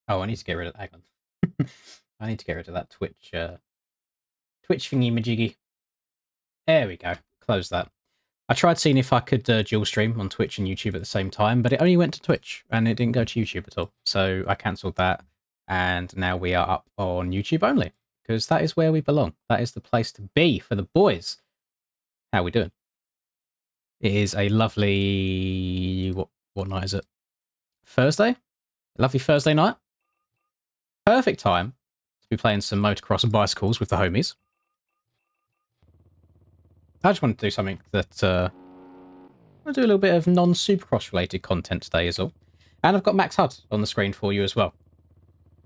Oh, I need to get rid of. Hang on. I need to get rid of that Twitch thingy majiggy. There we go. Close that. I tried seeing if I could dual stream on Twitch and YouTube at the same time, but it only went to Twitch and it didn't go to YouTube at all. So I cancelled that, and now we are up on YouTube only because that is where we belong. That is the place to be for the boys. How we doing? It is a lovely what night is it? Thursday? Lovely Thursday night. Perfect time to be playing some motocross and bicycles with the homies. I just wanted to do something that I'll do a little bit of non-Supercross related content today is all. And I've got Max HUD on the screen for you as well.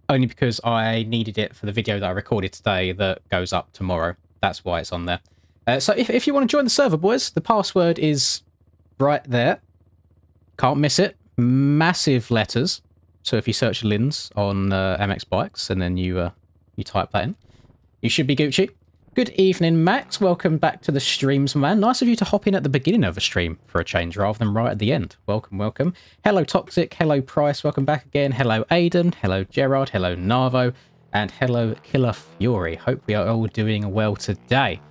Only because I needed it for the video that I recorded today that goes up tomorrow. That's why it's on there. So if you want to join the server, boys, the password is right there. Can't miss it. Massive letters. So if you search Lins on MX Bikes and then you type that in, you should be Gucci. Good evening, Max. Welcome back to the streams, man. Nice of you to hop in at the beginning of a stream for a change rather than right at the end. Welcome, welcome. Hello, Toxic. Hello, Price. Welcome back again. Hello, Aiden. Hello, Gerard. Hello, Narvo. And hello, Killer Fury. Hope we are all doing well today.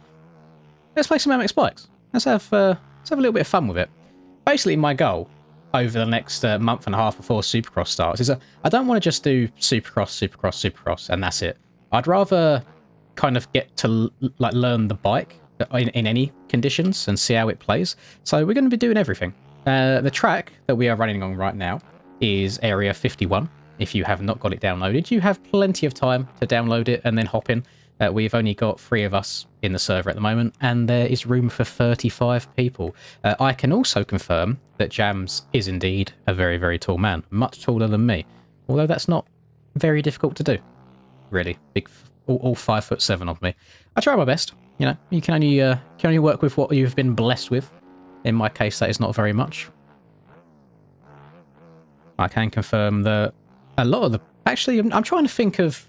Let's play some MX Bikes. Let's have a little bit of fun with it. Basically, my goal over the next month and a half before Supercross starts is I don't want to just do Supercross, and that's it. I'd rather kind of get to like learn the bike in any conditions and see how it plays. So we're going to be doing everything. The track that we are running on right now is Area 51. If you have not got it downloaded, you have plenty of time to download it and then hop in. We've only got 3 of us in the server at the moment, and there is room for 35 people. I can also confirm that Jams is indeed a very, very tall man, much taller than me. Although that's not very difficult to do, really. Big, all 5'7" of me. I try my best. You know, you can only work with what you've been blessed with. In my case, that is not very much. I can confirm that a lot of the... Actually, I'm trying to think of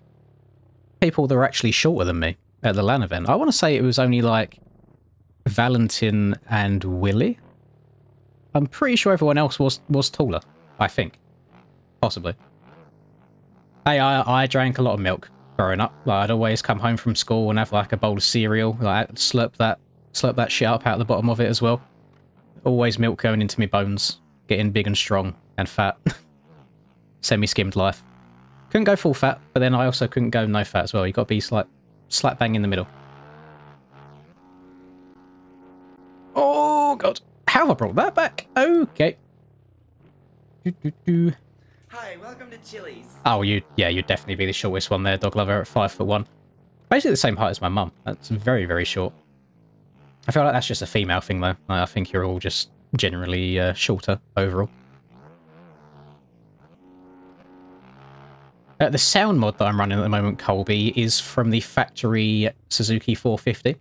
people that are actually shorter than me at the LAN event. I want to say it was only like Valentin and Willie. I'm pretty sure everyone else was taller. I think. Possibly. Hey, I drank a lot of milk growing up. Like, I'd always come home from school and have like a bowl of cereal. Like, slurp that shit up out the bottom of it as well. Always milk going into my bones, getting big and strong and fat. Semi-skimmed life. Couldn't go full fat, but then I also couldn't go no fat as well. You got to be slap bang in the middle. Oh god, how have I brought that back? Okay. Hi, welcome to Chili's. Oh, you'd definitely be the shortest one there, dog lover, at 5'1". Basically the same height as my mum. That's very, very short. I feel like that's just a female thing though. I think you're all just generally shorter overall. The sound mod that I'm running at the moment, Colby, is from the factory Suzuki 450.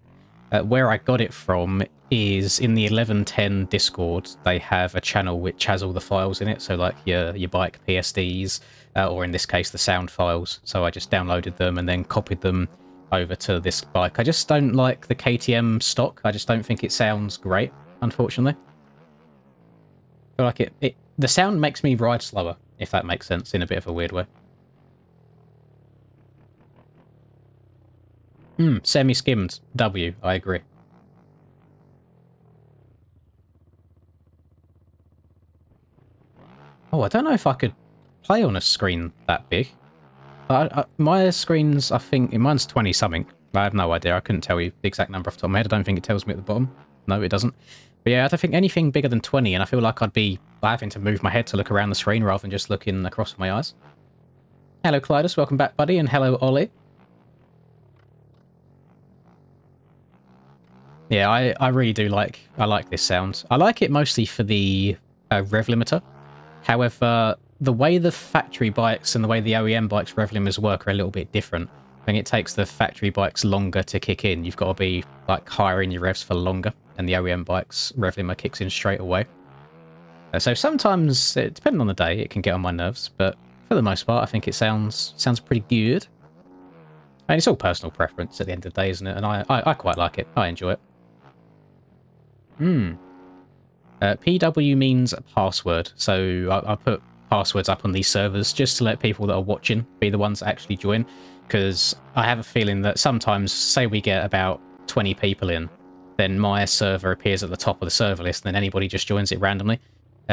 Where I got it from is in the 1110 Discord. They have a channel which has all the files in it, so like your bike PSDs, or in this case the sound files. So I just downloaded them and then copied them over to this bike. I just don't like the KTM stock. I just don't think it sounds great, unfortunately. I feel like the sound makes me ride slower, if that makes sense, in a bit of a weird way. Semi-skimmed W, I agree. Oh, I don't know if I could play on a screen that big. My screen's, I think, mine's 20-something. I have no idea. I couldn't tell you the exact number off the top of my head. I don't think it tells me at the bottom. No, it doesn't. But yeah, I don't think anything bigger than 20, and I feel like I'd be having to move my head to look around the screen rather than just looking across my eyes. Hello, Clydus. Welcome back, buddy. And hello, Ollie. Yeah, I really do like this sound. I like it mostly for the rev limiter. However, the way the factory bikes and the way the OEM bikes rev limiters work are a little bit different. I think it takes the factory bikes longer to kick in. You've got to be like higher in your revs for longer, and the OEM bikes rev limiter kicks in straight away. So sometimes, depending on the day, it can get on my nerves, but for the most part, I think it sounds pretty good. And it's all personal preference at the end of the day, isn't it? And I quite like it. I enjoy it. PW means password, so I put passwords up on these servers just to let people that are watching be the ones that actually join, because I have a feeling that sometimes, say we get about 20 people in, then my server appears at the top of the server list, and then anybody just joins it randomly.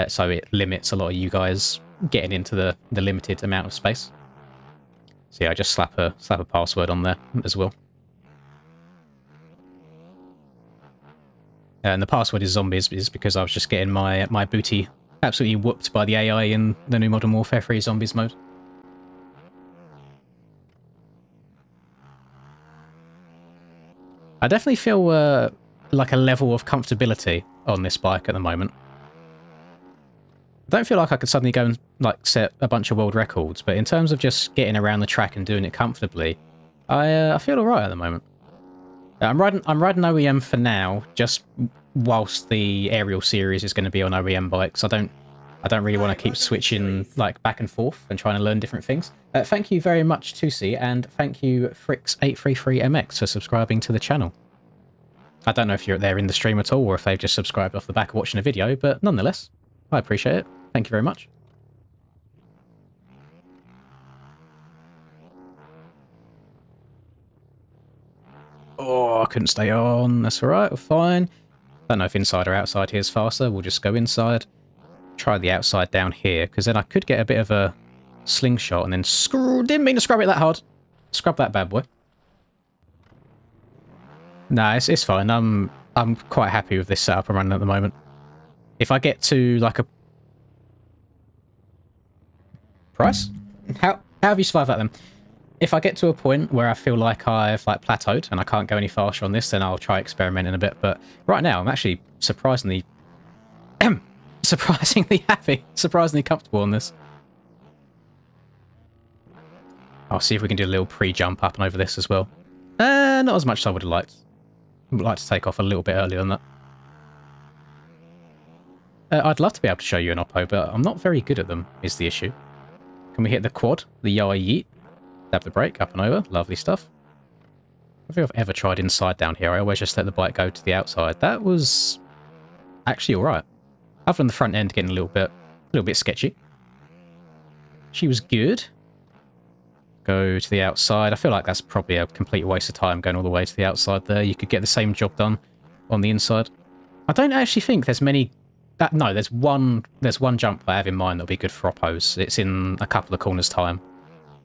So it limits a lot of you guys getting into the limited amount of space. So yeah, I just slap a password on there as well. And the password is zombies, is because I was just getting my booty absolutely whooped by the AI in the new Modern Warfare 3 Zombies mode. I definitely feel like a level of comfortability on this bike at the moment. I don't feel like I could suddenly go and like set a bunch of world records, but in terms of just getting around the track and doing it comfortably, I feel alright at the moment. I'm riding OEM for now, just whilst the aerial series is going to be on OEM bikes. I don't really want to keep switching like back and forth and trying to learn different things. Thank you very much, Tusi, and thank you Fricks833MX for subscribing to the channel. I don't know if you're there in the stream at all, or if they've just subscribed off the back of watching a video, but nonetheless, I appreciate it. Thank you very much. Oh, I couldn't stay on. That's alright, we're fine. Don't know if inside or outside here is faster. We'll just go inside. Try the outside down here, because then I could get a bit of a slingshot and then screw. Didn't mean to scrub it that hard. Scrub that bad boy. Nah, it's fine. I'm quite happy with this setup I'm running at the moment. If I get to like a price, how have you survived that then? If I get to a point where I feel like I've like plateaued and I can't go any faster on this, then I'll try experimenting a bit. But right now, I'm actually surprisingly happy, surprisingly comfortable on this. I'll see if we can do a little pre-jump up and over this as well. Not as much as I would have liked. I would like to take off a little bit earlier than that. I'd love to be able to show you an oppo, but I'm not very good at them, is the issue. Can we hit the quad? The yai yeet? Tap the brake, up and over. Lovely stuff. I don't think I've ever tried inside down here. I always just let the bike go to the outside. That was actually alright. Other than the front end getting a little bit sketchy. She was good. Go to the outside. I feel like that's probably a complete waste of time going all the way to the outside there. You could get the same job done on the inside. I don't actually think there's many... no, there's one jump I have in mind that'll be good for oppos. It's in a couple of corners' time.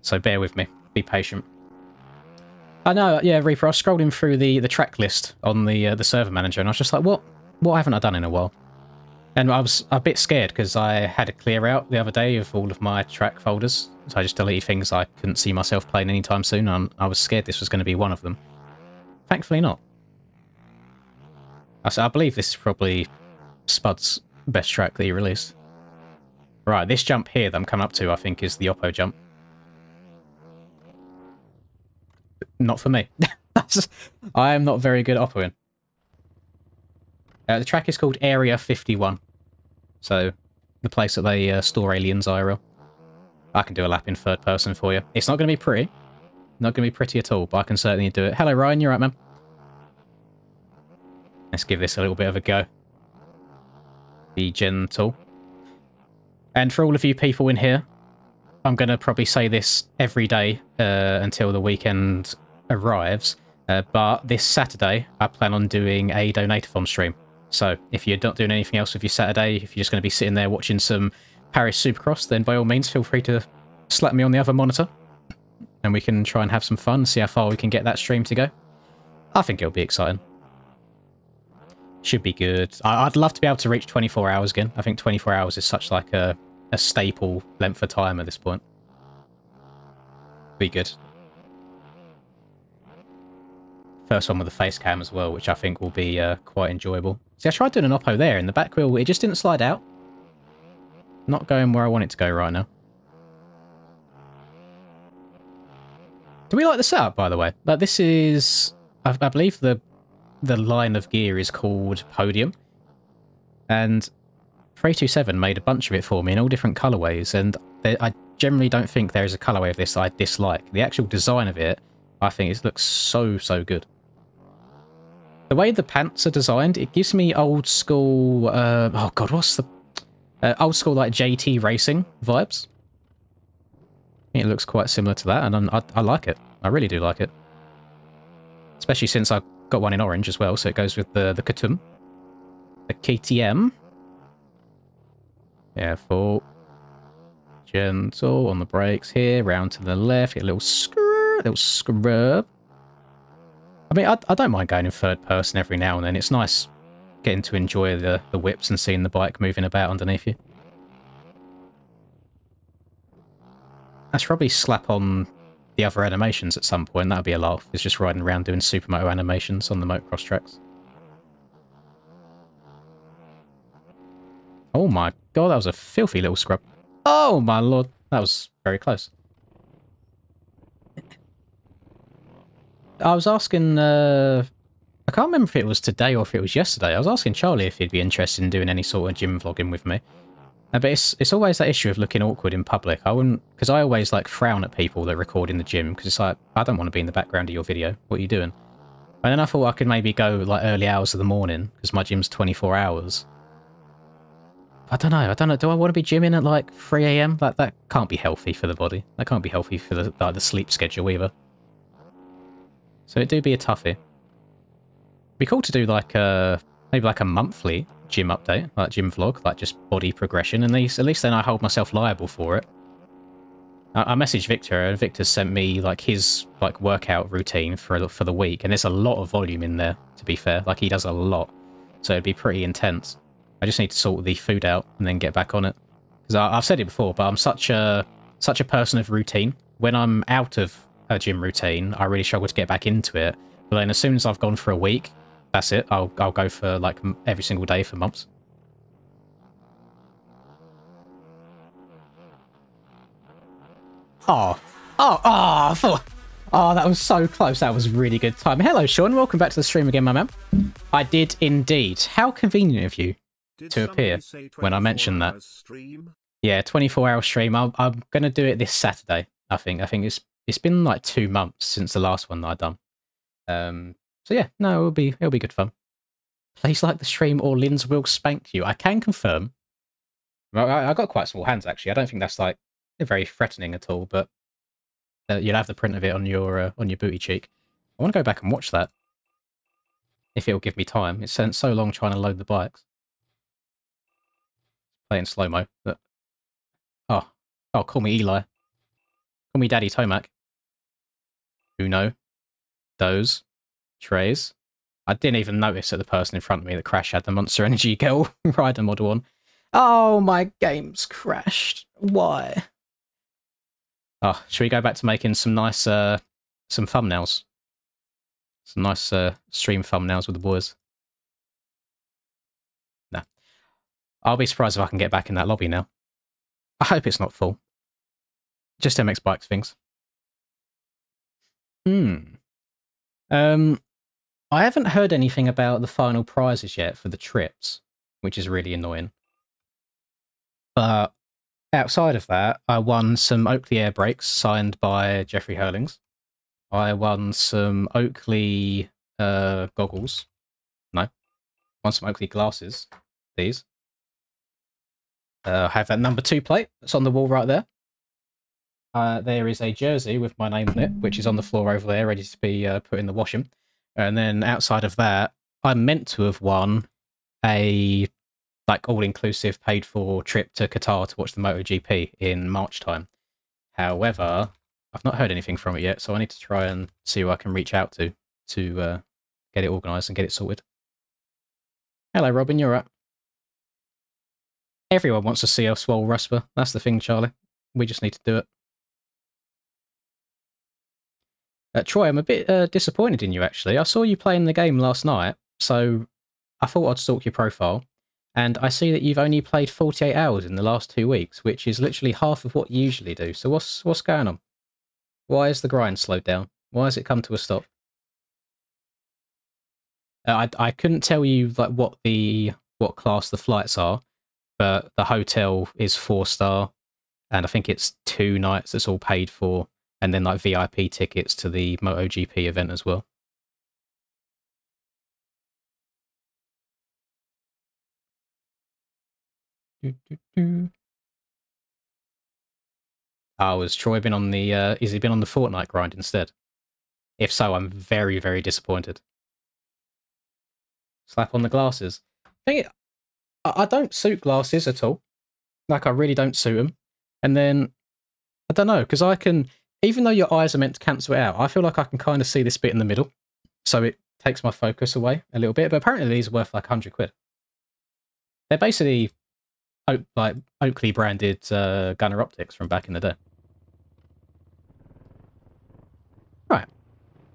So bear with me. Be patient. I know, yeah, Reaper, I was scrolling through the track list on the server manager, and I was just like, what haven't I done in a while? And I was a bit scared because I had a clear out the other day of all of my track folders. So I just deleted things I couldn't see myself playing anytime soon, and I was scared this was going to be one of them. Thankfully not. I believe this is probably Spud's best track that he released. Right, this jump here that I'm coming up to, I think, is the oppo jump. Not for me. I am not very good at oppoing. The track is called Area 51. So, the place that they store aliens IRL. I can do a lap in third person for you. It's not going to be pretty. Not going to be pretty at all, but I can certainly do it. Hello, Ryan. You're right, man. Let's give this a little bit of a go. Be gentle. And for all of you people in here, I'm going to probably say this every day until the weekend arrives. But this Saturday, I plan on doing a Donate-a-thon stream. So if you're not doing anything else with your Saturday, if you're just going to be sitting there watching some Paris Supercross, then by all means, feel free to slap me on the other monitor. And we can try and have some fun, see how far we can get that stream to go. I think it'll be exciting. Should be good. I'd love to be able to reach 24 hours again. I think 24 hours is such like a staple length of time at this point. Be good. First one with the face cam as well, which I think will be quite enjoyable. See, I tried doing an oppo there in the back wheel. It just didn't slide out. Not going where I want it to go right now. Do we like the setup, by the way? Like, this is... I believe the line of gear is called Podium. And 327 made a bunch of it for me in all different colorways, and I generally don't think there is a colorway of this I dislike. The actual design of it, I think it looks so good. The way the pants are designed, it gives me old school... oh god, what's the... Old school like JT racing vibes. It looks quite similar to that, and I like it. I really do like it. Especially since I've got one in orange as well, so it goes with the Katum. The KTM. Yeah, full. Gentle on the brakes here, round to the left, get a little scrub. I mean, I don't mind going in third person every now and then. It's nice getting to enjoy the whips and seeing the bike moving about underneath you. I should probably slap on the other animations at some point. That would be a laugh. It's just riding around doing supermoto animations on the motocross tracks. Oh my god, that was a filthy little scrub. Oh my lord, that was very close. I was asking, I can't remember if it was today or if it was yesterday. I was asking Charlie if he'd be interested in doing any sort of gym vlogging with me. But it's always that issue of looking awkward in public. I wouldn't, because I always like frown at people that record in the gym, because it's like, I don't want to be in the background of your video. What are you doing? And then I thought I could maybe go like early hours of the morning, because my gym's 24 hours. I don't know. Do I want to be gymming at like 3 AM? Like, that can't be healthy for the body. That can't be healthy for the sleep schedule either. So it do be a toughie. It'd be cool to do like maybe like a monthly gym update, like gym vlog, like just body progression, and at least then I hold myself liable for it. I messaged Victor, and Victor sent me like his like workout routine for the week, and there's a lot of volume in there. To be fair, like he does a lot, so it'd be pretty intense. I just need to sort the food out and then get back on it. Because I've said it before, but I'm such a person of routine. When I'm out of a gym routine, I really struggle to get back into it. But then as soon as I've gone for a week, that's it. I'll go for like every single day for months. Oh, that was so close. That was really good time. Hello, Sean. Welcome back to the stream again, my man. I did indeed. How convenient of you to appear when I mentioned that. Yeah, 24-hour stream. I'm going to do it this Saturday, I think. I think it's been like 2 months since the last one that I've done. So yeah, no, it'll be good fun. Please like the stream or Linz will spank you. I can confirm. I got quite small hands, actually. I don't think that's like very threatening at all, but you'll have the print of it on your booty cheek. I want to go back and watch that. If it'll give me time. It's spent so long trying to load the bikes. Play in slow-mo. Oh, call me Eli. Call me Daddy Tomac. Uno. Doze. Trays. I didn't even notice that the person in front of me that crashed had the Monster Energy Girl rider model on. Oh, my game's crashed. Why? Oh, should we go back to making some nice, some thumbnails? Some nice stream thumbnails with the boys. Nah. I'll be surprised if I can get back in that lobby now. I hope it's not full. Just MX Bikes things. I haven't heard anything about the final prizes yet for the trips, which is really annoying. But outside of that, I won some Oakley air brakes signed by Jeffrey Hurlings. I won some Oakley goggles. No. Won some Oakley glasses. These. I have that number 2 plate that's on the wall right there. There is a jersey with my name on it, which is on the floor over there, ready to be put in the washing. And then outside of that, I meant to have won a like all-inclusive paid-for trip to Qatar to watch the MotoGP in March time. However, I've not heard anything from it yet, so I need to try and see who I can reach out to get it organised and get it sorted. Hello, Robin, you're right. Everyone wants to see a swole Rusper. That's the thing, Charlie. We just need to do it. Troy, I'm a bit disappointed in you, actually. I saw you playing the game last night, so I thought I'd stalk your profile, and I see that you've only played 48 hours in the last 2 weeks, which is literally half of what you usually do. So what's going on? Why is the grind slowed down? Why has it come to a stop? I couldn't tell you like what class the flights are, but the hotel is 4-star, and I think it's 2 nights that's all paid for. And then like VIP tickets to the MotoGP event as well. Oh, has Troy been on the, has he been on the Fortnite grind instead? If so, I'm very, very disappointed. Slap on the glasses. I don't suit glasses at all. Like, I really don't suit them. And then, I don't know, because I can, even though your eyes are meant to cancel it out, I feel like I can kind of see this bit in the middle. So it takes my focus away a little bit. But apparently these are worth like 100 quid. They're basically like Oakley branded Gunner optics from back in the day. Right.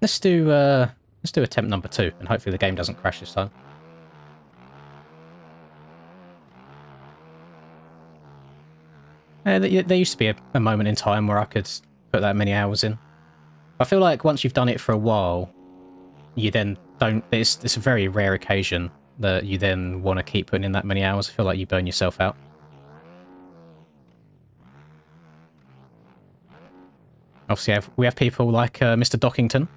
Let's do attempt number 2, and hopefully the game doesn't crash this time. There used to be a moment in time where I could put that many hours in. I feel like once you've done it for a while, you then don't... It's a very rare occasion that you then want to keep putting in that many hours. I feel like you burn yourself out. Obviously, we have people like Mr. Dockington,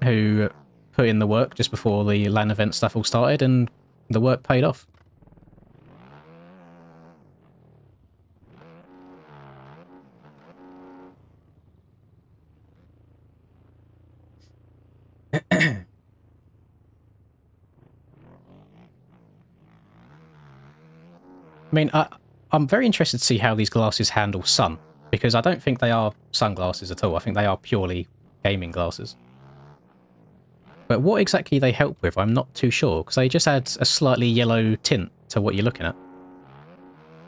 who put in the work just before the LAN event stuff all started, and the work paid off. I mean, I'm very interested to see how these glasses handle sun, because I don't think they are sunglasses at all. I think they are purely gaming glasses. But what exactly they help with, I'm not too sure, because they just add a slightly yellow tint to what you're looking at.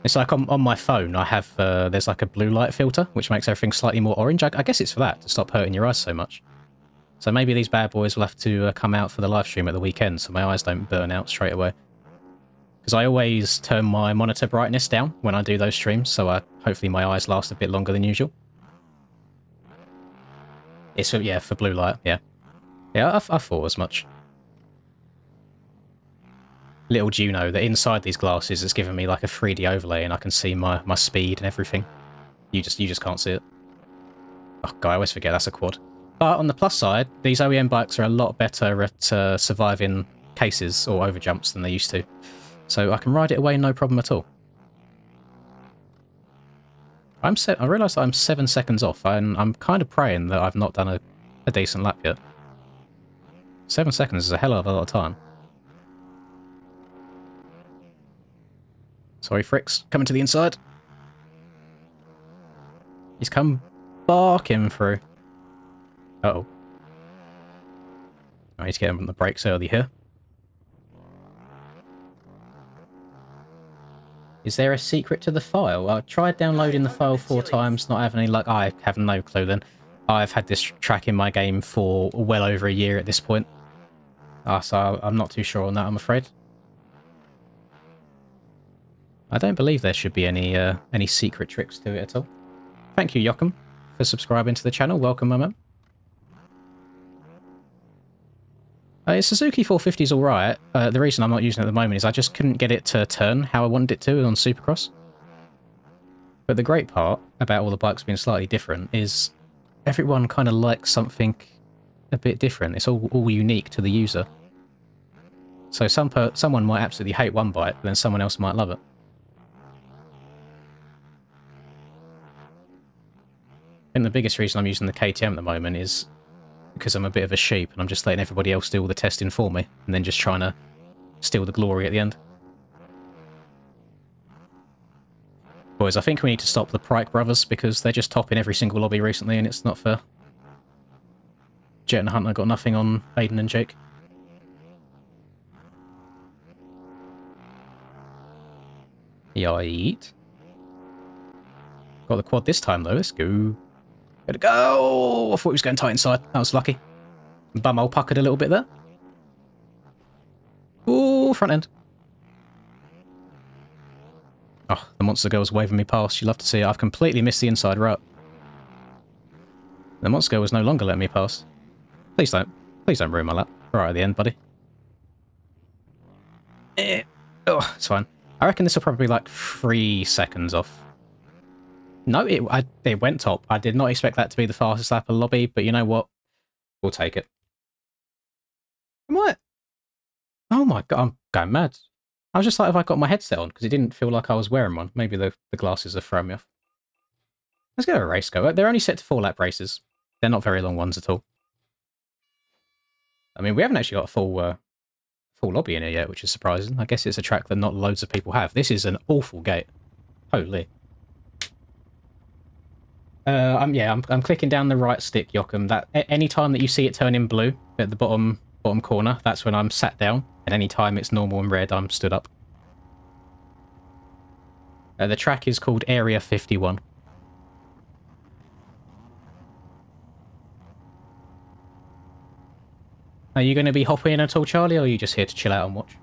It's like on my phone, I have, there's like a blue light filter, which makes everything slightly more orange. I guess it's for that, to stop hurting your eyes so much. So maybe these bad boys will have to come out for the live stream at the weekend, so my eyes don't burn out straight away. Because I always turn my monitor brightness down when I do those streams, so hopefully my eyes last a bit longer than usual. It's for, yeah, for blue light, yeah. Yeah, I thought as much. Little do you know that inside these glasses it's giving me like a 3D overlay and I can see my speed and everything. You just can't see it. Oh god, I always forget that's a quad. But on the plus side, these OEM bikes are a lot better at surviving cases or overjumps than they used to. So I can ride it away no problem at all. I realise I'm 7 seconds off, and I'm kind of praying that I've not done a decent lap yet. 7 seconds is a hell of a lot of time. Sorry, Fricks. Coming to the inside. He's come barking through. Uh-oh. I need to get him on the brakes early here. Is there a secret to the file? I tried downloading the file 4 times, not having any luck. I have no clue then. I've had this track in my game for well over a year at this point. So I'm not too sure on that, I'm afraid. I don't believe there should be any secret tricks to it at all. Thank you, Yokum, for subscribing to the channel. Welcome, my man. Suzuki 450 is alright. The reason I'm not using it at the moment is I just couldn't get it to turn how I wanted it to on Supercross. But the great part about all the bikes being slightly different is everyone kind of likes something a bit different. It's all unique to the user. So someone might absolutely hate one bike, but then someone else might love it. I think the biggest reason I'm using the KTM at the moment is because I'm a bit of a sheep and I'm just letting everybody else do all the testing for me and then just trying to steal the glory at the end. Boys, I think we need to stop the Pryke brothers because they're just topping every single lobby recently and it's not fair. Jet and Hunter got nothing on Aiden and Jake. Yeet. Got the quad this time though, let's go. Gotta go! I thought he was going tight inside. That was lucky. Bumhole puckered a little bit there. Ooh, front end. Oh, the monster girl's waving me past. You love to see it. I've completely missed the inside route. The monster girl was no longer letting me pass. Please don't ruin my lap. Right at the end, buddy. Oh, it's fine. I reckon this will probably be like 3 seconds off. No, it went top. I did not expect that to be the fastest lap of the lobby, but you know what? We'll take it. What? Oh my god, I'm going mad. I was just like, if I got my headset on, because it didn't feel like I was wearing one. Maybe the glasses are throwing me off. Let's get a race go. They're only set to 4-lap races. They're not very long ones at all. I mean, we haven't actually got a full lobby in here yet, which is surprising. I guess it's a track that not loads of people have. This is an awful gate. Holy. I'm clicking down the right stick, Joachim. That any time that you see it turn in blue at the bottom corner, that's when I'm sat down. And any time it's normal and red, I'm stood up. The track is called Area 51. Are you going to be hopping in at all, Charlie, or are you just here to chill out and watch?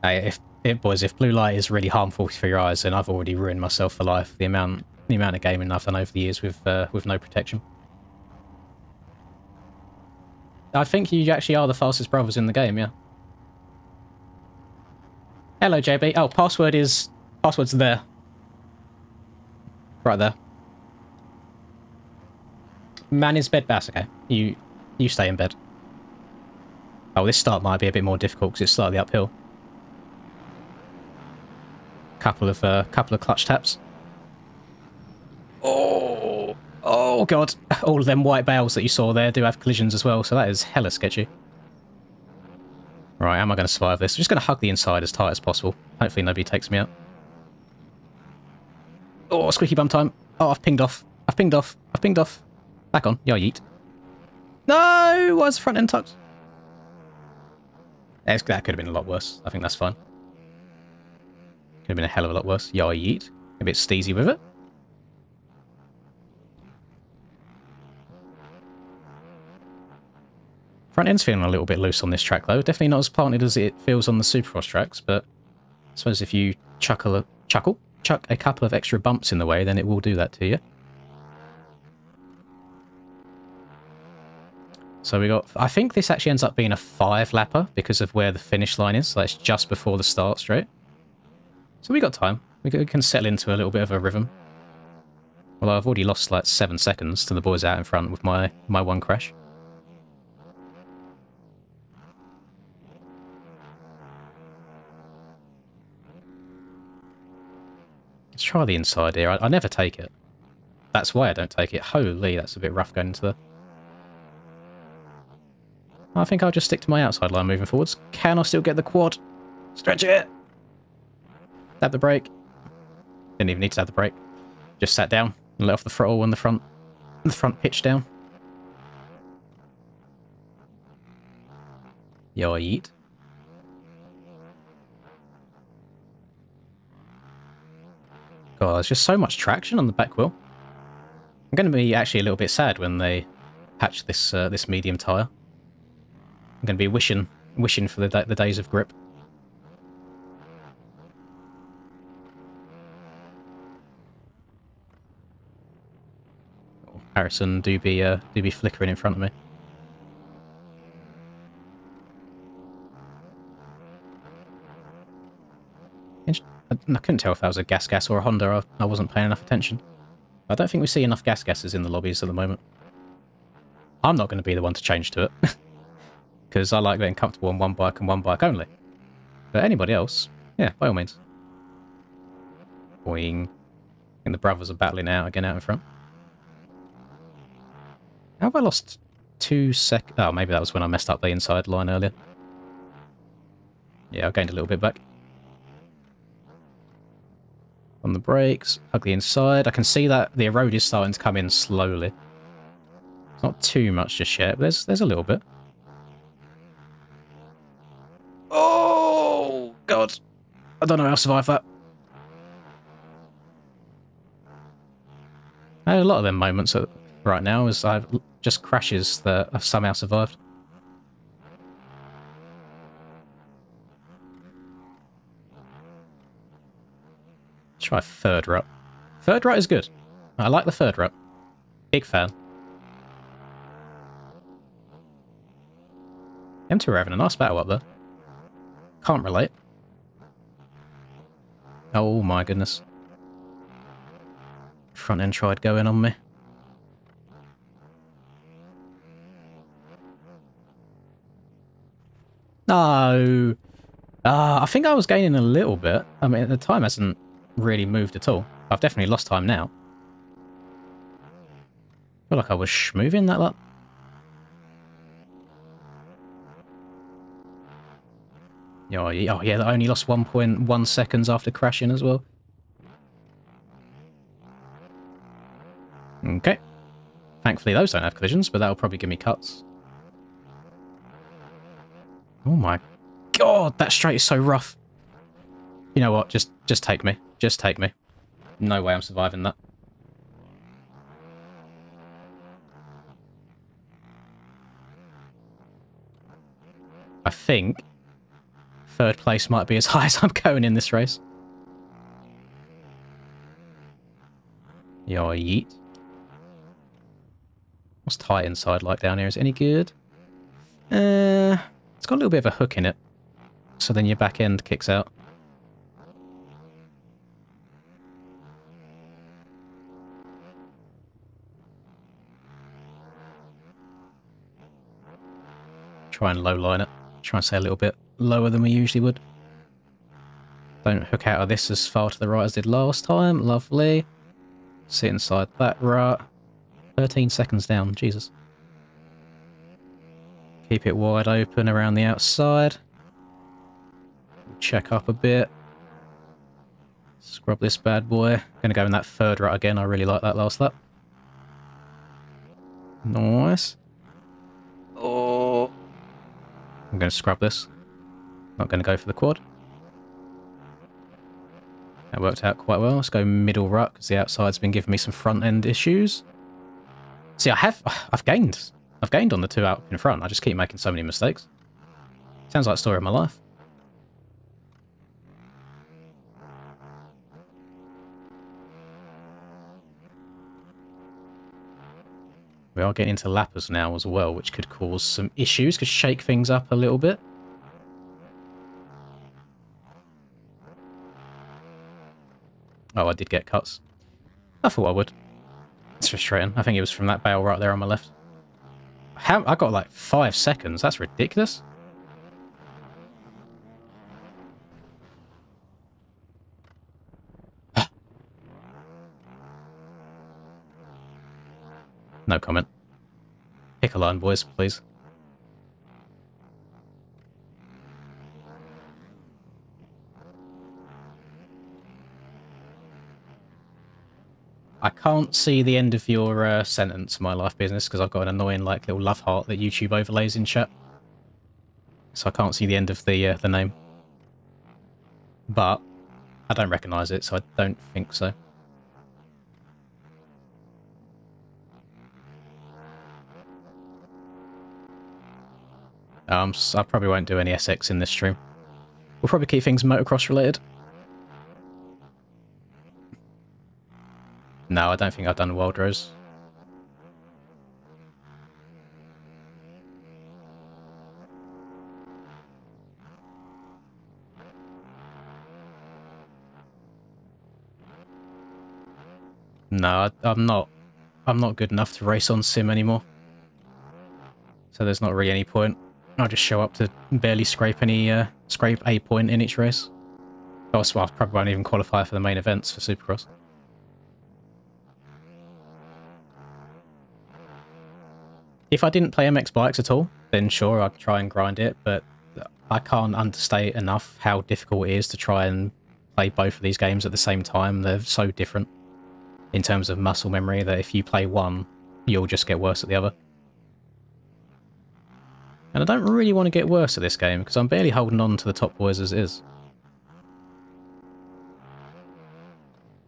Hey, if blue light is really harmful for your eyes, then I've already ruined myself for life. The amount of gaming I've done over the years with no protection. I think you actually are the fastest brothers in the game, yeah. Hello, JB. Oh, password's there. Right there. Man is bed bass. Okay, you stay in bed. Oh, this start might be a bit more difficult because it's slightly uphill. Couple of clutch taps. Oh god! All of them white bales that you saw there do have collisions as well, so that is hella sketchy. Right, how am I going to survive this? I'm just going to hug the inside as tight as possible. Hopefully nobody takes me out. Oh, squeaky bum time. Oh, I've pinged off. I've pinged off. Back on. Yeah, yeet. No! Why is the front end tucked? That could have been a lot worse. I think that's fine. Could have been a hell of a lot worse. Yeah, yeet. A bit steezy with it. Front end's feeling a little bit loose on this track, though. Definitely not as planted as it feels on the Supercross tracks, but I suppose if you chuck a couple of extra bumps in the way, then it will do that to you. So we got... I think this actually ends up being a 5-lapper because of where the finish line is. So it's just before the start straight. So we got time. We can settle into a little bit of a rhythm. Although I've already lost like 7 seconds to the boys out in front with my one crash. Let's try the inside here. I never take it. That's why I don't take it. Holy, that's a bit rough going into the... I think I'll just stick to my outside line moving forwards. Can I still get the quad? Stretch it! Tap the brake. Didn't even need to tap the brake. Just sat down and let off the throttle and the front pitch down. Yo, yeet. God, there's just so much traction on the back wheel. I'm going to be actually a little bit sad when they patch this this medium tyre. I'm going to be wishing for the days of grip. Oh, Harrison do be flickering in front of me. I couldn't tell if that was a gas or a Honda. I wasn't paying enough attention. I don't think we see enough gases in the lobbies at the moment. I'm not going to be the one to change to it. Because I like being comfortable on one bike and one bike only. But anybody else, yeah, by all means. Boing. I think the brothers are battling out again out in front. How have I lost 2 seconds? Oh, maybe that was when I messed up the inside line earlier. Yeah, I gained a little bit back. On the brakes, hug the inside. I can see that the erode is starting to come in slowly. It's not too much just yet, but there's a little bit. Oh, God. I don't know how to survive that. I had a lot of them moments right now as I've just crashes that I've somehow survived. Try third rut. Third rut is good. I like the third rut. Big fan. M2 are having a nice battle up there. Can't relate. Oh my goodness. Front end tried going on me. No! I think I was gaining a little bit. I mean, the time hasn't really moved at all. I've definitely lost time now. I feel like I was schmoving that lot. Oh, yeah, I only lost 1.1 seconds after crashing as well. Okay. Thankfully, those don't have collisions, but that'll probably give me cuts. Oh my god, that straight is so rough. You know what? Just take me. Just take me. No way I'm surviving that. I think third place might be as high as I'm going in this race. Yo, yeet. What's tight inside like down here? Is it any good? It's got a little bit of a hook in it. So then your back end kicks out. Try and low line it. Try and stay a little bit lower than we usually would. Don't hook out of this as far to the right as did last time. Lovely. Sit inside that rut. 13 seconds down. Jesus. Keep it wide open around the outside. Check up a bit. Scrub this bad boy. Gonna go in that third rut again. I really like that last lap. Nice. Oh. I'm going to scrub this. Not going to go for the quad. That worked out quite well. Let's go middle rut because the outside's been giving me some front end issues. See, I've gained on the two out in front. I just keep making so many mistakes. Sounds like the story of my life. We are getting into lappers now as well, which could cause some issues, could shake things up a little bit. Oh, I did get cuts. I thought I would. It's frustrating. I think it was from that bale right there on my left. I got like 5 seconds. That's ridiculous. No comment. Pick a line, boys, please. I can't see the end of your sentence, my life business, because I've got an annoying like little love heart that YouTube overlays in chat. So I can't see the end of the name. But I don't recognise it, so I don't think so. I probably won't do any SX in this stream. We'll probably keep things motocross related. No, I don't think I've done Wild Rose. No, I'm not good enough to race on sim anymore. So there's not really any point. I'll just show up to barely scrape a point in each race. Oh, well, I probably won't even qualify for the main events for Supercross. If I didn't play MX bikes at all, then sure, I'd try and grind it, but I can't understate enough how difficult it is to try and play both of these games at the same time. They're so different in terms of muscle memory that if you play one, you'll just get worse at the other. And I don't really want to get worse at this game, because I'm barely holding on to the top boys as it is.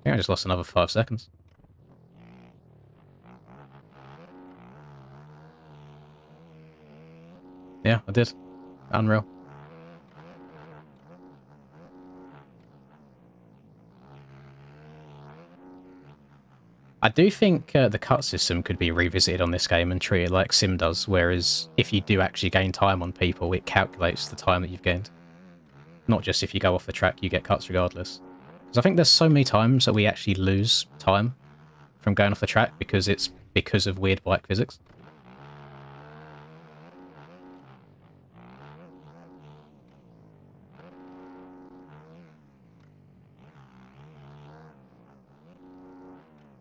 I think I just lost another 5 seconds. Yeah, I did. Unreal. I do think the cut system could be revisited on this game and treated like Sim does, whereas if you do actually gain time on people, it calculates the time that you've gained. Not just if you go off the track, you get cuts regardless. Because I think there's so many times that we actually lose time from going off the track because it's because of weird bike physics.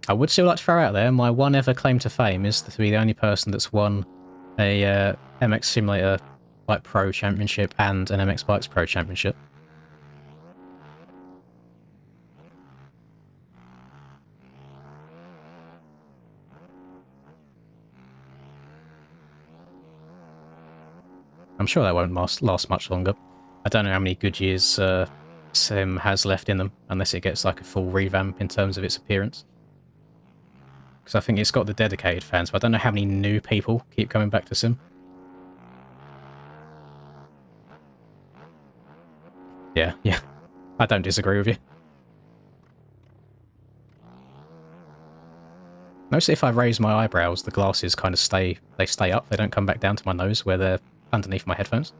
I would still like to throw out there, my one ever claim to fame is to be the only person that's won a MX Simulator Bike Pro Championship and an MX Bikes Pro Championship. I'm sure that won't last much longer. I don't know how many good years Sim has left in them, unless it gets like a full revamp in terms of its appearance. Because I think it's got the dedicated fans, but I don't know how many new people keep coming back to Sim. Yeah. I don't disagree with you. Notice if I raise my eyebrows, the glasses kind of stay up. They don't come back down to my nose where they're underneath my headphones.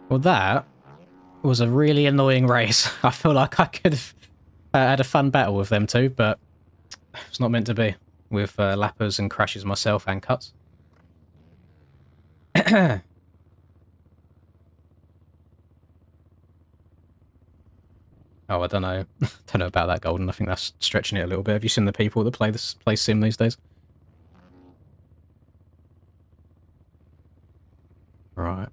Well, that was a really annoying race. I feel like I could have had a fun battle with them two, but it's not meant to be. With lappers and crashes myself and cuts. Oh, I don't know. Don't know about that, Golden. I think that's stretching it a little bit. Have you seen the people that play Sim these days? Right.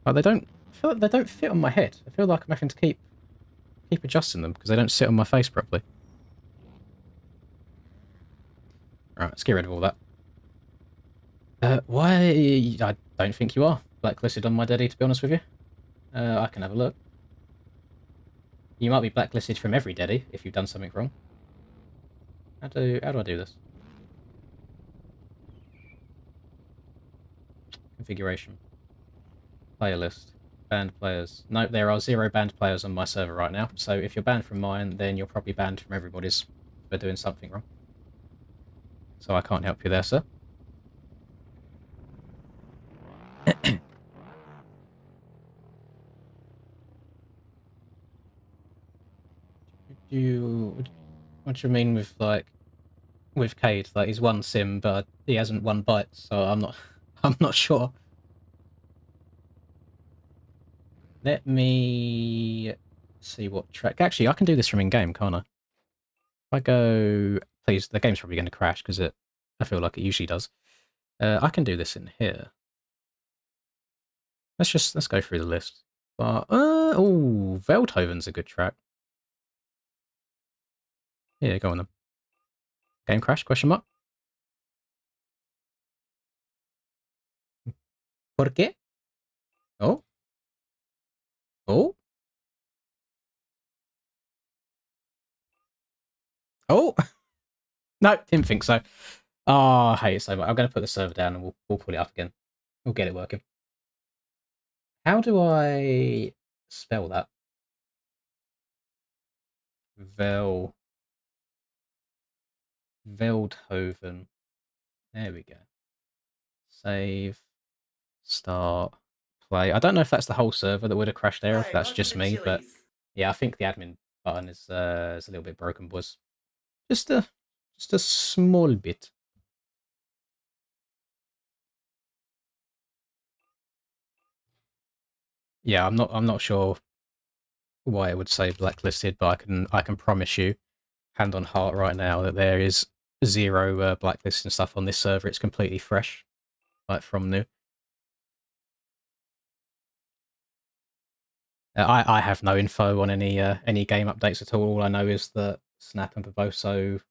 Oh, they don't. I feel like they don't fit on my head. I feel like I'm having to keep adjusting them because they don't sit on my face properly. Right, let's get rid of all that. Why? I don't think you are blacklisted on my daddy, to be honest with you. I can have a look. You might be blacklisted from every daddy if you've done something wrong. How do I do this? Configuration. Player list. Banned players. No, there are 0 banned players on my server right now. So if you're banned from mine, then you're probably banned from everybody's for doing something wrong. So I can't help you there, sir. What do you mean with like with Cade? Like he's won Sim, but he hasn't won Bites, so I'm not I'm not sure. Let me see what track. Actually, I can do this from in-game, can't I? If I go, please, the game's probably going to crash because I feel like it usually does. I can do this in here. Let's go through the list. But oh, Veldhoven's a good track. Yeah, go on then. Game crash? Question mark. ¿Por qué? Oh, oh, oh. No, didn't think so. Oh, I hate it so much. I'm going to put the server down and we'll pull it up again. We'll get it working. How do I spell that? Veldhoven. There we go. Save. Start. Play. I don't know if that's the whole server that would have crashed there, if Hi, that's welcome just to me, but Chili's. yeah, I think the admin button is a little bit broken, boys. Just a small bit. Yeah, I'm not sure why it would say blacklisted, but I can promise you, hand on heart right now, that there is 0 blacklisting stuff on this server. It's completely fresh, like from new. I have no info on any game updates at all. All I know is that Snap and Barboso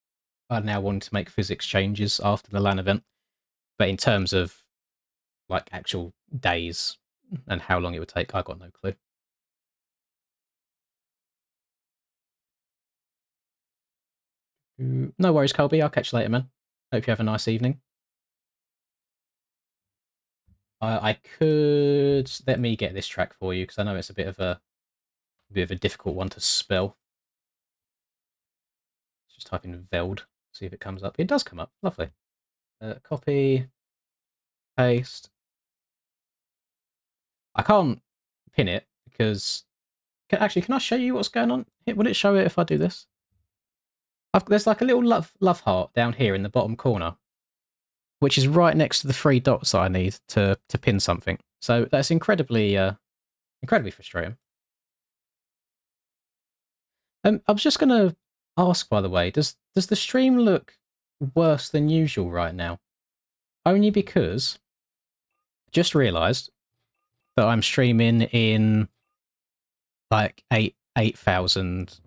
are now wanting to make physics changes after the LAN event. But in terms of like actual days and how long it would take, I got no clue. No worries, Colby. I'll catch you later, man. Hope you have a nice evening. I could let me get this track for you because I know it's a bit of a difficult one to spell. Just type in Veld, see if it comes up. It does come up. Lovely. Copy, paste. I can't pin it because Can I show you what's going on? Will it show it if I do this? There's like a little love heart down here in the bottom corner, which is right next to the 3 dots that I need to pin something. So that's incredibly frustrating. I was just going to ask, by the way, does the stream look worse than usual right now? Only because I just realised that I'm streaming in like 8,000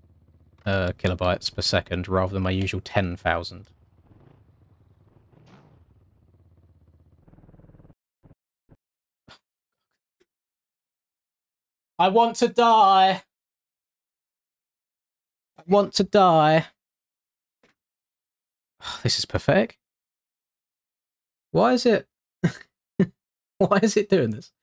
kilobytes per second rather than my usual 10,000. I want to die. I want to die. This is pathetic. Why is it? Why is it doing this?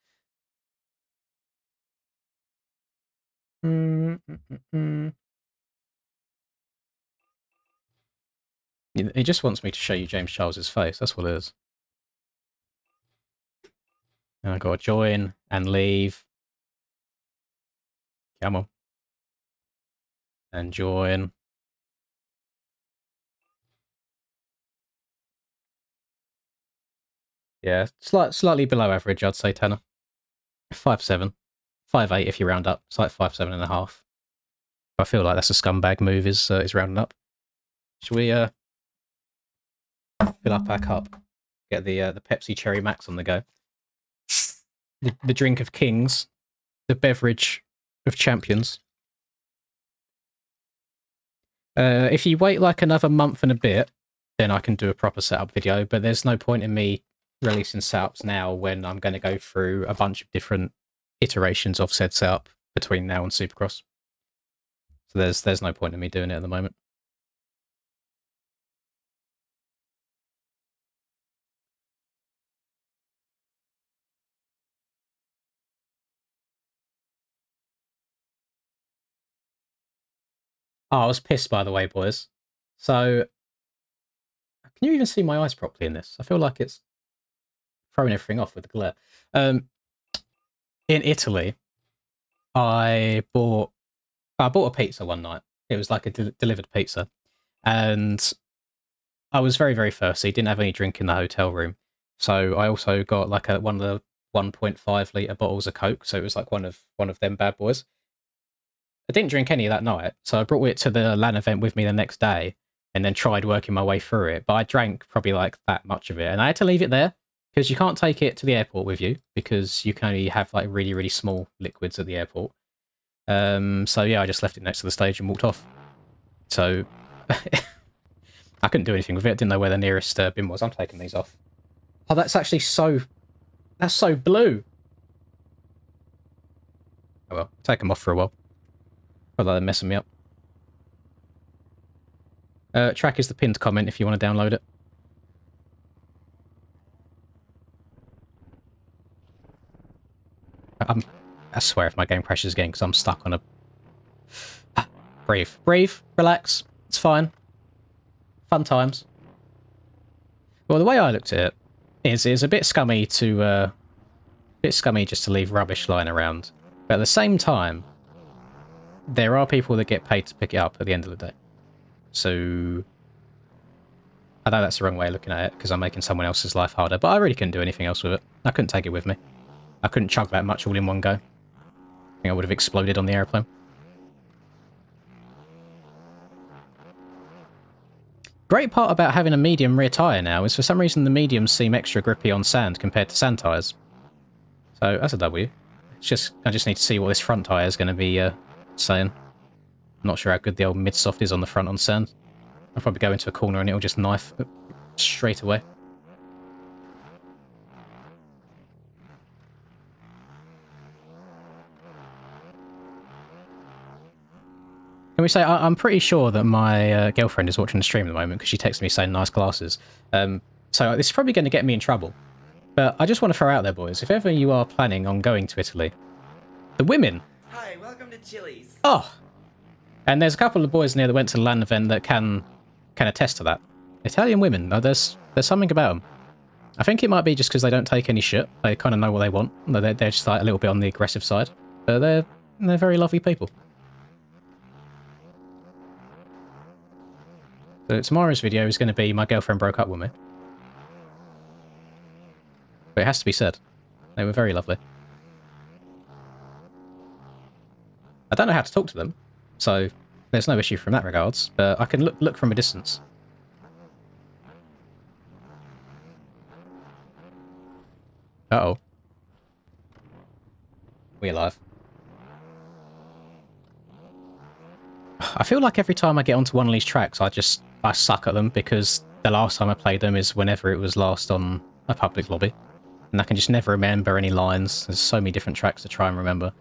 It just wants me to show you James Charles's face. That's what it is. And I gotta join and leave. Come on. And join. Yeah, slightly below average, I'd say, Tanner. 5'7". 5'8" if you round up. It's like 5'7.5". I feel like that's a scumbag move, is rounding up. Should we fill up our cup? Get the Pepsi Cherry Max on the go. The drink of kings. The beverage of champions. If you wait like another month and a bit, then I can do a proper setup video, but there's no point in me releasing setups now when I'm going to go through a bunch of different iterations of said setup between now and Supercross. So there's no point in me doing it at the moment. Oh, I was pissed, by the way, boys. So, can you even see my eyes properly in this? I feel like it's throwing everything off with the glare. In Italy, I bought a pizza one night. It was like a delivered pizza, and I was very, very thirsty. Didn't have any drink in the hotel room, so I also got like one of the 1.5 litre bottles of Coke. So it was like one of them bad boys. I didn't drink any that night, so I brought it to the LAN event with me the next day, and then tried working my way through it. But I drank probably like that much of it, and I had to leave it there because you can't take it to the airport with you because you can only have like really, really small liquids at the airport. So yeah, I just left it next to the stage and walked off. So I couldn't do anything with it. Didn't know where the nearest bin was. I'm taking these off. Oh, that's actually that's so blue. Oh well, take them off for a while. Although they're messing me up. Track is the pinned comment if you want to download it. I swear if my game crashes again because I'm stuck on a... Breathe. Breathe. Relax. It's fine. Fun times. Well, the way I looked at it is a bit scummy to... just to leave rubbish lying around. But at the same time, there are people that get paid to pick it up at the end of the day. So... I know that's the wrong way of looking at it, because I'm making someone else's life harder, but I really couldn't do anything else with it. I couldn't take it with me. I couldn't chug that much all in one go. I think I would have exploded on the airplane. Great part about having a medium rear tyre now is for some reason the mediums seem extra grippy on sand compared to sand tyres. So that's a W. I just need to see what this front tyre is going to be saying. I'm not sure how good the old mid-soft is on the front on sand. I'll probably go into a corner and it'll just knife straight away. Can we say, I'm pretty sure that my girlfriend is watching the stream at the moment because she texted me saying nice glasses. So this is probably going to get me in trouble. But I just want to throw out there, boys, if ever you are planning on going to Italy, the women... Hi, welcome to Chili's. Oh! And there's a couple of boys near that went to the LAN event that can attest to that. Italian women, there's something about them. I think it might be just because they don't take any shit. They kind of know what they want. They're just like a little bit on the aggressive side. But And they're very lovely people. So tomorrow's video is going to be my girlfriend broke up with me. But it has to be said. They were very lovely. I don't know how to talk to them, so there's no issue from that regards, but I can look from a distance. Uh-oh. We alive. I feel like every time I get onto one of these tracks, I suck at them, because the last time I played them is whenever it was last on a public lobby. And I can just never remember any lines. There's so many different tracks to try and remember.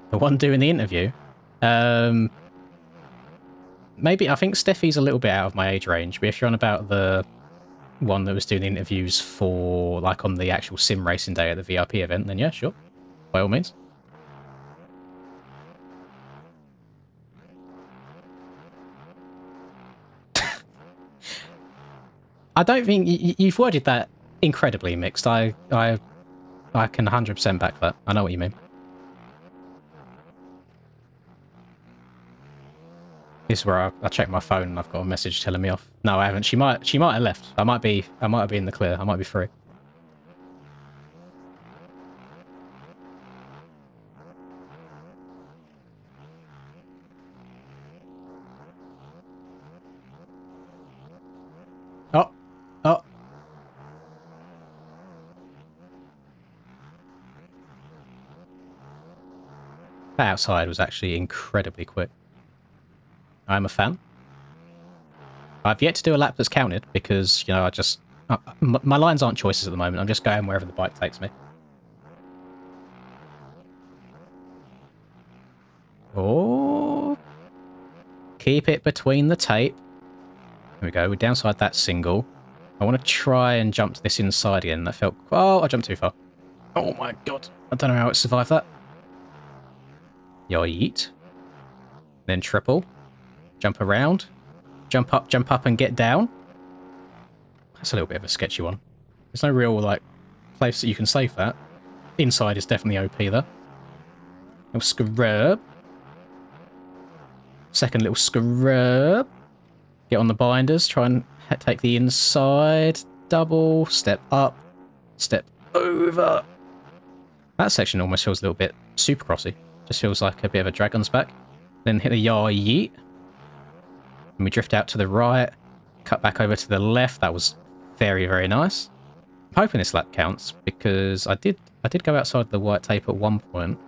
The one doing the interview? Maybe, I think Steffi's a little bit out of my age range, but if you're on about the one that was doing the interviews for, like, on the actual sim racing day at the VIP event, then yeah, sure. By all means. I don't think you've worded that incredibly mixed. I can 100% back that. I know what you mean. This is where I check my phone and I've got a message telling me off. No, I haven't. She might have left. I might be in the clear. I might be free. Oh. Oh. That outside was actually incredibly quick. I'm a fan. I've yet to do a lap that's counted because, you know, my lines aren't choices at the moment. I'm just going wherever the bike takes me. Oh. Keep it between the tape. There we go. We're downside that single. I want to try and jump to this inside again. That felt... Oh, I jumped too far. Oh my god. I don't know how it survived that. Yeet. Then triple. Jump around. Jump up and get down. That's a little bit of a sketchy one. There's no real, like, place that you can save that. Inside is definitely OP there. Little scrub. Second little scrub. Get on the binders. Try and take the inside. Double. Step up. Step over. That section almost feels a little bit supercrossy. Just feels like a bit of a dragon's back. Then hit the yeet. And we drift out to the right. Cut back over to the left. That was very, very nice. I'm hoping this lap counts because I did go outside the white tape at one point.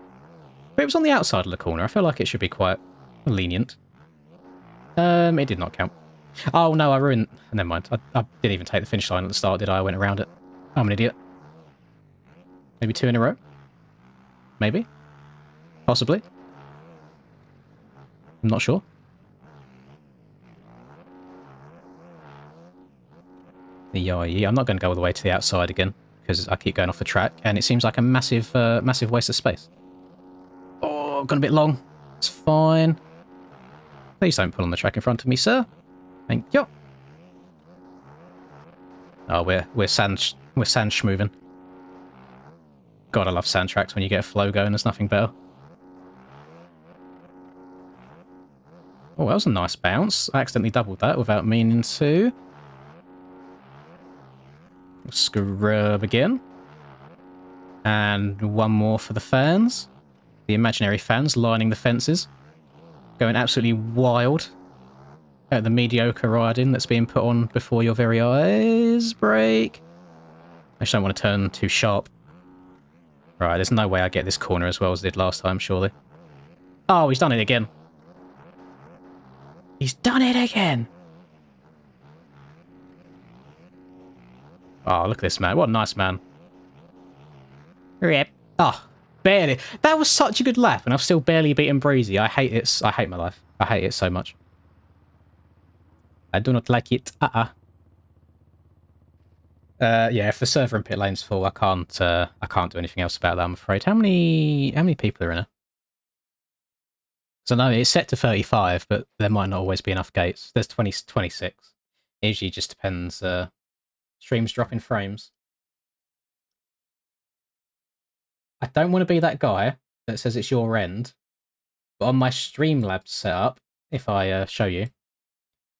But it was on the outside of the corner. I feel like it should be quite lenient. It did not count. Oh no, I ruined... Never mind. I didn't even take the finish line at the start, did I? I went around it. I'm an idiot. Maybe 2 in a row? Maybe? Possibly? I'm not sure. Yeah, I'm not going to go all the way to the outside again because I keep going off the track and it seems like a massive waste of space. Oh, gone a bit long. It's fine. Please don't pull on the track in front of me, sir. Thank you. Oh, we're sand schmoving. God, I love sand tracks when you get a flow going. There's nothing better. Oh, that was a nice bounce. I accidentally doubled that without meaning to. Scrub again. And one more for the fans. The imaginary fans lining the fences. Going absolutely wild at the mediocre riding that's being put on before your very eyes. Brake. I just don't want to turn too sharp. Right, there's no way I get this corner as well as I did last time, surely. Oh, he's done it again. He's done it again! Oh, look at this man. What a nice man. Rip. Oh, barely. That was such a good lap, and I've still barely beaten Breezy. I hate it. I hate my life. I hate it so much. I do not like it. Yeah, if the server and pit lane's full, I can't do anything else about that, I'm afraid. How many people are in it? So no, it's set to 35, but there might not always be enough gates. There's 26. It usually just depends. Streams dropping frames. I don't want to be that guy that says it's your end, but on my Streamlabs setup, if I show you,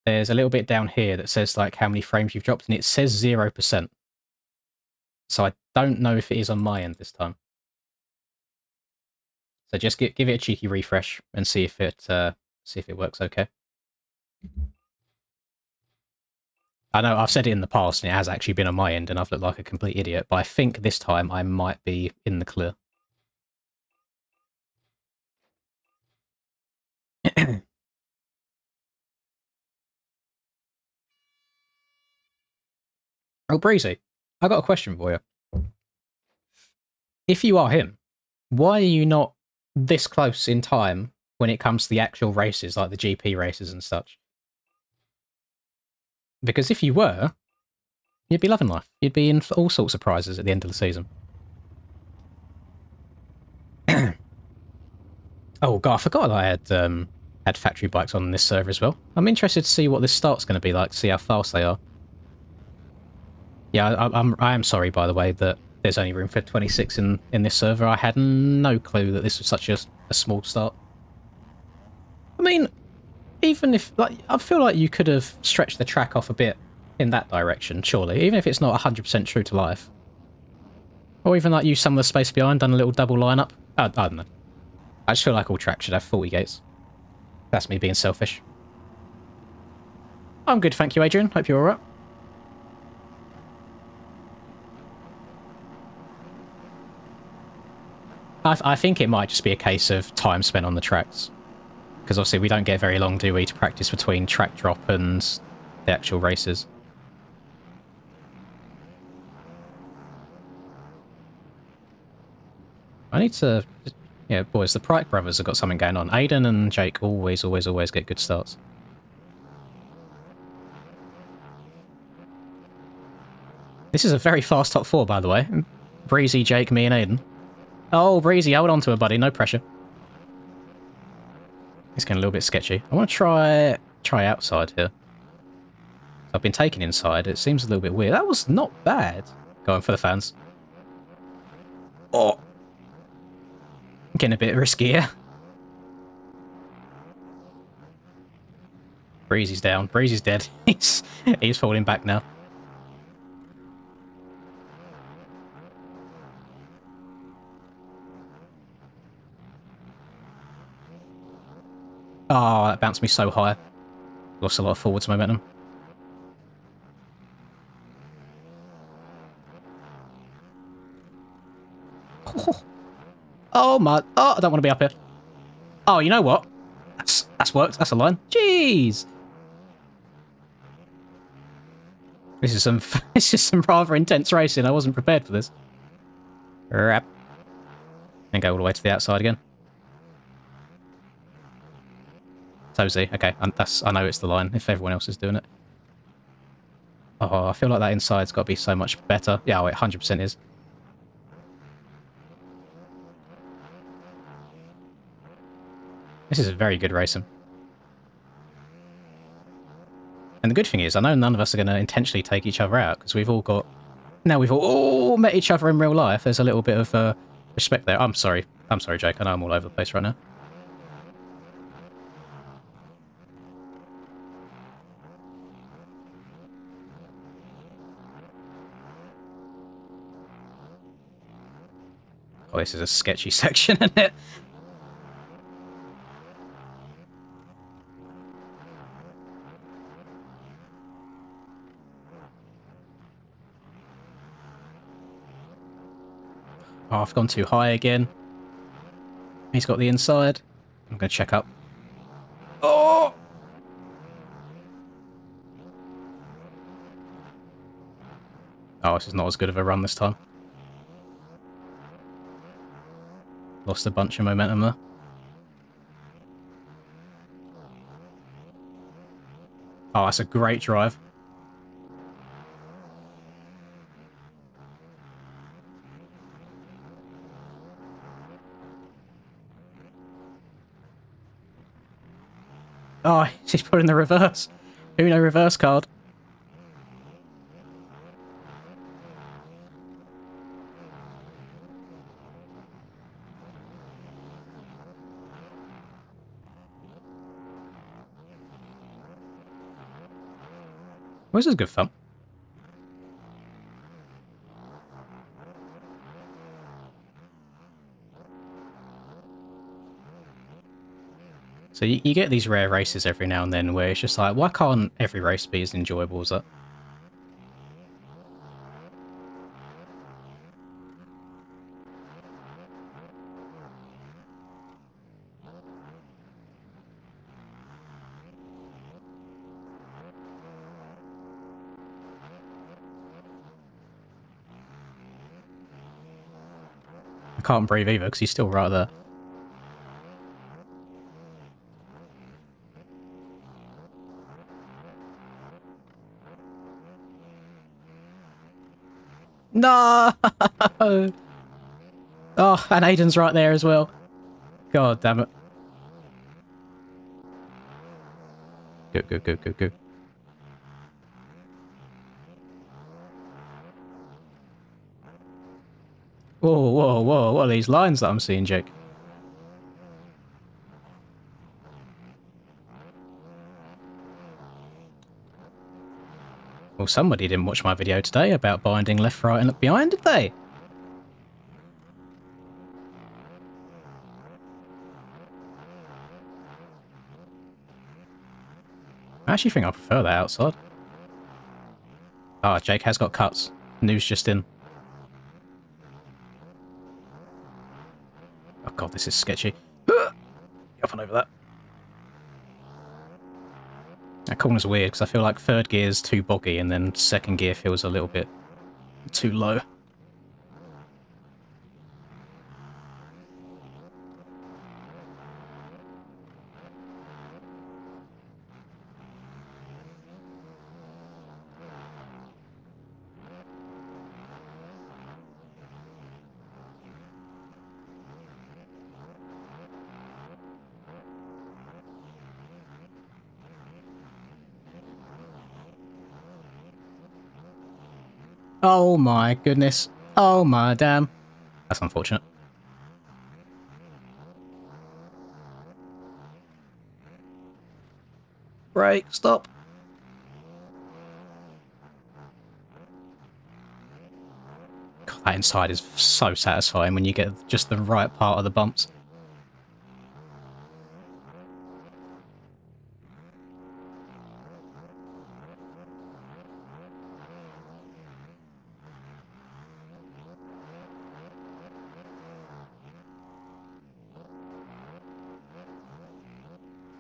there's a little bit down here that says like how many frames you've dropped, and it says 0%. So I don't know if it is on my end this time. So just give it a cheeky refresh and see if it works okay. I know I've said it in the past and it has actually been on my end and I've looked like a complete idiot, but I think this time I might be in the clear. Oh, Breezy, I got a question for you. If you are him, why are you not this close in time when it comes to the actual races, like the GP races and such? Because if you were, you'd be loving life. You'd be in all sorts of prizes at the end of the season. Oh god, I forgot I had factory bikes on this server as well. I'm interested to see what this start's going to be like, see how fast they are. Yeah, I am sorry, by the way, that there's only room for 26 in this server. I had no clue that this was such a small start. I mean, even if, like, I feel like you could have stretched the track off a bit in that direction, surely, even if it's not 100% true to life. Or even, like, use some of the space behind, done a little double lineup. I don't know. I just feel like all tracks should have 40 gates. That's me being selfish. I'm good, thank you, Adrian. Hope you're alright. I think it might just be a case of time spent on the tracks. Because obviously we don't get very long, do we, to practice between track drop and the actual races. I need to... Yeah, boys, the Pryke brothers have got something going on. Aiden and Jake always get good starts. This is a very fast top four, by the way. Breezy, Jake, me and Aiden. Oh, Breezy, hold on to it, buddy. No pressure. It's getting a little bit sketchy. I want to try outside here. I've been taken inside. It seems a little bit weird. That was not bad. Going for the fans. Oh. Getting a bit risky here. Breezy's down. Breezy's dead. He's falling back now. Oh, that bounced me so high. Lost a lot of forwards momentum. Oh my... Oh, I don't want to be up here. Oh, you know what? That's worked. That's a line. Jeez. This is some rather intense racing. I wasn't prepared for this. Rap. And go all the way to the outside again. Tozy. Okay, I know it's the line if everyone else is doing it. Oh, I feel like that inside's got to be so much better. Yeah, it 100% is. This is a very good racing. And the good thing is, I know none of us are going to intentionally take each other out, because we've all got... Now we've all met each other in real life. There's a little bit of respect there. I'm sorry. I'm sorry, Jake. I know I'm all over the place right now. Oh, this is a sketchy section, isn't it? Oh, I've gone too high again. He's got the inside. I'm going to check up. Oh! Oh, this is not as good of a run this time. Lost a bunch of momentum there. Oh, that's a great drive. Oh, he's put in the reverse. Uno reverse card. Well, this is good fun. So you get these rare races every now and then where it's just like, why can't every race be as enjoyable as that? I can't breathe either because he's still right there. No! Oh, and Aiden's right there as well. God damn it. Good, good, good, good, good. Whoa, whoa, whoa, what are these lines that I'm seeing, Jake? Well, somebody didn't watch my video today about binding left, right, and look behind, did they? I actually think I prefer that outside. Ah, oh, Jake has got cuts. News just in. Oh god, this is sketchy. Get up and over that. That corner's weird because I feel like third gear's too boggy and then second gear feels a little bit too low. Oh my goodness. Oh my damn. That's unfortunate. Brake, stop. God, that inside is so satisfying when you get just the right part of the bumps.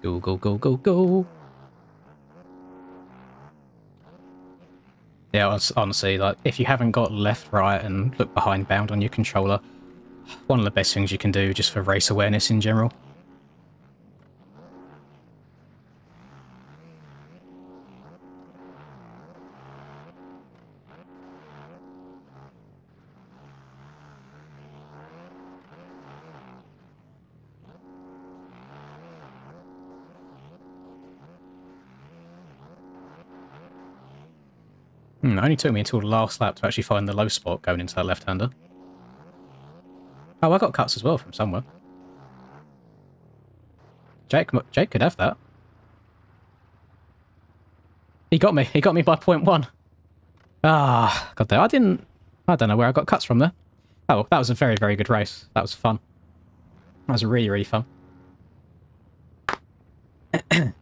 Go, go, go, go, go. Yeah, honestly, like, if you haven't got left, right, and look behind bound on your controller, one of the best things you can do just for race awareness in general. It only took me until the last lap to actually find the low spot going into that left-hander. Oh, I got cuts as well from somewhere. Jake could have that. He got me. He got me by 0.1. Ah, God damn. I don't know where I got cuts from there. Oh, that was a very, very good race. That was fun. That was really, really fun. I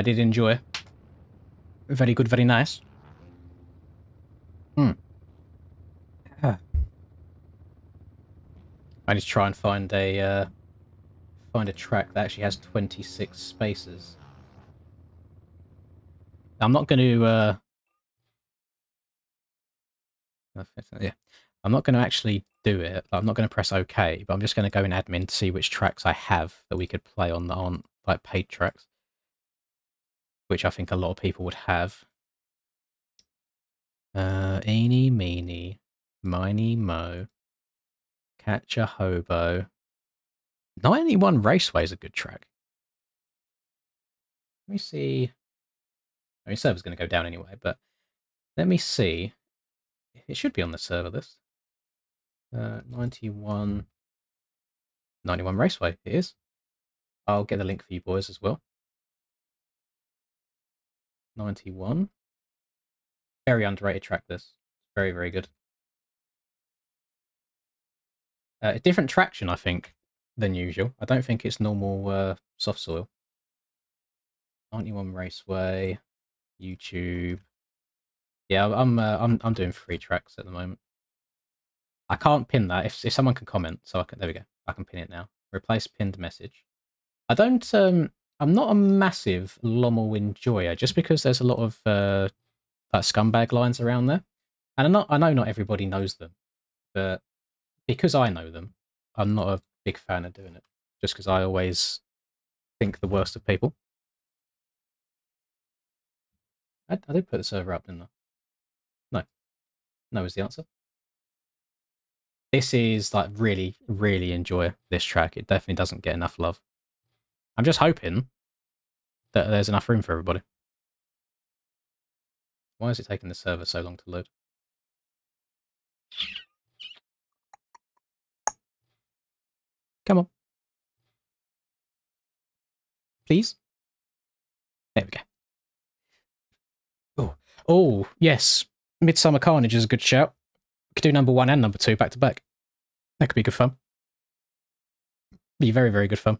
did enjoy. Very good, very nice. I need to try and find a track that actually has 26 spaces. I'm not going to yeah. I'm not going to actually do it. I'm not going to press OK, but I'm just going to go in admin to see which tracks I have that we could play on that aren't like paid tracks, which I think a lot of people would have. Eeny, meeny, miny, mo. Catch a hobo. 91 Raceway is a good track. Let me see. I mean, server's going to go down anyway, but let me see. It should be on the server list. 91 Raceway, it is. I'll get the link for you boys as well. 91. Very underrated track, this. Very, very good. Different traction, I think, than usual. I don't think it's normal soft soil. 91 Raceway, YouTube. Yeah, I'm doing free tracks at the moment. I can't pin that. If someone can comment, so I can. There we go. I can pin it now. Replace pinned message. I don't. I'm not a massive Lommel enjoyer, just because there's a lot of like scumbag lines around there, and I know not everybody knows them, but because I know them, I'm not a big fan of doing it. Just because I always think the worst of people. I did put the server up, didn't I? No, no is the answer. This is like really, really enjoy this track. It definitely doesn't get enough love. I'm just hoping that there's enough room for everybody. Why is it taking the server so long to load? Come on. Please? There we go. Oh, oh yes. Midsummer Carnage is a good shout. Could do number 1 and number 2 back to back. That could be good fun. Be very, very good fun.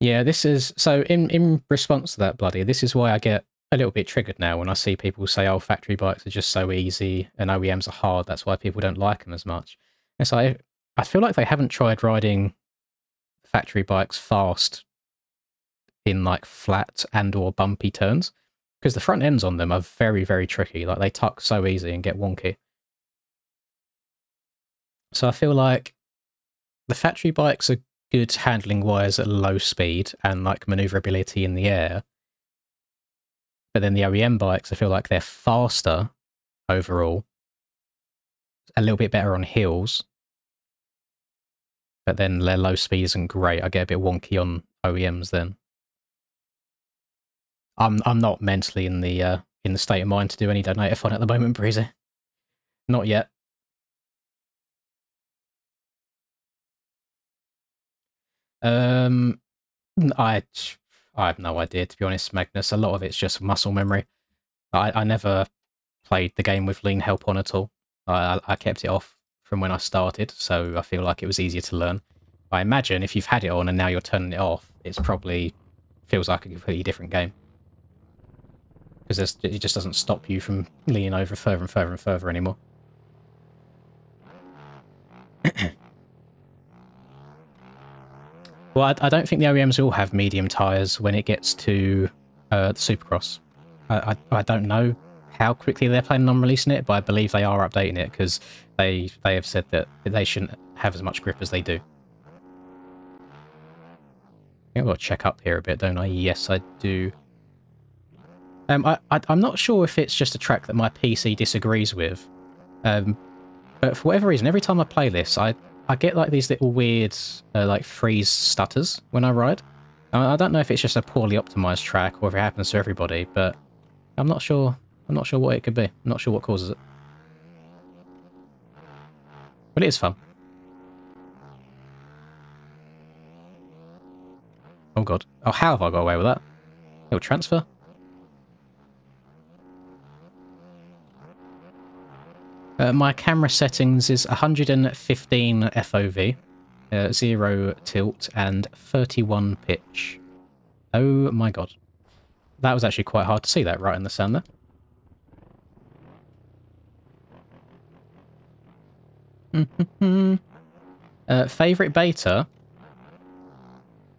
Yeah, this is... So, in response to that, Bloody, this is why I get a little bit triggered now when I see people say, oh, factory bikes are just so easy and OEMs are hard, that's why people don't like them as much. It's like, I feel like they haven't tried riding factory bikes fast in like flat and or bumpy turns, because the front ends on them are very, very tricky. Like they tuck so easy and get wonky. So I feel like the factory bikes are good handling wise at low speed and like maneuverability in the air. But then the OEM bikes, I feel like they're faster overall, a little bit better on hills. But then their low speed isn't great. I get a bit wonky on OEMs then. I'm not mentally in the state of mind to do any donator fun at the moment, Breezy. Not yet. Um, I have no idea, to be honest, Magnus. A lot of it's just muscle memory. I never played the game with lean help on at all. I kept it off from when I started, so I feel like it was easier to learn. I imagine if you've had it on and now you're turning it off, it's probably feels like a completely different game. Because it just doesn't stop you from leaning over further and further and further anymore. Well, I don't think the OEMs will have medium tyres when it gets to the Supercross. I don't know how quickly they're planning on releasing it, but I believe they are updating it because they have said that they shouldn't have as much grip as they do. I think I've got to check up here a bit, don't I? Yes, I do. I'm not sure if it's just a track that my PC disagrees with, but for whatever reason, every time I play this, I get like these little weird like freeze stutters when I ride. I don't know if it's just a poorly optimized track or if it happens to everybody, but I'm not sure. I'm not sure what it could be. I'm not sure what causes it. But it is fun. Oh god. Oh, how have I got away with that? Little transfer? My camera settings is 115 FOV, 0 tilt, and 31 pitch. Oh my god. That was actually quite hard to see that right in the sun there. Favourite beta?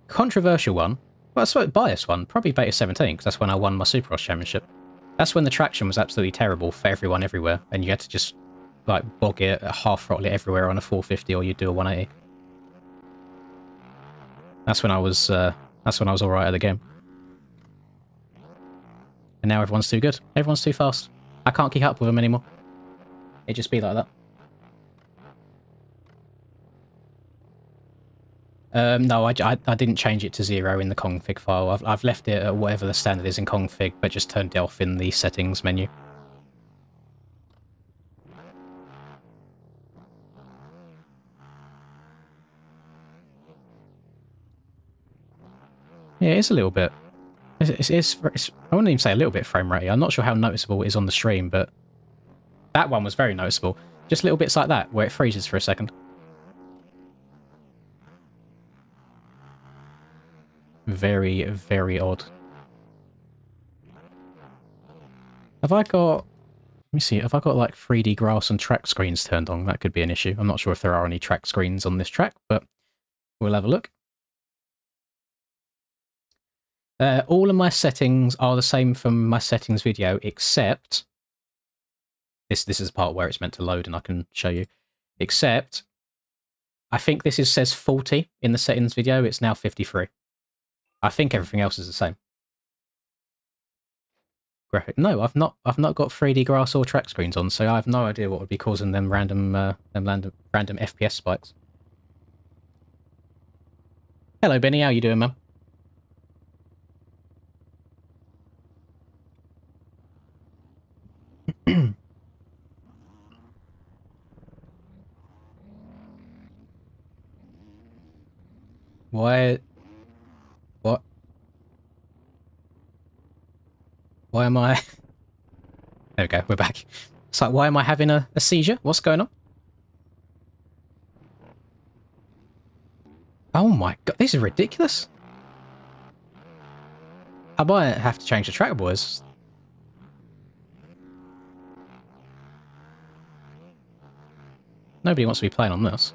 Controversial one. Well, I suppose biased one. Probably beta 17, because that's when I won my Supercross Championship. That's when the traction was absolutely terrible for everyone everywhere, and you had to just like bog it, half throttle it everywhere on a 450, or you'd do a 180. That's when I was all right at the game. And now everyone's too good. Everyone's too fast. I can't keep up with them anymore. It just be like that. No, I didn't change it to 0 in the config file. I've left it at whatever the standard is in config, but just turned it off in the settings menu. Yeah, it is a little bit. I wouldn't even say a little bit frame ratey. I'm not sure how noticeable it is on the stream, but that one was very noticeable. Just little bits like that, where it freezes for a second. Very, very odd. Have I got... Let me see, have I got like 3D grass and track screens turned on? That could be an issue. I'm not sure if there are any track screens on this track, but we'll have a look. All of my settings are the same from my settings video, except... This is the part where it's meant to load and I can show you. Except, I think this says 40 in the settings video. It's now 53. I think everything else is the same. Graphic. No, I've not got 3D grass or track screens on, so I have no idea what would be causing them random FPS spikes. Hello, Benny. How you doing, man? Why? What? Why am I... There we go, we're back. It's like, why am I having a seizure? What's going on? Oh my god, this is ridiculous. I might have to change the track, boys. Nobody wants to be playing on this.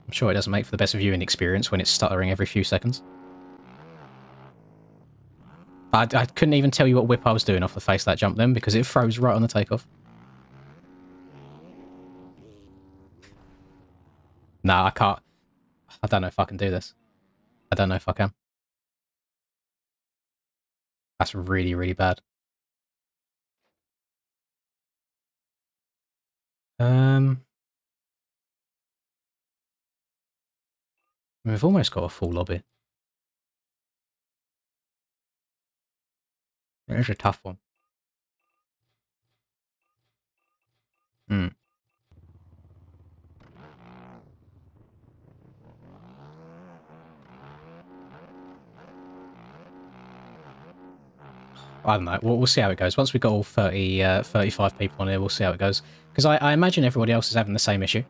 I'm sure it doesn't make for the best viewing experience when it's stuttering every few seconds. I couldn't even tell you what whip I was doing off the face of that jump then, because it froze right on the takeoff. Nah, I can't. I don't know if I can do this. I don't know if I can. That's really, really bad. We've almost got a full lobby. It is a tough one. Hmm. I don't know. We'll see how it goes. Once we've got all 35 people on here, we'll see how it goes. Because I imagine everybody else is having the same issue.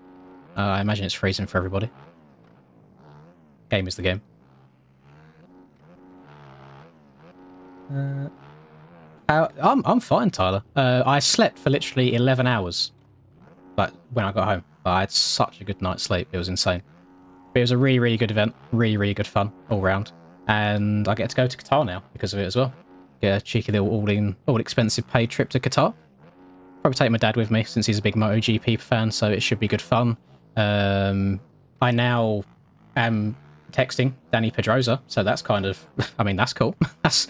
I imagine it's freezing for everybody. Game is the game. I'm fine, Tyler. I slept for literally 11 hours. Like, when I got home. I had such a good night's sleep. It was insane. But it was a really, really good event. Really, really good fun all round. And I get to go to Qatar now because of it as well. Get a cheeky little all-expensive paid trip to Qatar. Probably take my dad with me since he's a big MotoGP fan, so it should be good fun. I now am texting Danny Pedrosa, so that's kind of... I mean, that's cool. That's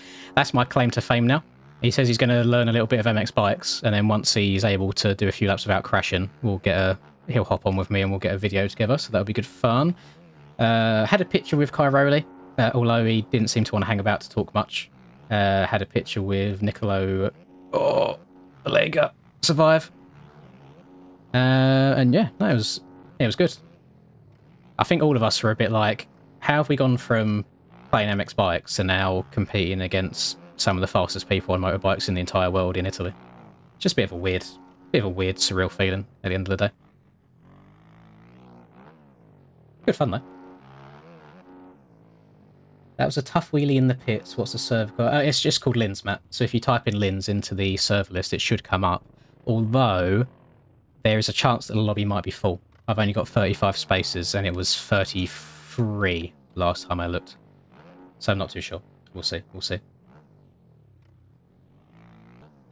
my claim to fame now. He says he's going to learn a little bit of MX bikes, and then once he's able to do a few laps without crashing, he'll hop on with me and we'll get a video together, so that'll be good fun. Had a picture with Cairoli, although he didn't seem to want to hang about to talk much. Had a picture with Nicolo. Oh, Lega survive. And yeah, no, it was good. I think all of us were a bit like, how have we gone from playing MX bikes to now competing against some of the fastest people on motorbikes in the entire world in Italy? Just a bit of a weird, surreal feeling at the end of the day. Good fun though. That was a tough wheelie in the pits. What's the server called? It's just called Linz, Matt. So if you type in Linz into the server list, it should come up. Although, there is a chance that the lobby might be full. I've only got 35 spaces, and it was 33 last time I looked. So I'm not too sure. We'll see. We'll see.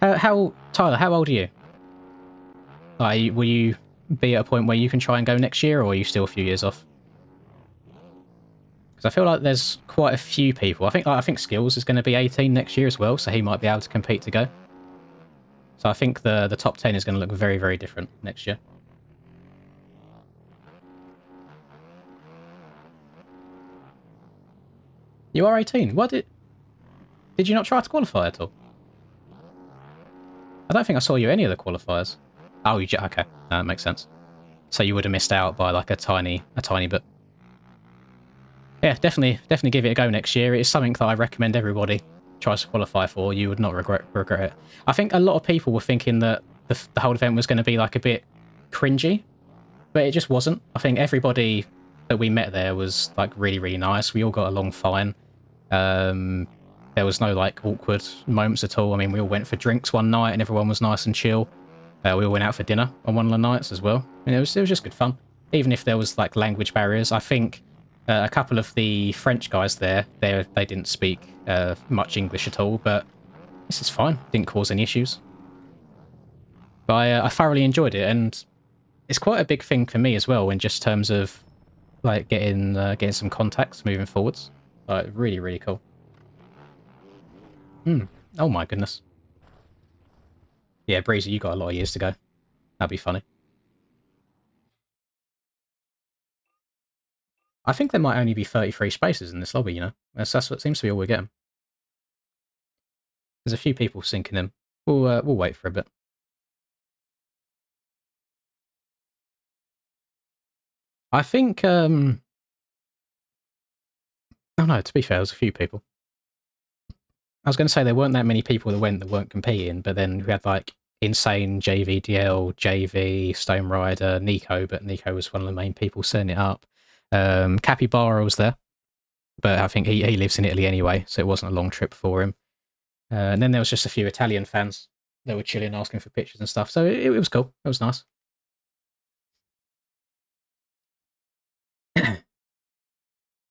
Tyler, how old are you? Will you be at a point where you can try and go next year, or are you still a few years off? Because I feel like there's quite a few people. I think Skills is going to be 18 next year as well, so he might be able to compete to go. So I think the top 10 is going to look very, very different next year. You are 18. What did you not try to qualify at all? I don't think I saw you any of the qualifiers. Oh, okay, that makes sense. So you would have missed out by like a tiny bit. Yeah, definitely give it a go next year. It's something that I recommend everybody tries to qualify for. You would not regret it. I think a lot of people were thinking that the whole event was going to be like a bit cringy, but it just wasn't. I think everybody that we met there was like really nice. We all got along fine. There was no like awkward moments at all. I mean, we all went for drinks one night and everyone was nice and chill. We all went out for dinner on one of the nights as well. I mean, it was just good fun. Even if there was like language barriers, I think a couple of the French guys they didn't speak much English at all, but this is fine. Didn't cause any issues. But I thoroughly enjoyed it, and it's quite a big thing for me as well in just terms of like getting some contacts moving forwards. Like really cool. Oh my goodness. Yeah, Breezy, you got a lot of years to go. That'd be funny. I think there might only be 33 spaces in this lobby, you know? That's what seems to be all we're getting. There's a few people sinking in. We'll wait for a bit. I think, oh no, to be fair, there's a few people. I was going to say there weren't that many people that went that weren't competing, but then we had like Insane, JVDL, JV, Stone Rider, Nico, but Nico was one of the main people setting it up. Capybara was there, but I think he lives in Italy anyway, so it wasn't a long trip for him. And then there was just a few Italian fans that were chilling, asking for pictures and stuff, so it was cool. It was nice.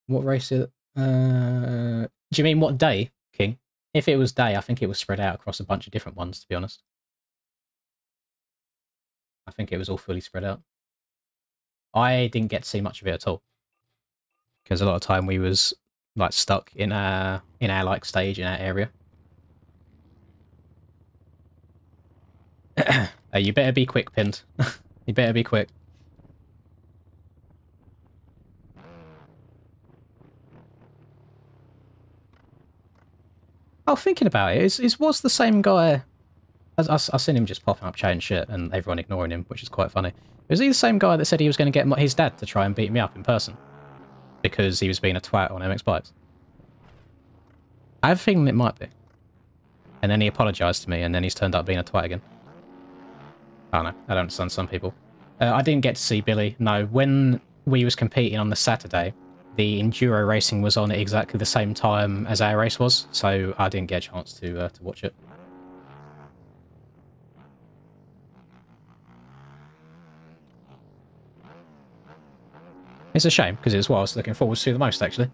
What race is it? Do you mean what day, King? If it was day, I think it was spread out across a bunch of different ones, to be honest. I think it was all fully spread out. I didn't get to see much of it at all. Because a lot of time we was like stuck in our like stage in our area. You better be quick, Pinned. You better be quick. Oh, thinking about it, was the same guy. I seen him just popping up chatting shit and everyone ignoring him, which is quite funny. Was he the same guy that said he was going to get his dad to try and beat me up in person? Because he was being a twat on MX Bikes? I have a feeling it might be. And then he apologised to me and then he's turned up being a twat again. I don't know. I don't understand some people. I didn't get to see Billy. No, when we was competing on the Saturday, the enduro racing was on at exactly the same time as our race was, so I didn't get a chance to watch it. It's a shame because it's what I was looking forward to the most, actually.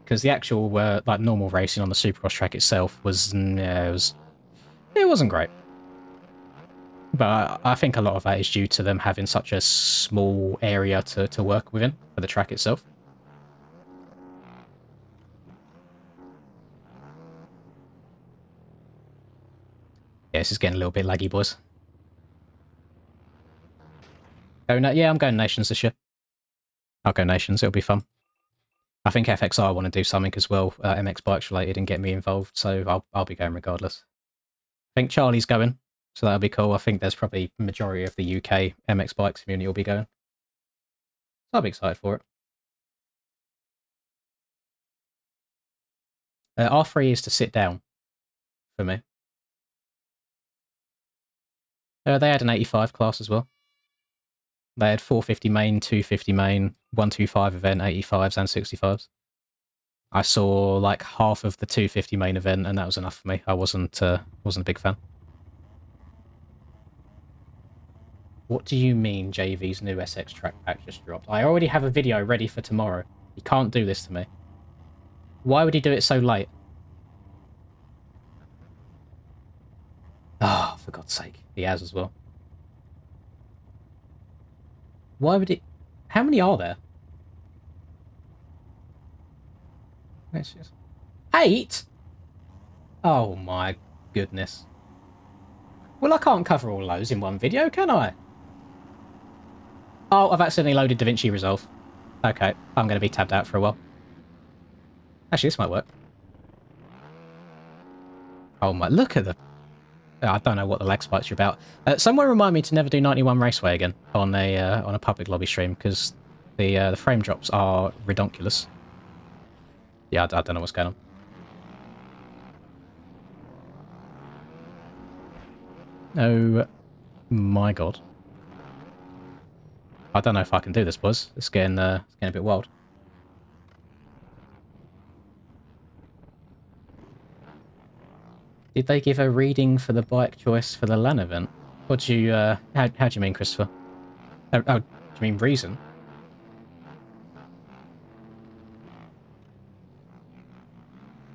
Because the actual like normal racing on the Supercross track itself was it wasn't great. But I think a lot of that is due to them having such a small area to work within for the track itself. Yeah, this is getting a little bit laggy, boys. Yeah, I'm going Nations this year. I'll go Nations, it'll be fun. I think FXR want to do something as well, MX Bikes related, and get me involved, so I'll be going regardless. I think Charlie's going, so that'll be cool. I think there's probably a majority of the UK MX Bikes community will be going. So I'll be excited for it. R3 is to sit down for me. They had an 85 class as well. They had 450 main, 250 main, 125 event, 85s and 65s. I saw like half of the 250 main event, and that was enough for me. I wasn't a big fan. What do you mean JV's new SX track pack just dropped? I already have a video ready for tomorrow. You can't do this to me. Why would he do it so late? Oh, for God's sake. He has as well. Why would it... How many are there? 8? Oh my goodness. Well, I can't cover all those in one video, can I? Oh, I've accidentally loaded DaVinci Resolve. Okay, I'm going to be tabbed out for a while. Actually, this might work. Oh my, look at the... I don't know what the lag spikes are about. Someone remind me to never do 91 Raceway again on a public lobby stream, because the frame drops are redonkulous. Yeah, I don't know what's going on. Oh my god. I don't know if I can do this, boys. It's getting a bit wild. Did they give a reading for the bike choice for the LAN event? What do you, how do you mean, Christopher? Do you mean reason?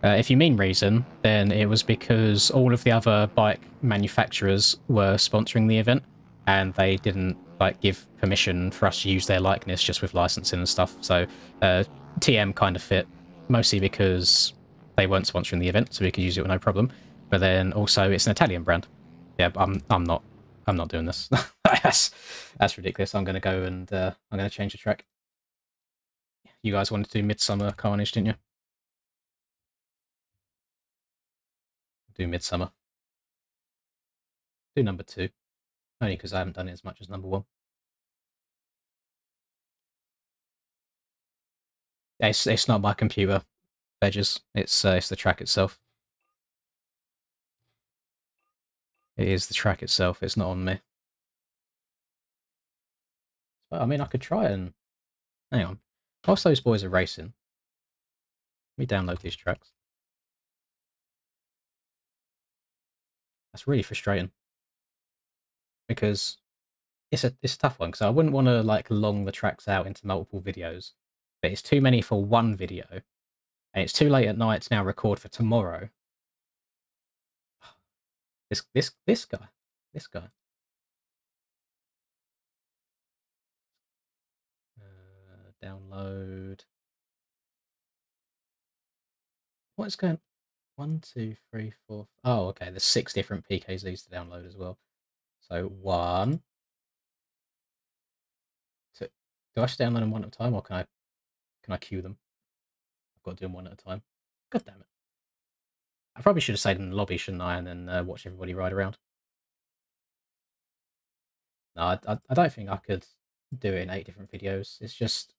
If you mean reason, then it was because all of the other bike manufacturers were sponsoring the event, and they didn't like give permission for us to use their likeness just with licensing and stuff. So TM kind of fit, mostly because they weren't sponsoring the event, so we could use it with no problem. But then also it's an Italian brand. Yeah, I'm not doing this. That's ridiculous. I'm going to go and I'm going to change the track. You guys wanted to do Midsummer Carnage, didn't you? Do Midsummer. Do number 2. Only because I haven't done it as much as number 1. It's not my computer, Vedges. It's the track itself. It is the track itself. It's not on me. But I mean, I could try and hang on. Whilst those boys are racing, let me download these tracks. That's really frustrating because it's a tough one because I wouldn't want to like long the tracks out into multiple videos, but it's too many for one video, and it's too late at night to now record for tomorrow. This guy, this guy. Download. What's going? 1, 2, 3, 4. Oh, okay. There's 6 different PKZs to download as well. So 1, 2. Do I just download them one at a time, or can I queue them? I've got to do them one at a time. God damn it! I probably should have stayed in the lobby, shouldn't I, and then watch everybody ride around. No, I don't think I could do it in 8 different videos. It's just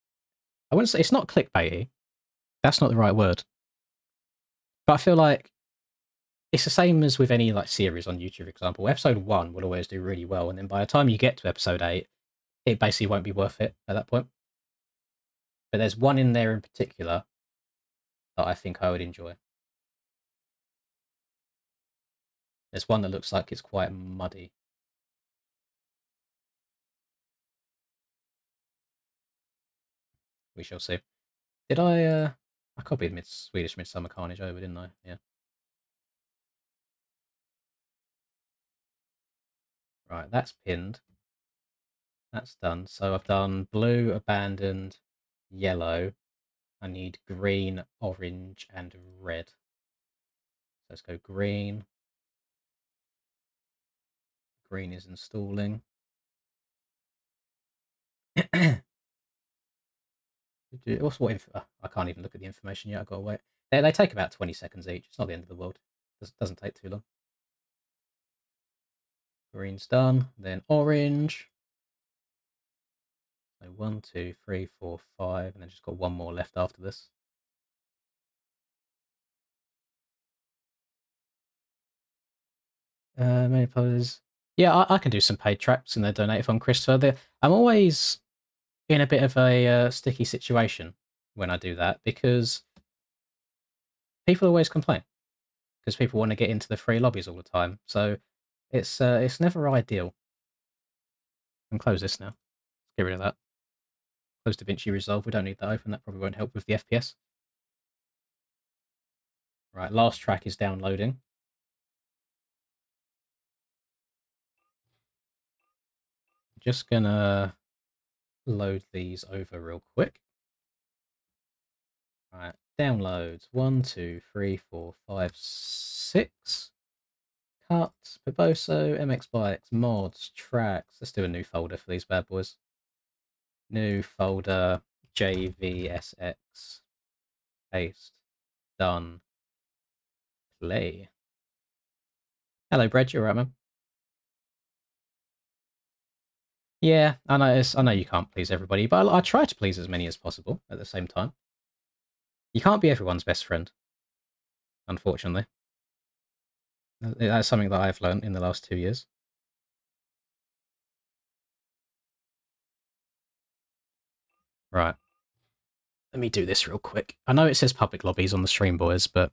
I wouldn't say it's not clickbaity. That's not the right word. But I feel like it's the same as with any like series on YouTube, for example. Episode 1 will always do really well, and then by the time you get to episode 8, it basically won't be worth it at that point. But there's one in there in particular that I think I would enjoy. There's one that looks like it's quite muddy. We shall see. Did I copied Swedish Midsummer Carnage over, didn't I? Yeah. Right, that's pinned. That's done. So I've done blue, abandoned, yellow. I need green, orange, and red. So let's go green. Green is installing. I can't even look at the information yet. I've got to wait. They take about 20 seconds each. It's not the end of the world. Doesn't take too long. Green's done. Then orange. So 1, 2, 3, 4, 5, and then just got one more left after this. Many apologies. Yeah, I can do some paid traps and they're donated from Christopher. I'm always in a bit of a sticky situation when I do that because people always complain because people want to get into the free lobbies all the time. So it's never ideal. I can close this now. Let's get rid of that. Close DaVinci Resolve. We don't need that open. That probably won't help with the FPS. Right, last track is downloading. Just gonna load these over real quick. Right, downloads 1, 2, 3, 4, 5, 6. Cuts, Piboso, MX Bikes, mods, tracks. Let's do a new folder for these bad boys. New folder, JVSX. Paste. Done. Play. Hello, Brad. You alright, man? Yeah, I know. I know you can't please everybody, but I try to please as many as possible at the same time. You can't be everyone's best friend, unfortunately. That's something that I've learned in the last 2 years. Right. Let me do this real quick. I know it says public lobbies on the stream, boys, but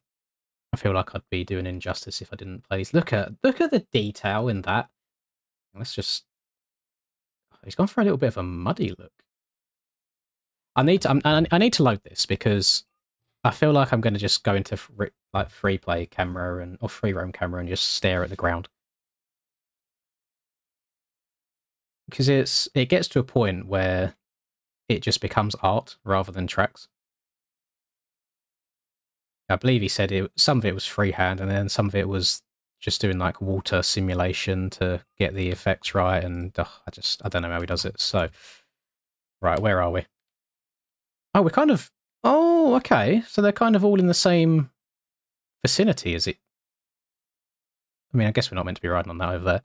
I feel like I'd be doing injustice if I didn't please. Look at the detail in that. Let's just... He's gone for a little bit of a muddy look. I need to load this because I feel like I'm going to just go into free play camera or free roam camera and just stare at the ground. Because it gets to a point where it just becomes art rather than tracks. I believe he said some of it was freehand, and then some of it was just doing like water simulation to get the effects right. And I don't know how he does it. So, right, where are we? Oh, we're kind of. Oh, okay. So they're kind of all in the same vicinity, is it? I mean, I guess we're not meant to be riding on that over there.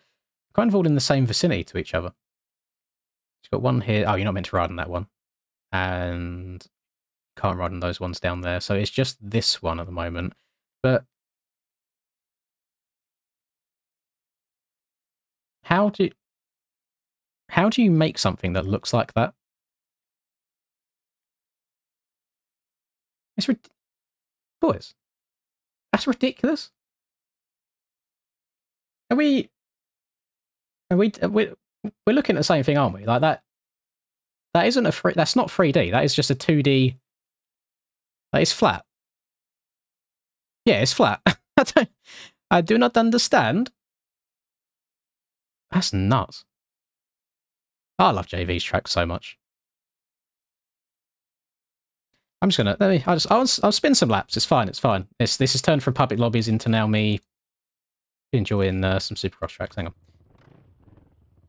Kind of all in the same vicinity to each other. You've got one here. Oh, you're not meant to ride on that one, and can't ride on those ones down there. So it's just this one at the moment. But how do you make something that looks like that? It's boys, that's ridiculous. Are we? We're looking at the same thing, aren't we? Like that. That isn't that's not 3D. That is just a 2D. That is flat. Yeah, it's flat. I do not understand. That's nuts. I love JV's track so much. I'm just gonna I'll spin some laps. It's fine. It's fine. This has turned from public lobbies into now me enjoying some Supercross tracks. Hang on.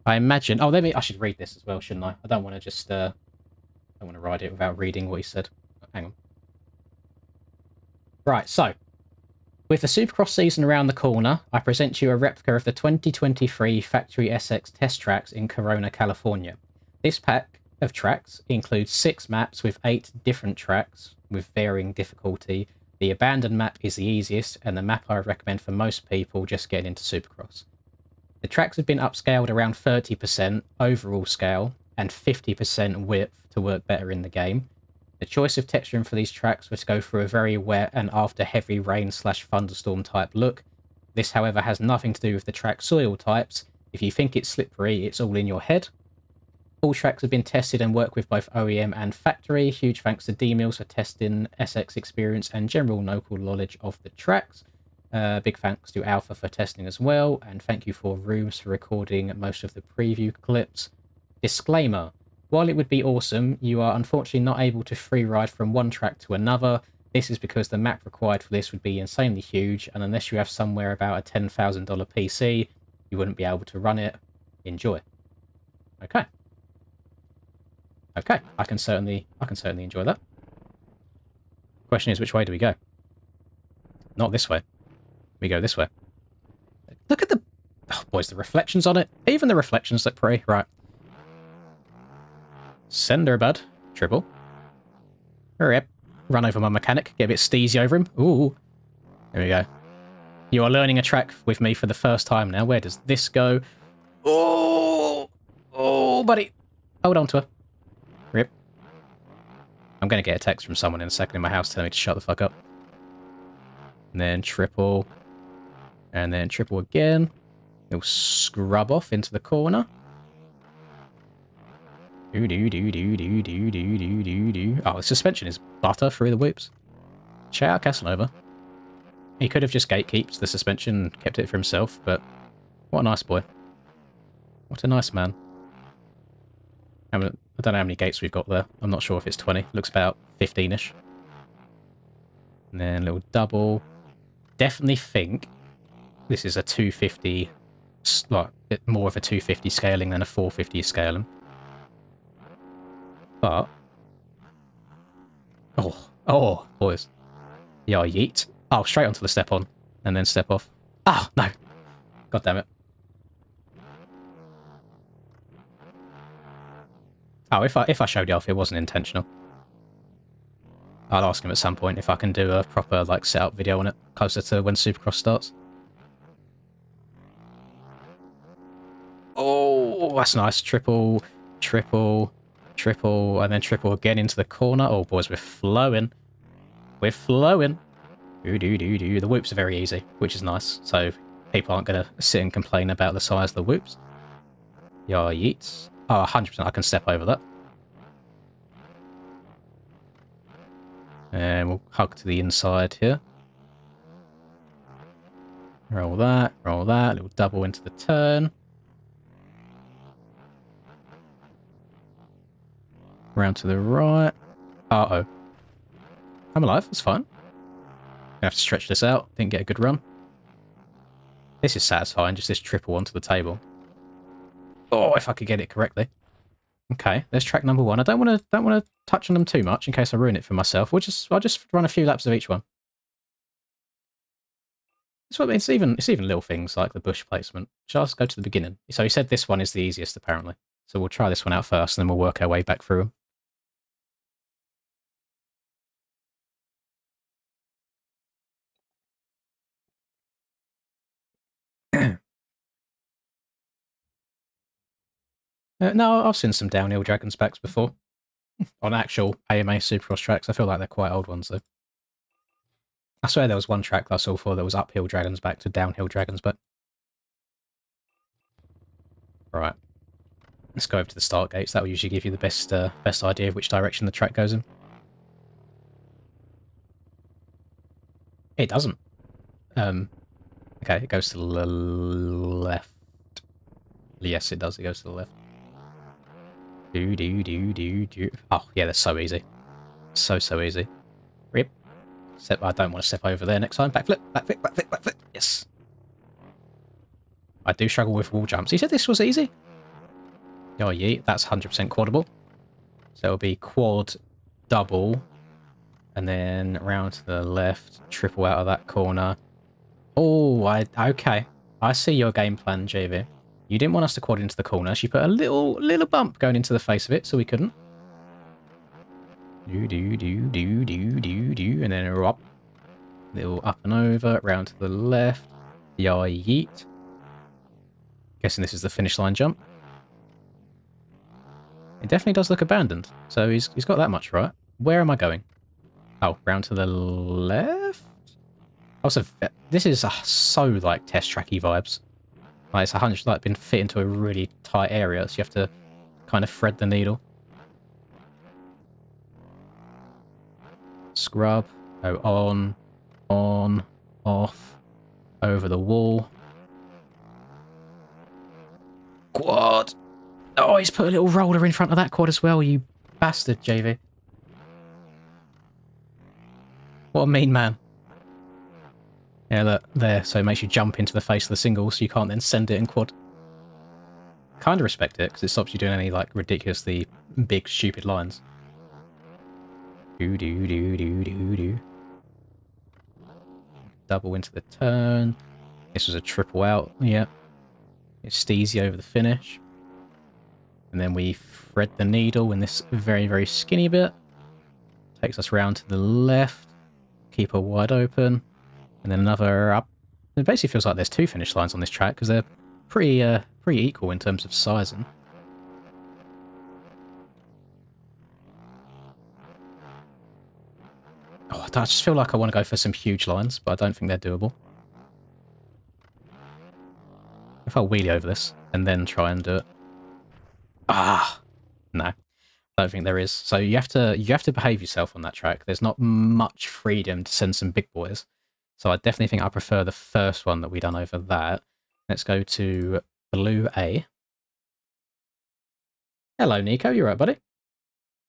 I imagine. Oh, I should read this as well, shouldn't I? I don't want to just. I don't want to ride it without reading what he said. Hang on. Right. So, with the Supercross season around the corner, I present you a replica of the 2023 Factory SX test tracks in Corona, California. This pack of tracks includes 6 maps with 8 different tracks with varying difficulty. The abandoned map is the easiest, and the map I would recommend for most people just getting into Supercross. The tracks have been upscaled around 30% overall scale and 50% width to work better in the game. The choice of texturing for these tracks was to go for a very wet and after heavy rain/thunderstorm type look. This, however, has nothing to do with the track soil types. If you think it's slippery, it's all in your head. All tracks have been tested and work with both OEM and factory. Huge thanks to D-Mills for testing, SX experience and general local knowledge of the tracks. Big thanks to Alpha for testing as well, and thank you for Rooms for recording most of the preview clips. Disclaimer: while it would be awesome, you are unfortunately not able to free ride from one track to another. This is because the map required for this would be insanely huge, and unless you have somewhere about a $10,000 PC, you wouldn't be able to run it. Enjoy. Okay. Okay, I can certainly enjoy that. Question is, which way do we go? Not this way. We go this way. Look at the... Oh, boys, the reflections on it. Even the reflections look pretty. Right. Sender, bud. Triple. Hurry up. Run over my mechanic. Get a bit steezy over him. Ooh. There we go. You are learning a track with me for the first time now. Where does this go? Oh! Oh, buddy. Hold on to her. Rip. I'm going to get a text from someone in a second in my house telling me to shut the fuck up. And then triple. And then triple again. He'll scrub off into the corner. Oh, the suspension is butter through the whoops. Shout out Casanova. He could have just gatekeeped the suspension and kept it for himself, but what a nice boy. What a nice man. I don't know how many gates we've got there. I'm not sure if it's 20. Looks about 15-ish. And then a little double. Definitely think this is a 250, like more of a 250 scaling than a 450 scaling. But oh, boys, yeah, yeet. Oh, straight onto the step on and then step off. Oh no, god damn it. Oh, if I showed you off, it wasn't intentional. I'll ask him at some point if I can do a proper like setup video on it closer to when Supercross starts. Oh, that's nice. Triple, triple, triple, and then triple again into the corner. Oh, boys, we're flowing. We're flowing. Do. The whoops are very easy, which is nice. So people aren't going to sit and complain about the size of the whoops. Yeah, yeets. Oh, 100%. I can step over that. And we'll hug to the inside here. Roll that, little double into the turn. Round to the right. Uh-oh. I'm alive, it's fine. Gonna have to stretch this out, didn't get a good run. This is satisfying, just this triple onto the table. Oh, if I could get it correctly. Okay, there's track number 1. I don't want to touch on them too much in case I ruin it for myself. I'll just run a few laps of each one. It's what it's even little things like the bush placement. Shall I just go to the beginning? So he said this one is the easiest apparently. So we'll try this one out first and then we'll work our way back through them. No, I've seen some downhill Dragons backs before. On actual AMA Supercross tracks. I feel like they're quite old ones though. I swear there was one track that I saw for that was uphill Dragons back to downhill Dragons back. Right. Let's go over to the start gates. That will usually give you the best idea of which direction the track goes in. It doesn't. Okay, it goes to the left. Yes, it does. It goes to the left. Do. Oh, yeah, that's so easy. So easy. Rip. Step. I don't want to step over there next time. Backflip, backflip. Yes. I do struggle with wall jumps. He said this was easy. Oh, yeah, that's 100% quadable. So it'll be quad, double, and then round to the left, triple out of that corner. Oh, okay. I see your game plan, JV. You didn't want us to quad into the corner, so you put a little bump going into the face of it, so we couldn't. Do, and then up. Little up and over, round to the left. Yeah, yeet. Guessing this is the finish line jump. It definitely does look abandoned, so he's got that much right. Where am I going? Oh, round to the left? Also, this is so like test tracky vibes. Like it's 100 like been fit into a really tight area, so you have to kind of thread the needle. Scrub, go on, off, over the wall. Quad! Oh, he's put a little roller in front of that quad as well, you bastard, JV. What a mean man. Yeah, look, there. So it makes you jump into the face of the single, so you can't then send it in quad. Kind of respect it, because it stops you doing any, like, ridiculously big, stupid lines. Do. Double into the turn. This was a triple out, yeah. It's steezy over the finish. And then we thread the needle in this very, very skinny bit. Takes us round to the left. Keep her wide open. And then another up. It basically feels like there's 2 finish lines on this track because they're pretty equal in terms of sizing. Oh, I just feel like I want to go for some huge lines, but I don't think they're doable. If I wheelie over this and then try and do it. Ah, no. I don't think there is. So you have to behave yourself on that track. There's not much freedom to send some big boys. So I definitely think I prefer the first one that we done over that. Let's go to Blue A. Hello, Nico. You right, buddy?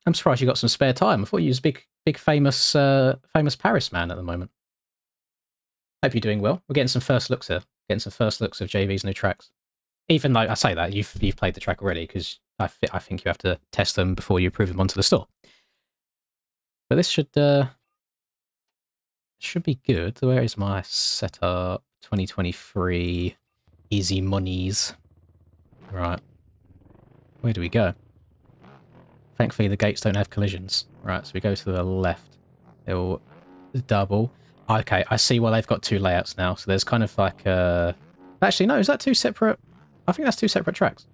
I'm surprised you got some spare time. I thought you was a big famous Paris man at the moment. Hope you're doing well. We're getting some first looks here. Getting some first looks of JV's new tracks. Even though I say that, you've played the track already, because I think you have to test them before you approve them onto the store. But this should be good. Where is my setup? 2023 easy monies. Right. Where do we go? Thankfully the gates don't have collisions. Right, so we go to the left. Little double. Okay, I see why they've got two layouts now. So there's kind of like a... Actually, no, is that two separate... I think that's two separate tracks.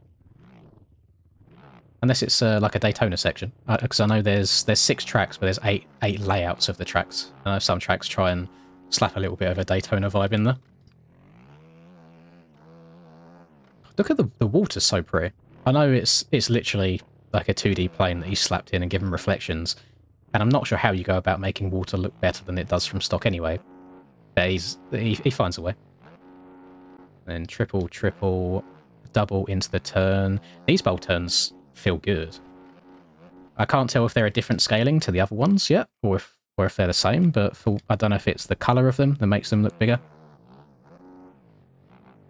Unless it's like a Daytona section. Because I know there's 6 tracks, but there's eight layouts of the tracks. I know some tracks try and slap a little bit of a Daytona vibe in there. Look at the water's so pretty. I know it's literally like a 2D plane that he's slapped in and given reflections. And I'm not sure how you go about making water look better than it does from stock anyway. But he finds a way. Then triple, triple, double into the turn. These bowl turns feel good. I can't tell if they're a different scaling to the other ones yet, or if they're the same, but I don't know if it's the colour of them that makes them look bigger.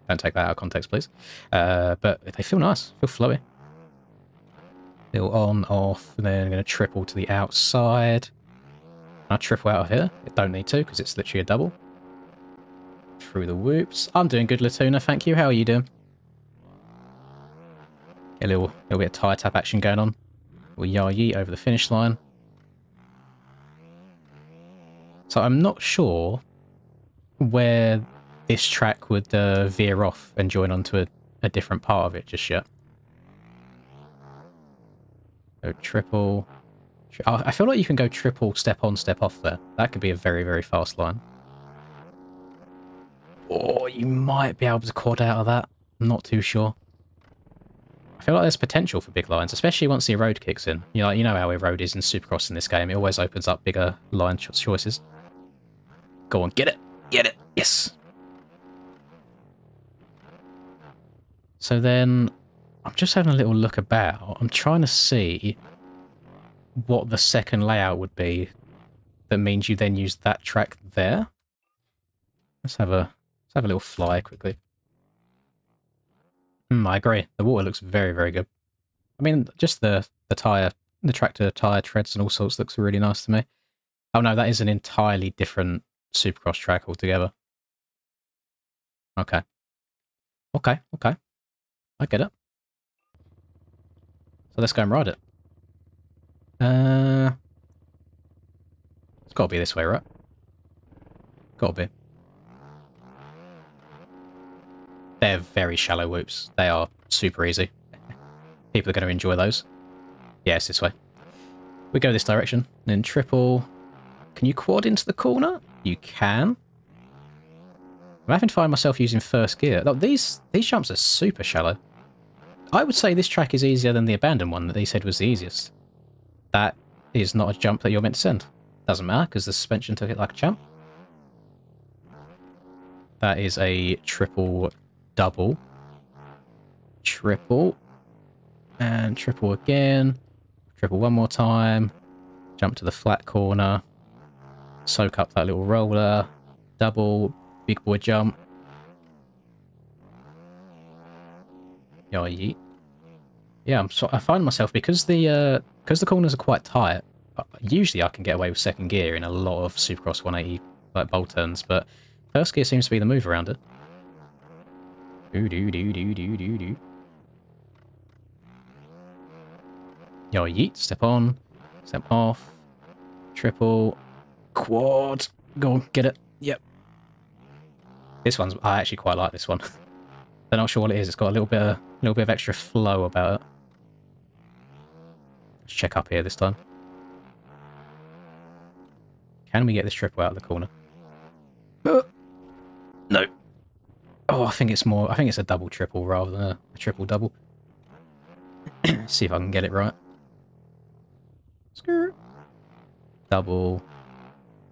Don't take that out of context, please. But they feel nice, feel flowy. Little on, off, and then I'm going to triple to the outside. Can I triple out of here? I don't need to, because it's literally a double. Through the whoops. I'm doing good, Latuna, thank you. How are you doing? A little bit of tire tap action going on. We'll yah yeet over the finish line. So I'm not sure where this track would veer off and join onto a different part of it just yet. So triple. I feel like you can go triple step on, step off there. That could be a very, very fast line. Or you might be able to quad out of that. I'm not too sure. I feel like there's potential for big lines, especially once the road kicks in. You know how road is in Supercross in this game. It always opens up bigger line choices. Go on, get it! Get it! Yes! So then, I'm just having a little look about. I'm trying to see what the second layout would be that means you then use that track there. Let's have a little fly quickly. I agree. The water looks very, very good. I mean, just the tractor tire treads and all sorts looks really nice to me. Oh no, that is an entirely different Supercross track altogether. Okay. Okay, okay. I get it. So let's go and ride it. It's got to be this way, right? Got to be. They're very shallow whoops. They are super easy. People are going to enjoy those. Yeah, it's this way. We go this direction. Then triple. Can you quad into the corner? You can. I'm having to find myself using first gear. Look, these jumps are super shallow. I would say this track is easier than the abandoned one that they said was the easiest. That is not a jump that you're meant to send. Doesn't matter, because the suspension took it like a champ. That is a triple double. Triple. And triple again. Triple one more time. Jump to the flat corner. Soak up that little roller. Double. Big boy jump. Yeah, yeet. Yeah, I find myself, because the corners are quite tight, usually I can get away with second gear in a lot of Supercross 180 like bowl turns, but first gear seems to be the move around it. Do. Yo, yeet, step on, step off, triple, quad, go on, get it, yep. This one's, I actually quite like this one. They're not sure what it is, it's got a little bit of extra flow about it. Let's check up here this time. Can we get this triple out of the corner? No. Oh, I think it's a double triple rather than a triple double. See if I can get it right. Skirt. Double.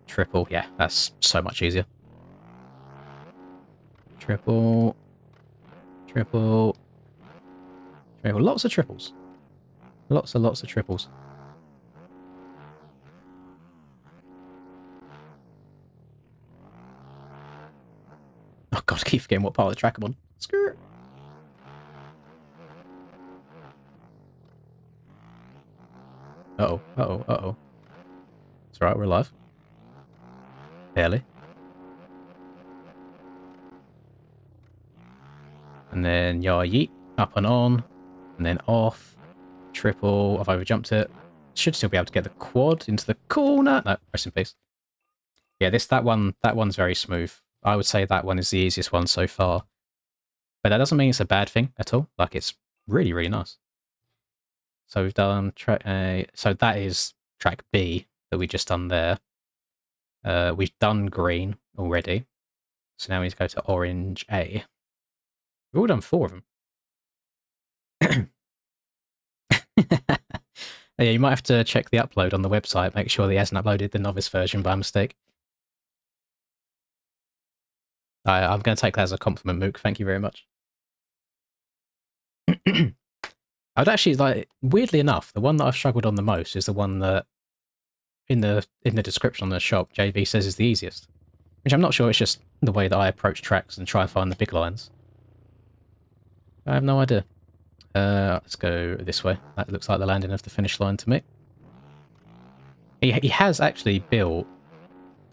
Triple. Yeah, that's so much easier. Triple. Triple. Triple. Lots of triples. Lots and lots of triples. Oh god, I keep forgetting what part of the track I'm on. Skirt. Uh-oh, uh-oh, uh-oh. It's alright, we're alive. Barely. And then yah yeet, up and on, and then off. Triple, I've overjumped it. should still be able to get the quad into the corner. No, rest in peace. Yeah, that one's very smooth. I would say that one is the easiest one so far. But that doesn't mean it's a bad thing at all. Like, it's really, really nice. So we've done track A. So that is track B that we just done there. We've done green already. So now we need to go to orange A. We've all done 4 of them. Yeah, you might have to check the upload on the website, make sure that he hasn't uploaded the novice version by mistake. I'm going to take that as a compliment, Mook. Thank you very much. I'd actually, like, weirdly enough, the one that I've struggled on the most is the one that in the description on the shop, JV says is the easiest. Which I'm not sure, it's just the way that I approach tracks and try and find the big lines. I have no idea. Let's go this way. That looks like the landing of the finish line to me. He has actually built...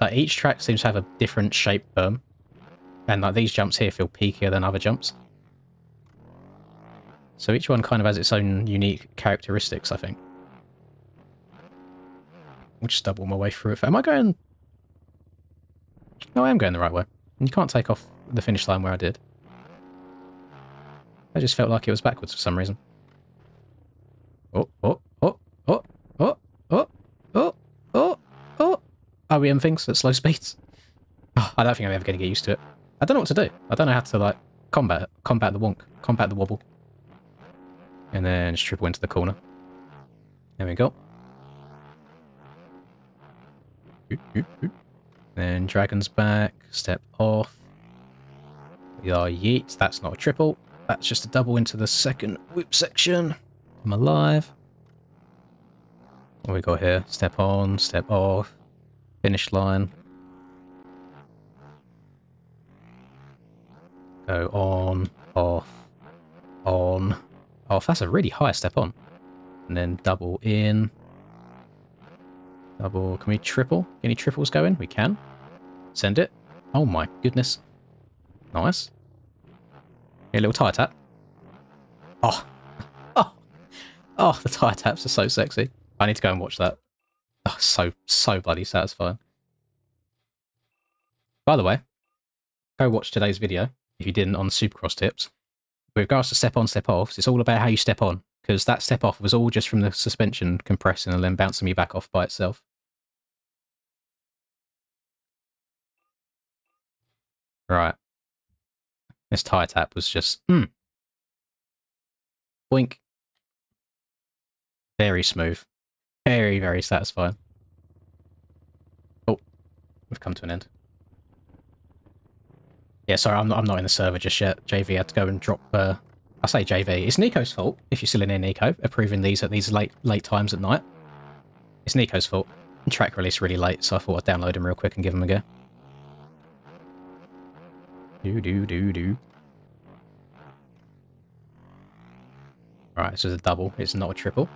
Like, each track seems to have a different shape berm. And like these jumps here feel peakier than other jumps. So each one kind of has its own unique characteristics, I think. I'll just double my way through it. Am I going... No, I am going the right way. And you can't take off the finish line where I did. I just felt like it was backwards for some reason. Oh, oh, oh, oh, oh, oh, oh, oh, oh. REM things at slow speeds. Oh, I don't think I'm ever going to get used to it. I don't know what to do. I don't know how to, like, combat it. Combat the wonk. Combat the wobble. And then just triple into the corner. There we go. Then dragon's back. Step off. We are yeet. That's not a triple. That's just a double into the second whip section. I'm alive. What we got here? Step on, step off. Finish line. Go on, off, on, off. That's a really high step on. And then double in. Double. Can we triple? Any triples going? We can. Send it. Oh my goodness. Nice. A little tire tap. Oh. Oh. Oh, the tire taps are so sexy. I need to go and watch that. Oh, so bloody satisfying. By the way, go watch today's video, if you didn't, on Supercross tips. With regards to step on, step off, it's all about how you step on. Because that step off was all just from the suspension compressing and then bouncing me back off by itself. Right. This tire tap was just, boink. Very smooth. Very, very satisfying. Oh, we've come to an end. Yeah, sorry, I'm not in the server just yet. JV had to go and drop, I say JV. It's Nico's fault, if you're still in here, Nico, approving these at these late times at night. It's Nico's fault. The track released really late, so I thought I'd download him real quick and give him a go. Do. Alright, this is a double. It's not a triple.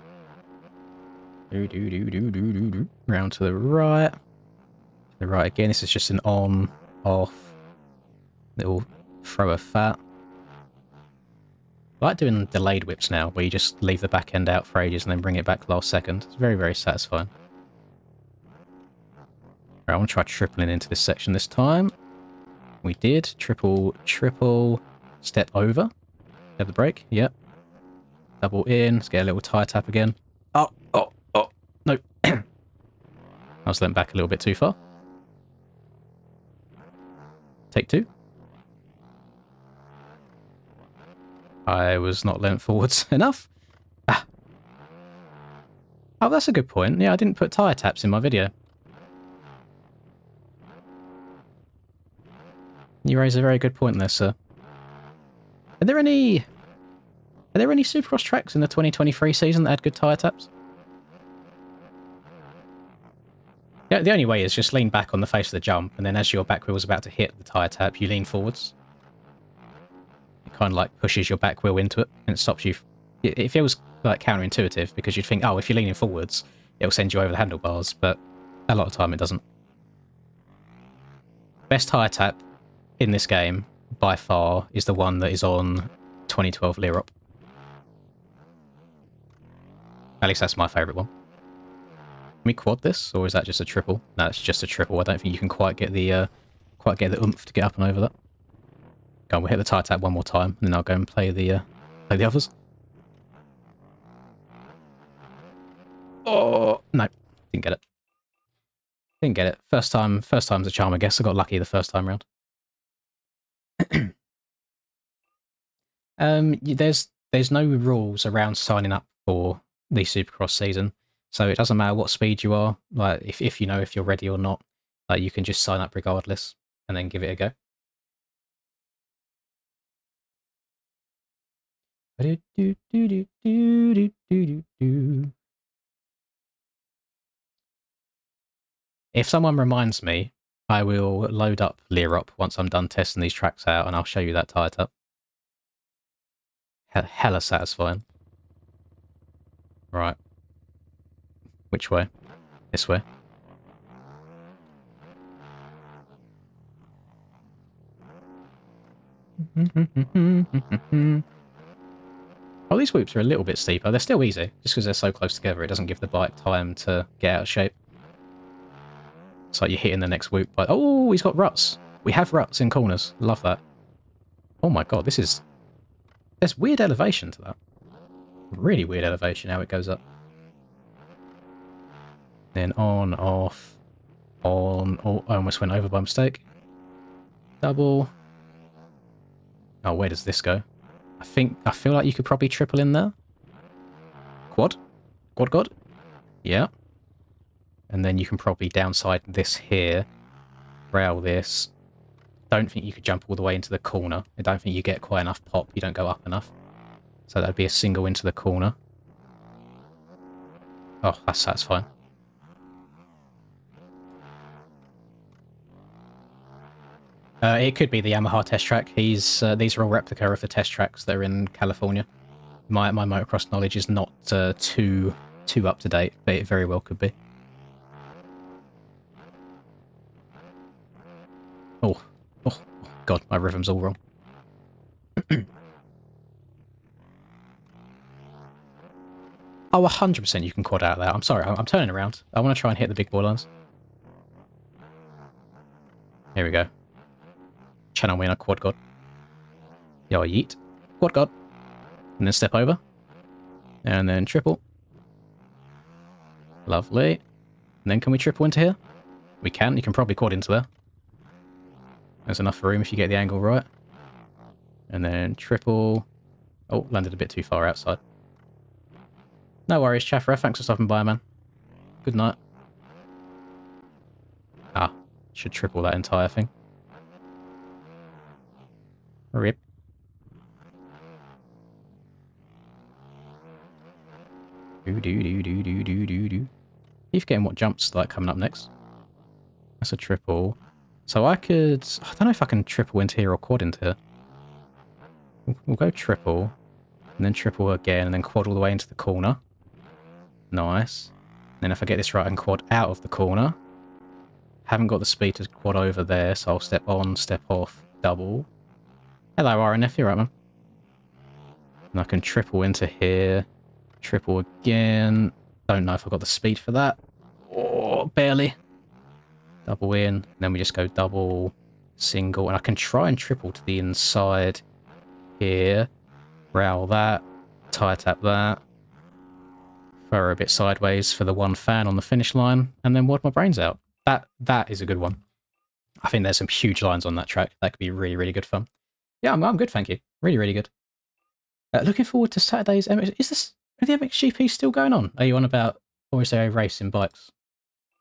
Do. Round to the right. To the right again. This is just an on, off. Little throw a fat. I like doing delayed whips now, where you just leave the back end out for ages and then bring it back last second. It's very, very satisfying. Alright, I want to try tripling into this section this time. We did. Triple, step over. Have the brake, yep. Double in, let's get a little tire tap again. Oh, no. I was lent back a little bit too far. Take 2. I was not lent forwards enough. Ah. Oh, that's a good point. Yeah, I didn't put tire taps in my video. You raise a very good point there, sir. Are there any Supercross tracks in the 2023 season that had good tyre taps? Yeah, the only way is just lean back on the face of the jump, and then as your back wheel's about to hit the tyre tap, you lean forwards. It kind of like pushes your back wheel into it, and it stops you. It feels like counterintuitive, because you'd think, oh, if you're leaning forwards, it'll send you over the handlebars, but a lot of the time it doesn't. Best tyre tap in this game, by far, is the one that is on 2012 Learop. At least that's my favourite one. we quad this, or is that just a triple? No, it's just a triple. I don't think you can quite get the oomph to get up and over that. Go on, we'll hit the tire tap one more time, and then I'll go and play the others. Oh no, didn't get it. Didn't get it. First time's a charm, I guess. I got lucky the first time round. There's no rules around signing up for the Supercross season, so it doesn't matter what speed you are. Like if you know if you're ready or not, you can just sign up regardless and then give it a go. If someone reminds me, I will load up Leerop once I'm done testing these tracks out, and I'll show you that tire tap. Hella satisfying. Right. Which way? This way. Oh, these whoops are a little bit steeper. They're still easy, just because they're so close together. It doesn't give the bike time to get out of shape. It's like you're hitting the next whoop. But oh, he's got ruts. We have ruts in corners. Love that. Oh my god, there's weird elevation to that. Really weird elevation how it goes up. Then on, off, on. Oh, I almost went over by mistake. Double. Oh, where does this go? I feel like you could probably triple in there. Quad. Quad. Yeah. And then you can probably downside this here. Rail this. Don't think you could jump all the way into the corner. I don't think you get quite enough pop. You don't go up enough. So that'd be a single into the corner. Oh, that's satisfying. It could be the Yamaha test track. These are all replica of the test tracks that are in California. My motocross knowledge is not too up to date, but it very well could be. Oh god, my rhythm's all wrong. Oh, 100% you can quad out of that. I'm sorry, I'm turning around. I want to try and hit the big boy lines. Here we go. Channel winner, quad god. Yo, yeet. Quad god. And then step over. And then triple. Lovely. And then can we triple into here? We can. You can probably quad into there. There's enough room if you get the angle right. And then triple. Oh, landed a bit too far outside. No worries, Chaffra. Thanks for stopping by, man. Good night. Ah, should triple that entire thing. Rip. Do. Keep getting what jumps like coming up next. That's a triple. So I don't know if I can triple into here or quad into here. We'll go triple, and then triple again, and then quad all the way into the corner. Nice. Then if I get this right, I can quad out of the corner. Haven't got the speed to quad over there, so I'll step on, step off, double. Hello, RNF, you're right, man. And I can triple into here. Triple again. Don't know if I've got the speed for that. Oh, barely. Double in. And then we just go double, single. And I can try and triple to the inside here. Rail that. Tire tap that. Throw a bit sideways for the one fan on the finish line. And then wad my brains out. That is a good one. I think there's some huge lines on that track. That could be really, really good fun. Yeah, I'm good, thank you. Really, really good. Looking forward to Saturday's MX. Is the MXGP still going on? Are you on about, or is there a race in bikes?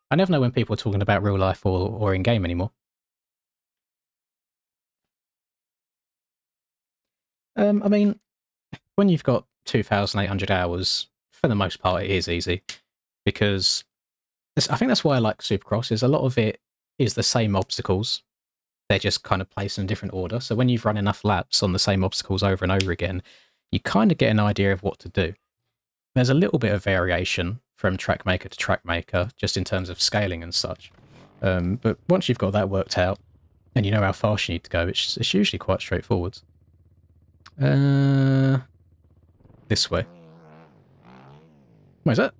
I never know when people are talking about real life or in game anymore. I mean, when you've got 2,800 hours, for the most part, it is easy because I think that's why I like Supercross. Is a lot of it is the same obstacles. They're just kind of placed in a different order. So when you've run enough laps on the same obstacles over and over again, you kind of get an idea of what to do. There's a little bit of variation from track maker to track maker, just in terms of scaling and such. But once you've got that worked out, and you know how fast you need to go, it's usually quite straightforward. This way. Where's that?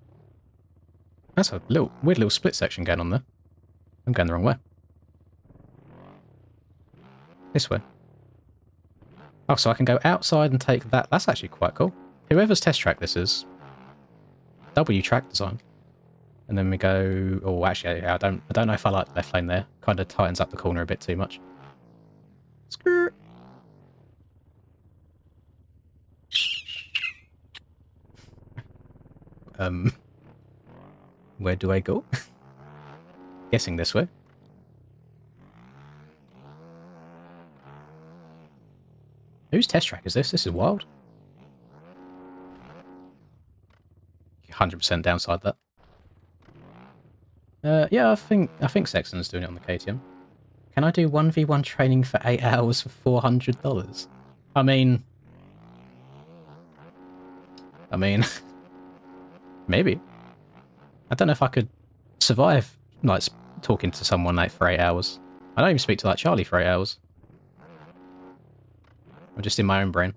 That's a little weird little split section going on there. I'm going the wrong way. This way. Oh, so I can go outside and take that. That's actually quite cool. Whoever's test track this is, W track design. And then we go... Oh, actually, I don't know if I like left lane there. Kind of tightens up the corner a bit too much. Skirt. Where do I go? Guessing this way. Whose test track is this? This is wild. 100% downside that. Yeah, I think Sexton's doing it on the KTM. Can I do 1v1 training for 8 hours for $400? I mean, maybe. I don't know if I could survive like talking to someone like for 8 hours. I don't even speak to like Charlie for 8 hours. I'm just in my own brain.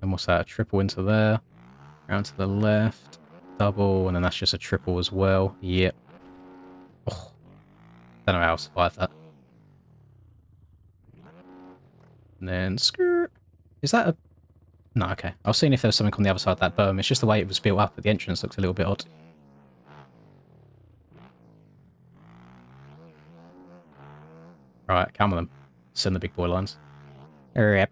And what's that? A triple into there. Round to the left. Double, and then that's just a triple as well. Yep. Oh, don't know how I'll survive that. And then skirt. Is that a... No, okay. I was seeing if there was something on the other side of that berm. It's just the way it was built up at the entrance looks a little bit odd. Right, come on them. Send the big boy lines. Yep.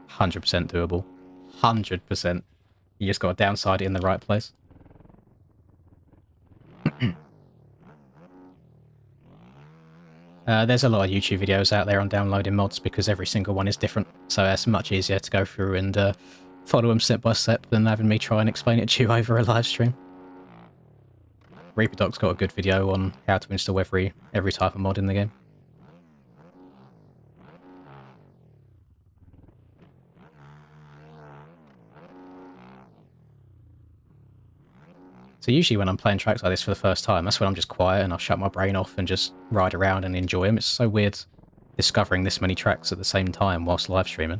100% doable. 100%. You just got to downside it in the right place. There's a lot of YouTube videos out there on downloading mods because every single one is different. So it's much easier to go through and follow them step by step than having me try and explain it to you over a live stream. Reaper Dog's got a good video on how to install every type of mod in the game. So usually when I'm playing tracks like this for the first time, that's when I'm just quiet and I'll shut my brain off and just ride around and enjoy them. It's so weird discovering this many tracks at the same time whilst live streaming.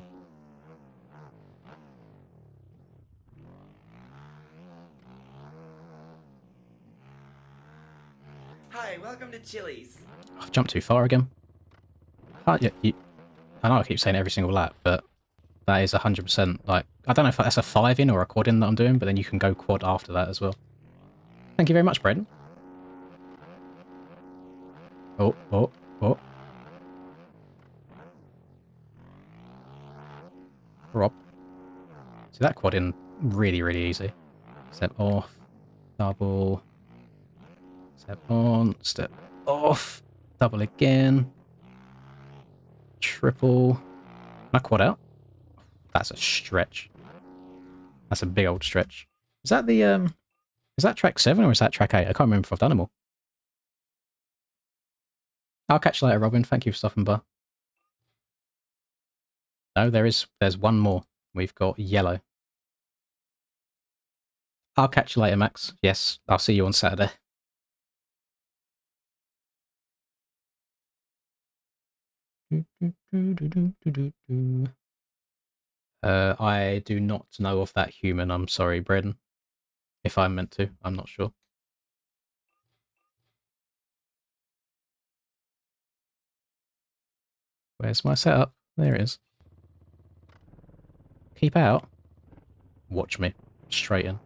Hi, welcome to Chili's. I've jumped too far again. I know I keep saying it every single lap, but that is 100%, like, I don't know if that's a 5-in or a quad-in that I'm doing, but then you can go quad after that as well. Thank you very much, Braden. Oh, oh, oh. Rob. See, that quad in really, really easy. Step off, double, step on, step off, double again, triple. Can I quad out? That's a stretch. That's a big old stretch. Is that the, is that track 7 or is that track 8? I can't remember if I've done them all. I'll catch you later, Robin. Thank you for stopping by. No, there's one more. We've got yellow. I'll catch you later, Max. Yes, I'll see you on Saturday. I do not know of that human. I'm sorry, Braden. If I'm meant to, I'm not sure. Where's my setup? There it is. Keep out. Watch me. Straight in.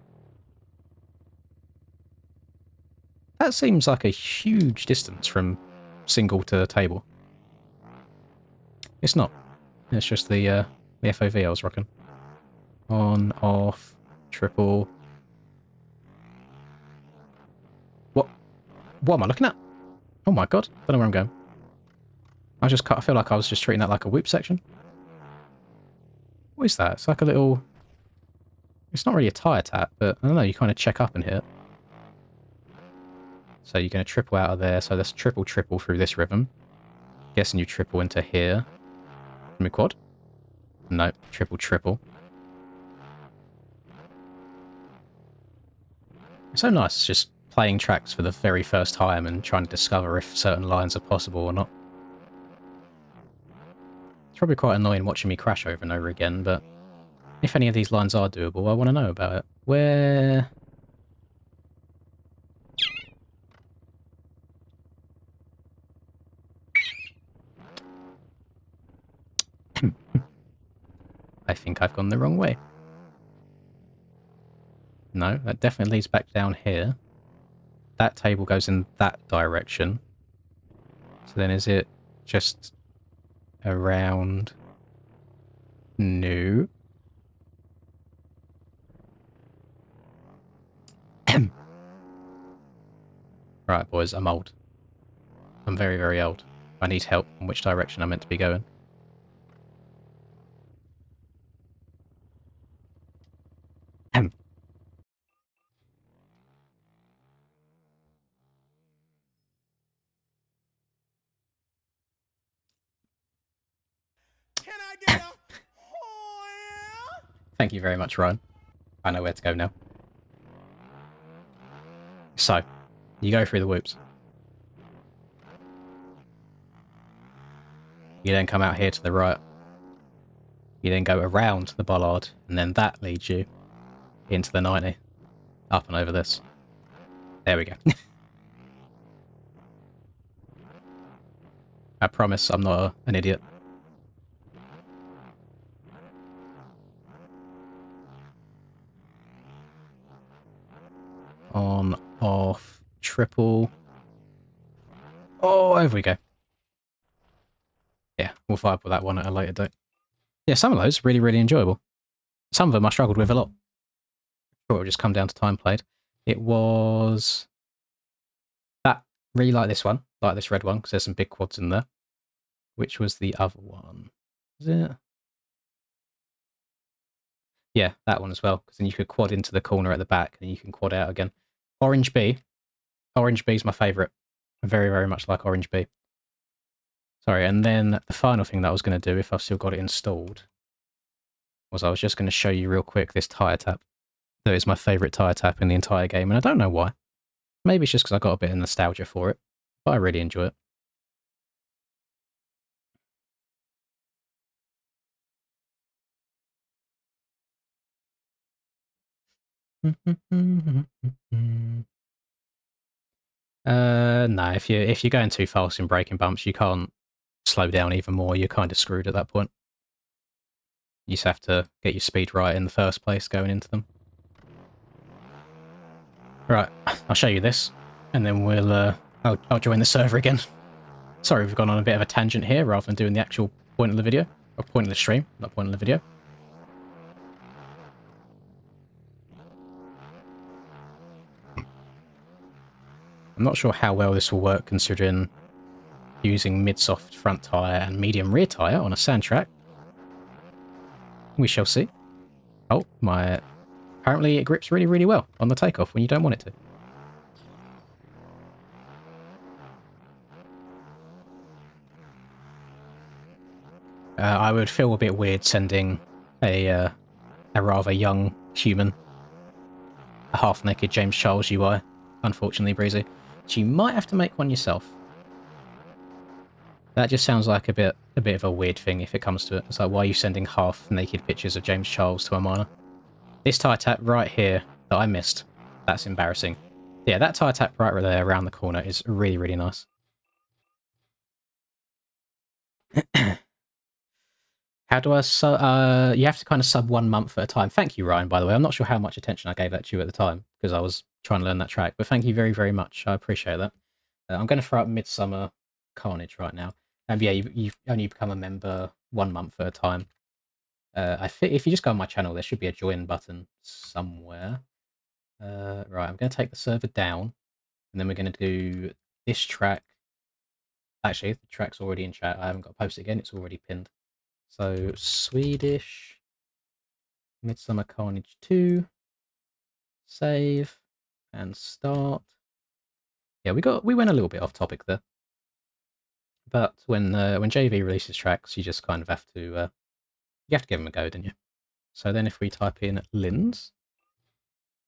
That seems like a huge distance from single to table. It's not. It's just the FOV I was rocking. On, off, triple. What am I looking at? Oh my god. Don't know where I'm going. I feel like I was just treating that like a whoop section. What is that? It's like a little... It's not really a tyre tap, but I don't know, you kind of check up and hit. So you're going to triple out of there. So that's triple through this rhythm. Guessing you triple into here. From your quad? No, triple. It's so nice just playing tracks for the very first time and trying to discover if certain lines are possible or not. It's probably quite annoying watching me crash over and over again, but if any of these lines are doable, I want to know about it. Where... I think I've gone the wrong way. No, that definitely leads back down here. That table goes in that direction. So then is it just around... No. Right, boys, I'm old. I'm very, very old. I need help on which direction I'm meant to be going. Can I get a oh yeah? Thank you very much, Ryan. I know where to go now. So, you go through the whoops. You then come out here to the right. You then go around the bollard, and then that leads you into the 90. Up and over this. There we go. I promise I'm not an idiot. On, off, triple. Oh, over we go. Yeah, we'll fire up with that one at a later date. Yeah, some of those really, really enjoyable. Some of them I struggled with a lot. Sure, it'll just come down to time played. It was that really like this one, like this red one, because there's some big quads in there. Which was the other one? Is it? Yeah, that one as well, because then you could quad into the corner at the back, and you can quad out again. Orange B. Orange B is my favourite. I very, very much like Orange B. Sorry, and then the final thing that I was going to do, if I've still got it installed, was I was just going to show you real quick this tyre tap. That is my favourite tyre tap in the entire game, and I don't know why. Maybe it's just because I got a bit of nostalgia for it, but I really enjoy it. No, if you're going too fast in braking bumps, you can't slow down even more. You're kind of screwed at that point. You just have to get your speed right in the first place going into them. Right, I'll show you this, and then I'll join the server again. Sorry, we've gone on a bit of a tangent here rather than doing the actual point of the video, or point of the stream, not point of the video. I'm not sure how well this will work considering using mid-soft front tyre and medium rear tyre on a sand track. We shall see. Oh, apparently it grips really, really well on the takeoff when you don't want it to. I would feel a bit weird sending a rather young human, a half-naked James Charles UI, unfortunately, Breezy. So you might have to make one yourself. That just sounds like a bit of a weird thing if it comes to it. It's like, why are you sending half-naked pictures of James Charles to a miner? This tyre tap right here that I missed, that's embarrassing. Yeah, that tyre tap right there around the corner is really, really nice. How do I... you have to kind of sub 1 month at a time. Thank you, Ryan, by the way. I'm not sure how much attention I gave that to you at the time, because I was trying to learn that track. But thank you very, very much. I appreciate that. I'm going to throw up Midsummer Carnage right now. And yeah, you've only become a member 1 month at a time. I think if you just go on my channel, there should be a join button somewhere. Right, I'm going to take the server down, and then we're going to do this track. Actually, the track's already in chat. I haven't got to post it again. It's already pinned. So, Swedish Midsummer Carnage 2. Save and start. Yeah, we went a little bit off topic there. But when JV releases tracks, you just kind of have to you have to give them a go, don't you? So then if we type in Lins,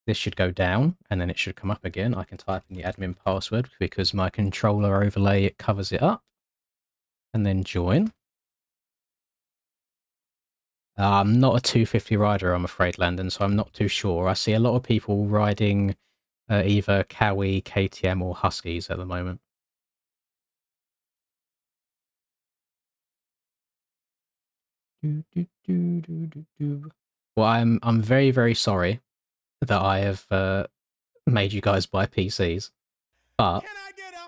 this should go down and then it should come up again. I can type in the admin password because my controller overlay covers it up. And then join. I'm not a 250 rider, I'm afraid, Landon, so I'm not too sure. I see a lot of people riding either Cowie, KTM, or Huskies at the moment. Well, I'm very, very sorry that I have made you guys buy PCs, but Can I get a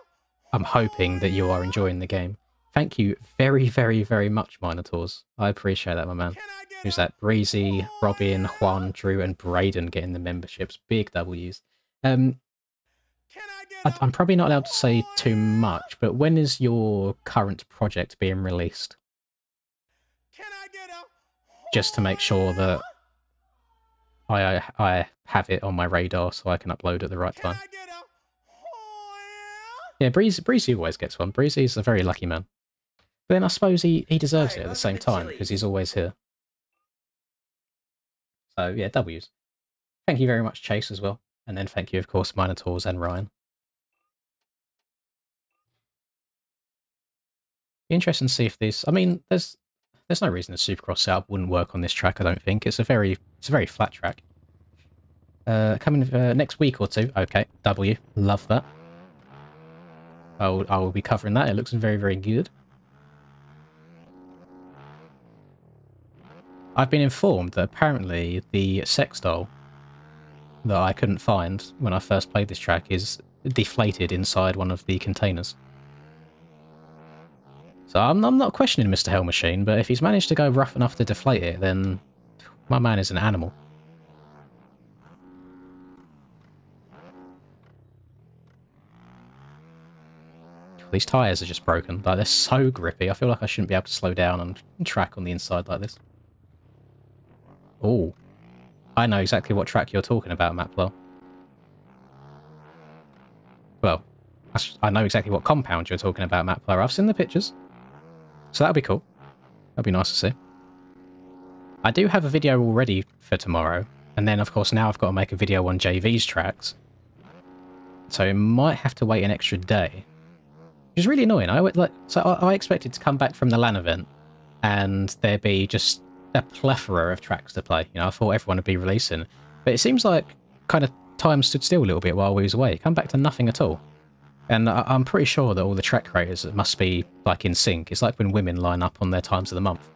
I'm hoping that you are enjoying the game. Thank you very, very, very much, Minotaurs. I appreciate that, my man. Can I get Who's a that? Breezy, Robin, Juan, Drew, and Braden getting the memberships. Big W's. Can I get a I'm probably not allowed to say too much, but when is your current project being released? Can I get a Just to make sure that I have it on my radar so I can upload at the right Can time. I get a Yeah, Breezy always gets one. Breezy's a very lucky man. But then I suppose he deserves Hi, it at the welcome same to time, because Chili's. he's always here. So yeah, W's. Thank you very much, Chase, as well. And then thank you, of course, Minotaurs and Ryan. Be interesting to see if this... I mean, there's no reason a Supercross setup wouldn't work on this track, I don't think. It's a very flat track. Coming next week or two. Okay, W. Love that. I will be covering that. It looks very, very good. I've been informed that apparently the sex doll that I couldn't find when I first played this track is deflated inside one of the containers. So I'm not questioning Mr. Hell Machine, but if he's managed to go rough enough to deflate it, then my man is an animal. These tyres are just broken. Like, they're so grippy. I feel like I shouldn't be able to slow down on track on the inside like this. Oh, I know exactly what track you're talking about, Maplo. Well, I know exactly what compound you're talking about, Maplo. I've seen the pictures. So that'll be cool. That'll be nice to see. I do have a video already for tomorrow. And then, of course, now I've got to make a video on JV's tracks. So I might have to wait an extra day. Which is really annoying. I expected to come back from the LAN event and there be just a plethora of tracks to play. You know, I thought everyone would be releasing. But it seems like kind of time stood still a little bit while we was away. Come back to nothing at all. And I'm pretty sure that all the track creators must be like in sync. It's like when women line up on their times of the month.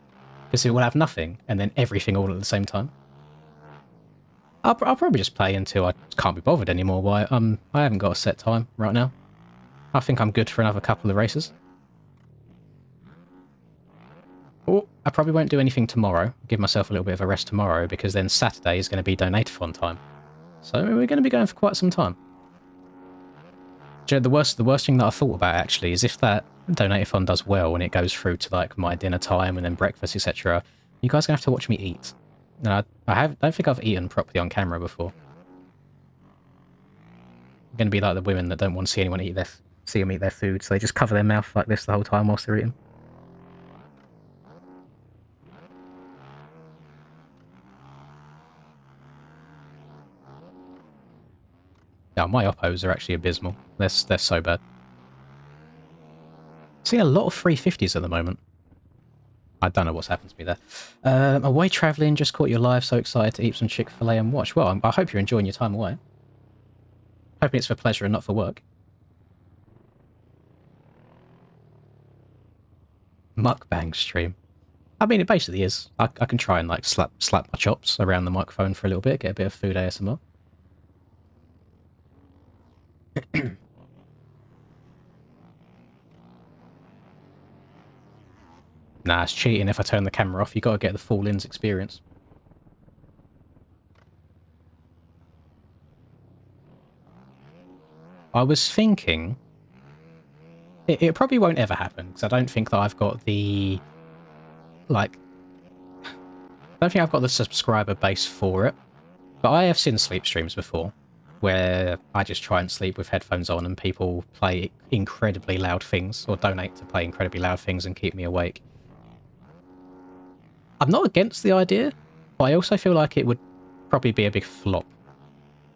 Because it will have nothing and then everything all at the same time. I'll probably just play until I can't be bothered anymore. Why? I haven't got a set time right now. I think I'm good for another couple of races. Oh, I probably won't do anything tomorrow. Give myself a little bit of a rest tomorrow because then Saturday is going to be Donate-a-thon time. So we're going to be going for quite some time. The worst thing that I thought about actually is if that Donate-a-thon does well and it goes through to like my dinner time and then breakfast, etc. You guys are going to have to watch me eat. No, I don't think I've eaten properly on camera before. I'm going to be like the women that don't want to see anyone see them eat their food, so they just cover their mouth like this the whole time whilst they're eating. Now, my oppos are actually abysmal. They're so bad. Seeing a lot of 350s at the moment. I don't know what's happened to me there. Away travelling, just caught you live, so excited to eat some Chick-fil-A and watch. Well, I hope you're enjoying your time away. Hoping it's for pleasure and not for work. Mukbang stream. I mean, it basically is. I can try and like slap my chops around the microphone for a little bit, get a bit of food ASMR. Nah, it's cheating if I turn the camera off. You got to get the fall-ins experience. I was thinking... It probably won't ever happen, because I don't think that I've got the... Like... I don't think I've got the subscriber base for it. But I have seen sleep streams before, where I just try and sleep with headphones on and people play incredibly loud things, or donate to play incredibly loud things and keep me awake. I'm not against the idea, but I also feel like it would probably be a big flop.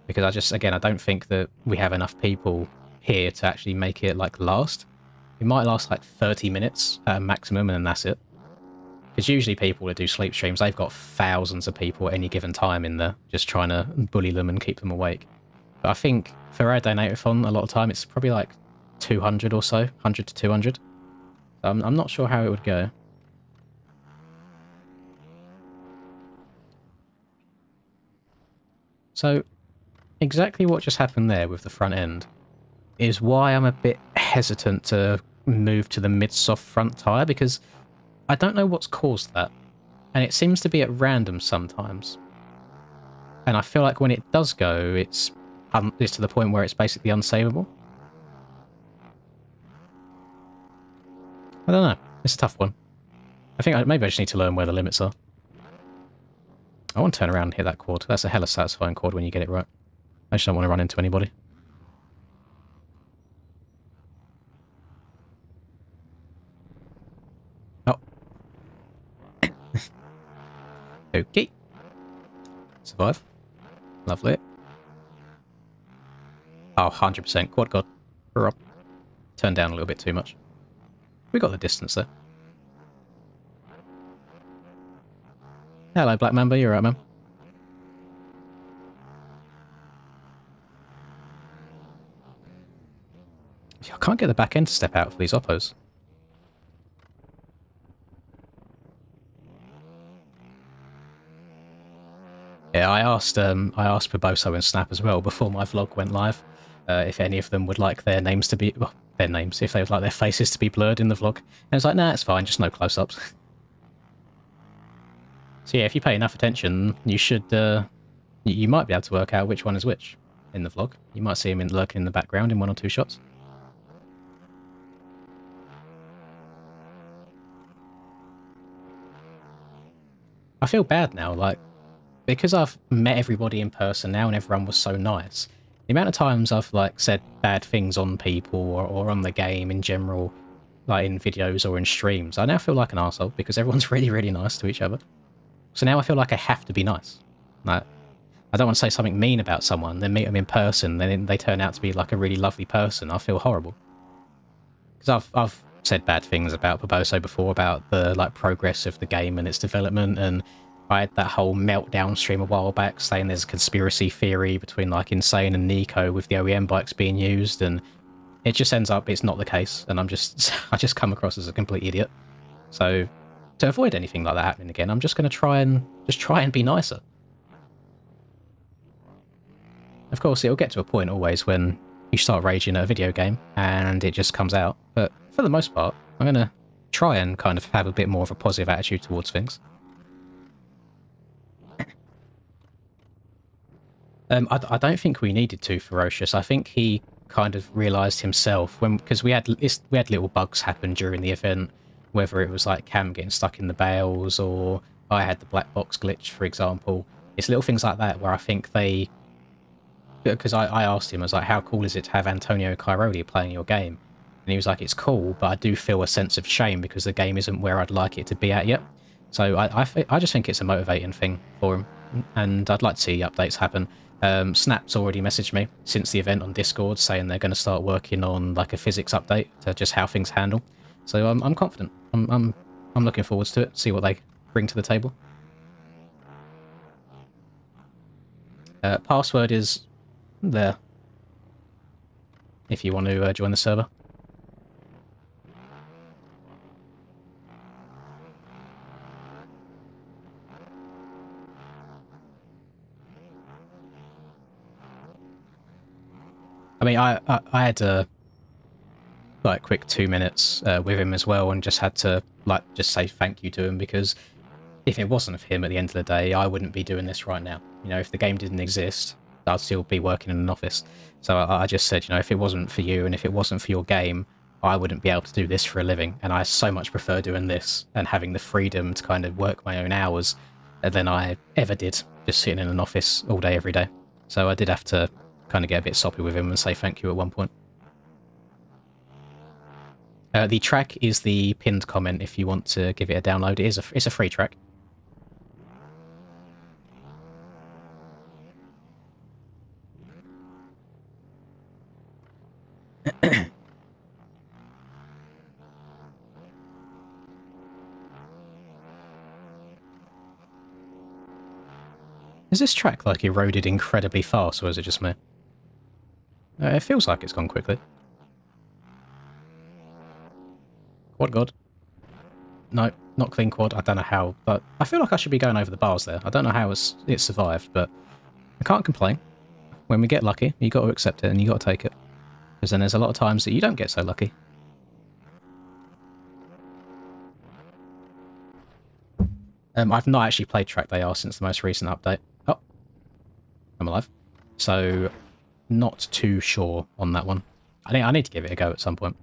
Because I don't think that we have enough people here to actually make it, like, last. It might last, like, 30 minutes maximum, and then that's it. Because usually people that do sleep streams, they've got thousands of people at any given time in there, just trying to bully them and keep them awake. But I think for our donate-a-thon, a lot of time, it's probably like 200 or so, 100 to 200. So I'm not sure how it would go. So exactly what just happened there with the front end is why I'm a bit hesitant to move to the mid-soft front tyre, because I don't know what's caused that. And it seems to be at random sometimes. And I feel like when it does go, it's to the point where it's basically unsavable. I don't know. It's a tough one. I think maybe I just need to learn where the limits are. I want to turn around and hit that quad. That's a hella satisfying quad when you get it right. I just don't want to run into anybody. Oh. Okay. Survive. Lovely. Oh, 100%. Quad god. We're up. Turn down a little bit too much. We got the distance there. Hello, Black Mamba. You're right, man. I can't get the back end to step out for these oppos. Yeah, I asked Barboso and Snap as well before my vlog went live, if any of them would like their names to be, well, their names, if they would like their faces to be blurred in the vlog. And it's like, nah, it's fine, just no close-ups. So yeah, if you pay enough attention, you should, you might be able to work out which one is which in the vlog. You might see him lurking in the background in 1 or 2 shots. I feel bad now, like, because I've met everybody in person now and everyone was so nice, the amount of times I've, like, said bad things on people or on the game in general, like in videos or in streams, I now feel like an arsehole because everyone's really, really nice to each other. So now I feel like I have to be nice. Like, I don't want to say something mean about someone, then meet them in person, then they turn out to be, like, a really lovely person. I feel horrible. Because I've said bad things about Barboso before, about the, like, progress of the game and its development, and I had that whole meltdown stream a while back saying there's a conspiracy theory between, like, Insane and Nico with the OEM bikes being used, and it just ends up it's not the case, and I just come across as a complete idiot. So to avoid anything like that happening again, I'm just going to try and be nicer. Of course, it'll get to a point always when you start raging at a video game and it just comes out, but for the most part, I'm going to try and kind of have a bit more of a positive attitude towards things. I don't think we needed to, Ferocious. I think he kind of realised himself because we had little bugs happen during the event, whether it was like Cam getting stuck in the bales or I had the black box glitch, for example. It's little things like that where I think because I asked him, I was like, how cool is it to have Antonio Cairoli playing your game? And he was like, it's cool, but I do feel a sense of shame because the game isn't where I'd like it to be at yet. So I just think it's a motivating thing for him, and I'd like to see updates happen. Snap's already messaged me since the event on Discord saying they're going to start working on like a physics update to just how things handle. So I'm confident. I'm looking forward to it. See what they bring to the table. Password is there if you want to join the server. I mean, I had a like quick 2 minutes with him as well, and just had to like just say thank you to him, because if it wasn't of him at the end of the day, I wouldn't be doing this right now. You know, if the game didn't exist, I'd still be working in an office. So I just said, you know, if it wasn't for you and if it wasn't for your game, I wouldn't be able to do this for a living. And I so much prefer doing this and having the freedom to kind of work my own hours than I ever did just sitting in an office all day, every day. So I did have to kind of get a bit soppy with him and say thank you at one point. The track is the pinned comment if you want to give it a download. It's a free track. Is this track, like, eroded incredibly fast, or is it just me? It feels like it's gone quickly. Quad God. No, not clean quad. I don't know how, but I feel like I should be going over the bars there. I don't know how it survived, but I can't complain. When we get lucky, you got to accept it and you got to take it. Because then there's a lot of times that you don't get so lucky. I've not actually played Track They Are since the most recent update. Oh, I'm alive. So, not too sure on that one. I need to give it a go at some point.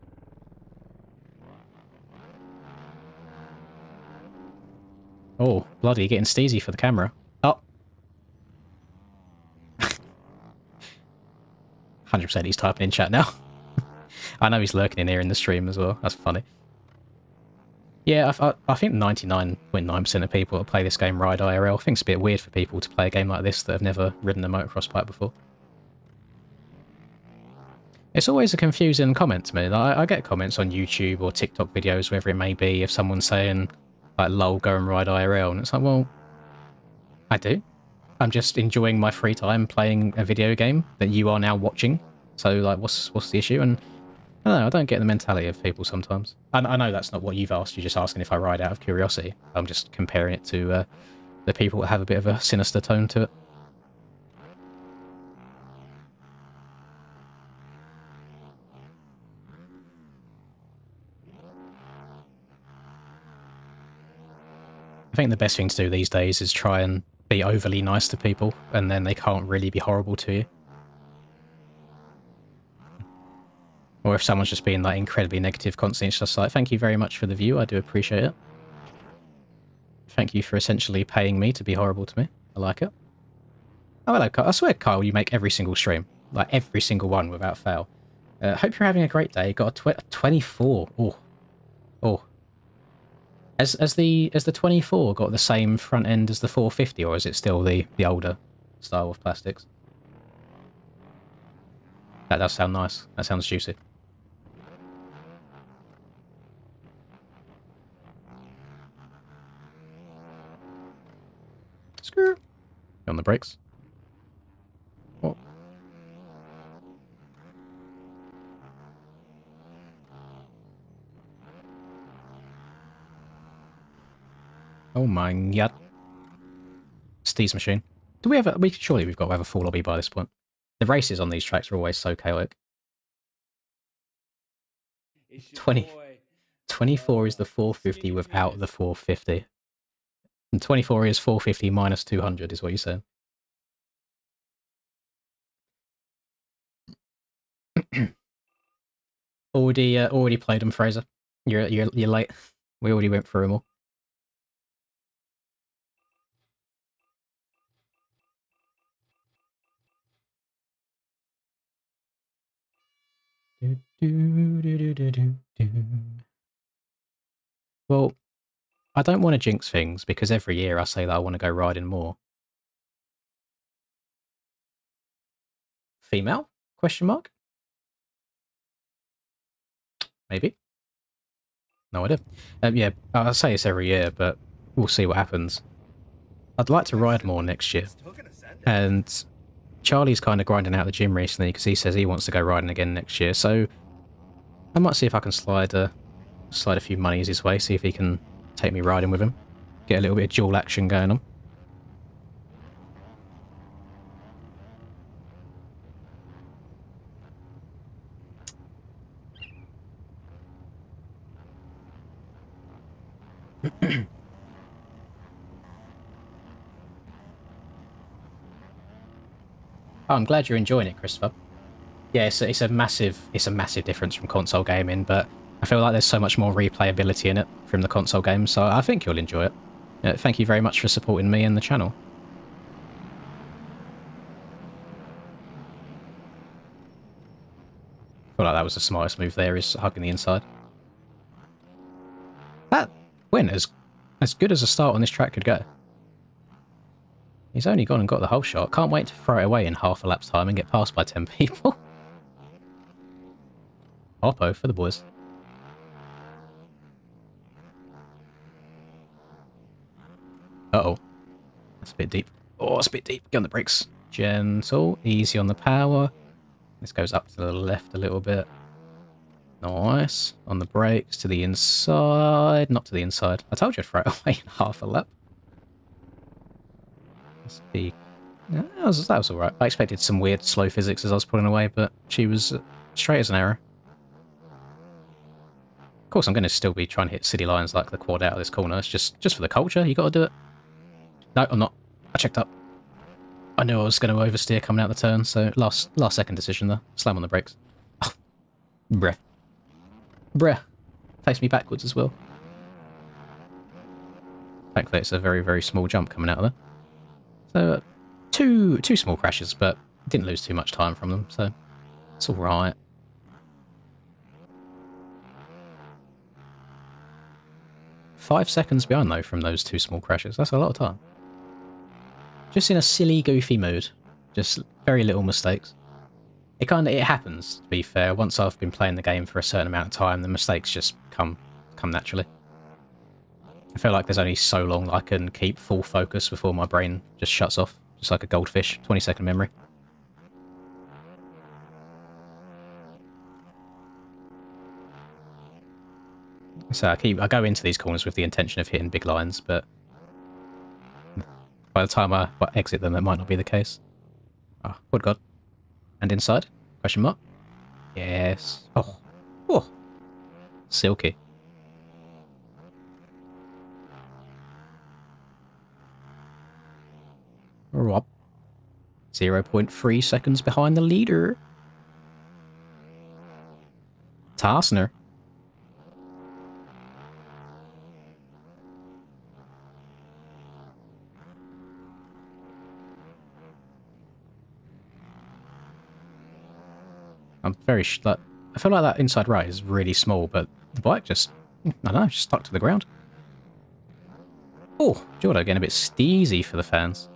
Oh, bloody, getting steezy for the camera. Oh. 100% he's typing in chat now. I know he's lurking in here in the stream as well. That's funny. Yeah, I think 99.9% of people that play this game ride IRL. I think it's a bit weird for people to play a game like this that have never ridden a motocross bike before. It's always a confusing comment to me. Like, I get comments on YouTube or TikTok videos, wherever it may be, if someone's saying, like, lol, go and ride IRL. And it's like, well, I do. I'm just enjoying my free time playing a video game that you are now watching. So, like, what's the issue? And I don't know, I don't get the mentality of people sometimes. I know that's not what you've asked, you're just asking if I ride out of curiosity. I'm just comparing it to the people that have a bit of a sinister tone to it. I think the best thing to do these days is try and be overly nice to people, and then they can't really be horrible to you. Or if someone's just being like incredibly negative constantly, it's just like, thank you very much for the view, I do appreciate it. Thank you for essentially paying me to be horrible to me. I like it. Oh, hello, Kyle. I swear, Kyle, you make every single stream. Like, every single one without fail. Hope you're having a great day. Got a 24. Oh. Oh. Has the 24 got the same front end as the 450, or is it still the older style of plastics? That does sound nice. That sounds juicy. Screw. On the brakes. What? Oh my god. Steve's machine. Do we ever... surely we've got to have a full lobby by this point. The races on these tracks are always so chaotic. 20, 24 is the 450 without the 450. And 24 is 450 minus 200 is what you're saying. Already played them, Fraser. You're late. We already went through them all. Well, I don't want to jinx things because every year I say that I want to go riding more. Female? Question mark? Maybe. No idea. Yeah, I say this every year, but we'll see what happens. I'd like to ride more next year. And Charlie's kind of grinding out the gym recently because he says he wants to go riding again next year. So I might see if I can slide a few monies his way, see if he can take me riding with him. Get a little bit of dual action going on. Oh, I'm glad you're enjoying it, Christopher. Yeah, it's a massive difference from console gaming, but I feel like there's so much more replayability in it from the console games, so I think you'll enjoy it. Thank you very much for supporting me and the channel. I feel like that was the smartest move there, is hugging the inside. That went as good as a start on this track could go. He's only gone and got the whole shot. Can't wait to throw it away in half a lap's time and get passed by 10 people. Oppo for the boys. Uh-oh. That's a bit deep. Oh, Oh, it's a bit deep. Get on the brakes. Gentle. Easy on the power. This goes up to the left a little bit. Nice. On the brakes to the inside. Not to the inside. I told you I'd throw it away in half a lap. Let's be... Yeah, that was alright. I expected some weird slow physics as I was pulling away, but she was straight as an arrow. Of course, I'm going to still be trying to hit city lines like the quad out of this corner. It's just for the culture. You got to do it. No, I'm not. I checked up. I knew I was going to oversteer coming out the turn, so last second decision there. Slam on the brakes. Oh, bruh. Bruh. Face me backwards as well. Thankfully, it's a very, very small jump coming out of there. So, two small crashes, but didn't lose too much time from them, so it's alright. Five seconds behind, though, from those two small crashes. That's a lot of time. Just in a silly, goofy mood. Just very little mistakes. It happens, to be fair. Once I've been playing the game for a certain amount of time, the mistakes just come naturally. I feel like there's only so long I can keep full focus before my brain just shuts off. Just like a goldfish, 20-second memory. So I go into these corners with the intention of hitting big lines, but by the time I exit them, it might not be the case. Oh, good God. And inside? Question mark? Yes. Oh. Oh. Silky. Rob. 0.3 seconds behind the leader. Tarsner. I'm very I feel like that inside right is really small, but the bike just, I don't know, just stuck to the ground. Oh, Jordo getting a bit steezy for the fans.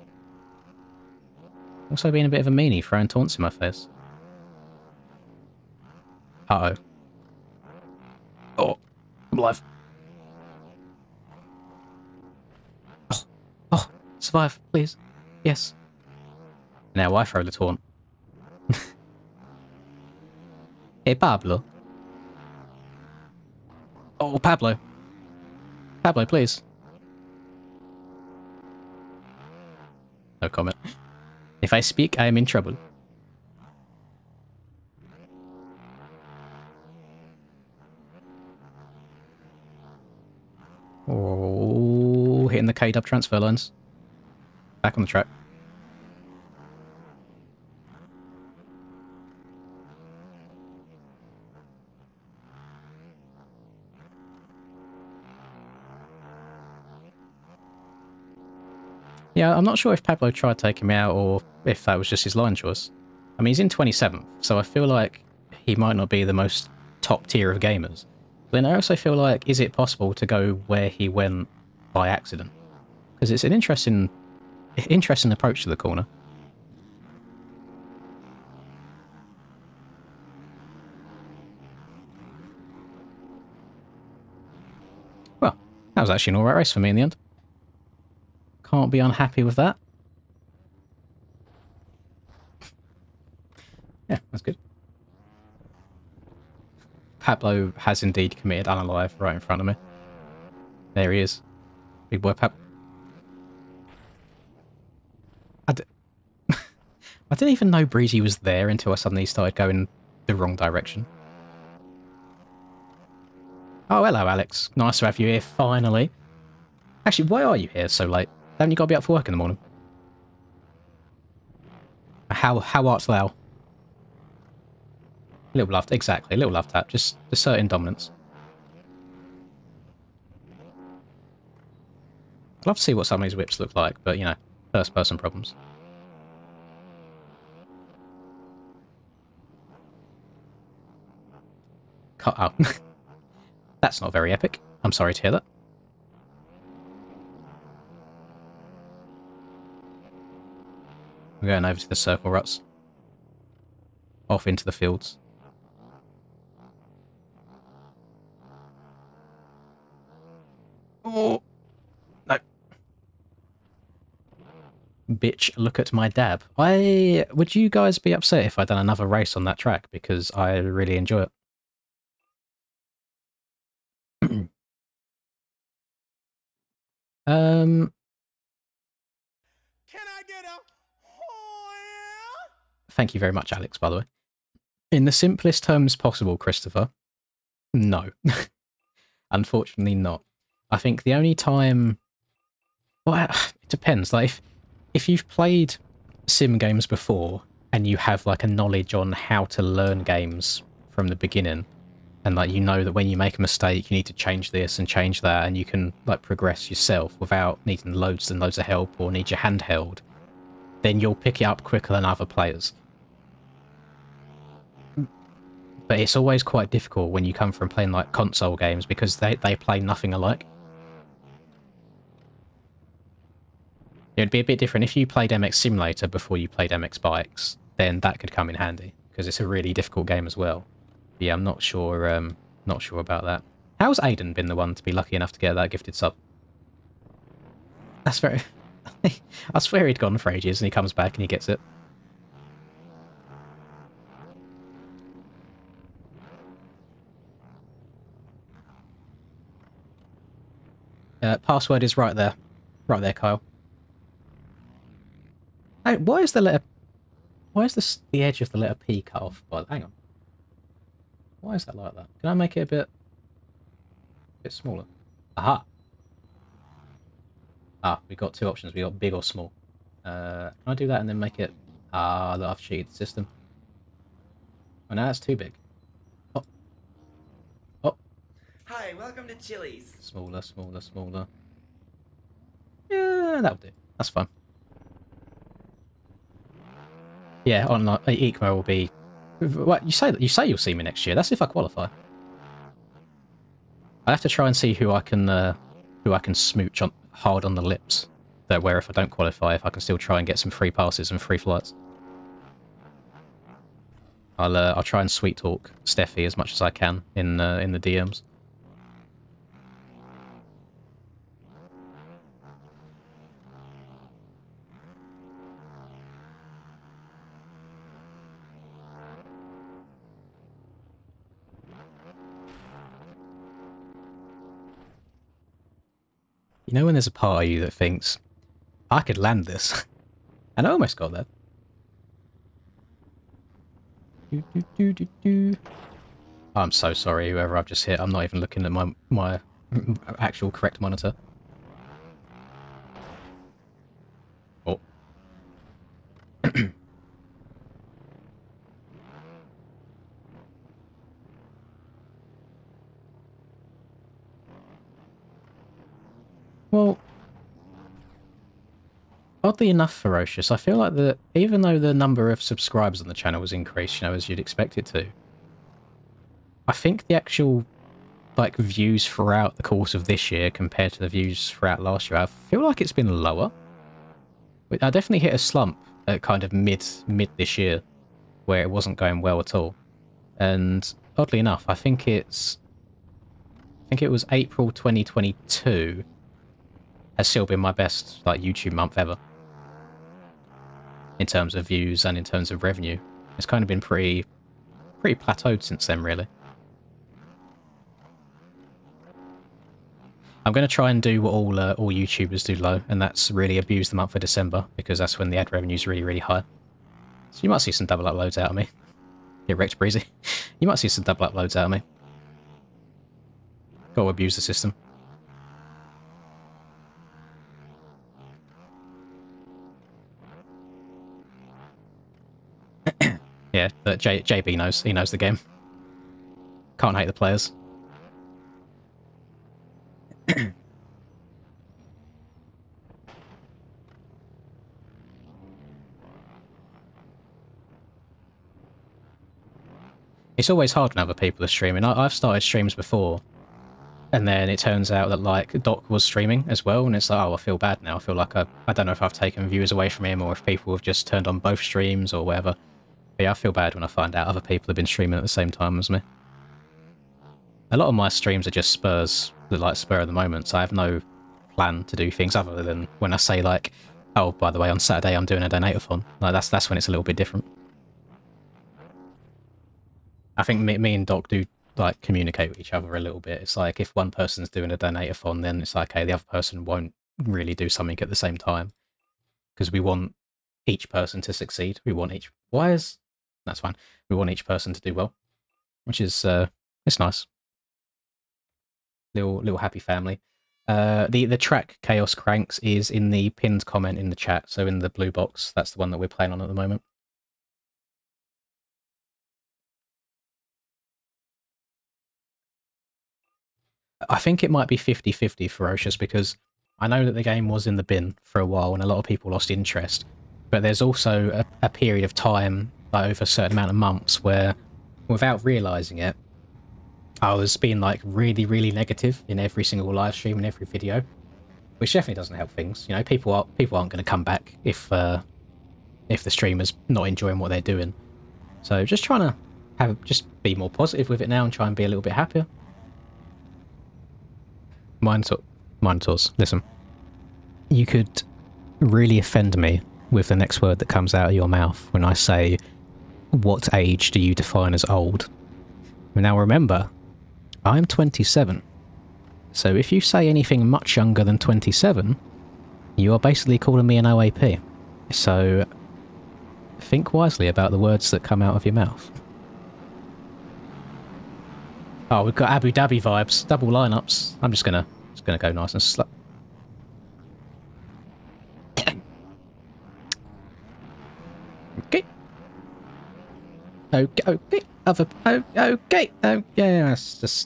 Also being a bit of a meanie, throwing taunts in my face. Uh-oh. Oh, I'm alive. Oh, oh, survive, please. Yes. Now I throw the taunt. Hey, Pablo. Oh, Pablo. Pablo, please. No comment. If I speak, I am in trouble. Oh, hitting the K-dub transfer lines. Back on the track. Yeah, I'm not sure if Pablo tried taking me out or if that was just his line choice. I mean, he's in 27th, so I feel like he might not be the most top tier of gamers. But then I also feel like, is it possible to go where he went by accident? Because it's an interesting approach to the corner. Well, that was actually an alright race for me in the end. Can't be unhappy with that. Yeah, that's good. Pablo has indeed committed unalive right in front of me. There he is. Big boy Pab. I didn't even know Breezy was there until I suddenly started going the wrong direction. Oh, hello, Alex. Nice to have you here, finally. Actually, why are you here so late? Haven't you got to be up for work in the morning? How art thou? Little love, exactly. Little love tap. Just asserting dominance. I'd love to see what some of these whips look like, but, you know, first-person problems. Cut out. That's not very epic. I'm sorry to hear that. We're going over to the circle ruts. Off into the fields. Oh! No. bitch, look at my dab. Would you guys be upset if I'd done another race on that track? Because I really enjoy it. Can I get a oh yeah? Thank you very much, Alex, by the way. In the simplest terms possible, Christopher, no. Unfortunately not. I think the only time... Well, it depends. Like, if you've played sim games before and you have, like, a knowledge on how to learn games from the beginning, and, like, you know that when you make a mistake, you need to change this and change that, and you can, like, progress yourself without needing loads and loads of help or need your hand held, then you'll pick it up quicker than other players. But it's always quite difficult when you come from playing, like, console games, because they play nothing alike. It'd be a bit different if you played MX Simulator before you played MX Bikes, then that could come in handy, because it's a really difficult game as well. But yeah, I'm not sure about that. How's Aiden been the one to be lucky enough to get that gifted sub? That's very... I swear he'd gone for ages and he comes back and he gets it. Password is right there. Right there, Kyle. Hey, why is the letter... Why is the edge of the letter P cut off? Well, hang on. Why is that like that? Can I make it a bit smaller? Aha! Ah, we've got two options. We've got big or small. Can I do that and then make it... Ah, look, I've cheated the system. Oh, no, that's too big. Oh. Oh. Hi, welcome to Chili's. Smaller, smaller, smaller. Yeah, that'll do. That's fine. Yeah, on ECMO will be... What, you say you'll see me next year. That's if I qualify. I have to try and see who I can smooch on hard on the lips. That where if I don't qualify, if I can still try and get some free passes and free flights. I'll try and sweet talk Steffi as much as I can in the DMs. You know when there's a part of you that thinks, I could land this. And I almost got that. I'm so sorry, whoever I've just hit. I'm not even looking at my actual correct monitor. Oh. Well, oddly enough, Ferocious, I feel like even though the number of subscribers on the channel was increased, you know, as you'd expect it to, I think the actual, like, views throughout the course of this year compared to the views throughout last year, I feel like it's been lower. I definitely hit a slump at kind of mid this year, where it wasn't going well at all. And oddly enough, I think it was April 2022 has still been my best, like, YouTube month ever. In terms of views and in terms of revenue. It's kind of been pretty plateaued since then, really. I'm going to try and do what all YouTubers do low, and that's really abuse the month of December, because that's when the ad revenue is really, really high. So you might see some double uploads out of me. Get wrecked, Breezy. You might see some double uploads out of me. Got to abuse the system. Yeah, but JB knows. He knows the game. Can't hate the players. It's always hard when other people are streaming. I've started streams before, and then it turns out that, like, Doc was streaming as well, and it's like, oh, I feel bad now. I feel like I don't know if I've taken viewers away from him, or if people have just turned on both streams, or whatever. But yeah, I feel bad when I find out other people have been streaming at the same time as me. A lot of my streams are just spur of the moment, so I have no plan to do things other than when I say, like, Oh, by the way, on Saturday I'm doing a donate-a-thon. Like that's when it's a little bit different. I think me and Doc do like communicate with each other a little bit. It's like if one person's doing a donate-a-thon, then it's like, okay, the other person won't really do something at the same time because we want each person to succeed. We want each. That's fine. We want each person to do well, which is it's nice. Little happy family. The track Chaos Cranks is in the pinned comment in the chat, so in the blue box. That's the one that we're playing on at the moment. I think it might be 50-50 Ferocious, because I know that the game was in the bin for a while and a lot of people lost interest, but there's also a period of time, like over a certain amount of months, where without realising it, I was being like really, really negative in every single live stream and every video, which definitely doesn't help things. You know, people aren't going to come back if the streamer's not enjoying what they're doing. So just trying to just be more positive with it now and try and be a little bit happier. Minotaurs, listen. You could really offend me with the next word that comes out of your mouth when I say, what age do you define as old? Now remember, I'm 27. So if you say anything much younger than 27, you are basically calling me an OAP. So think wisely about the words that come out of your mouth. Oh, we've got Abu Dhabi vibes, double lineups. I'm just gonna go nice and slow. Okay. Okay. Okay. Let's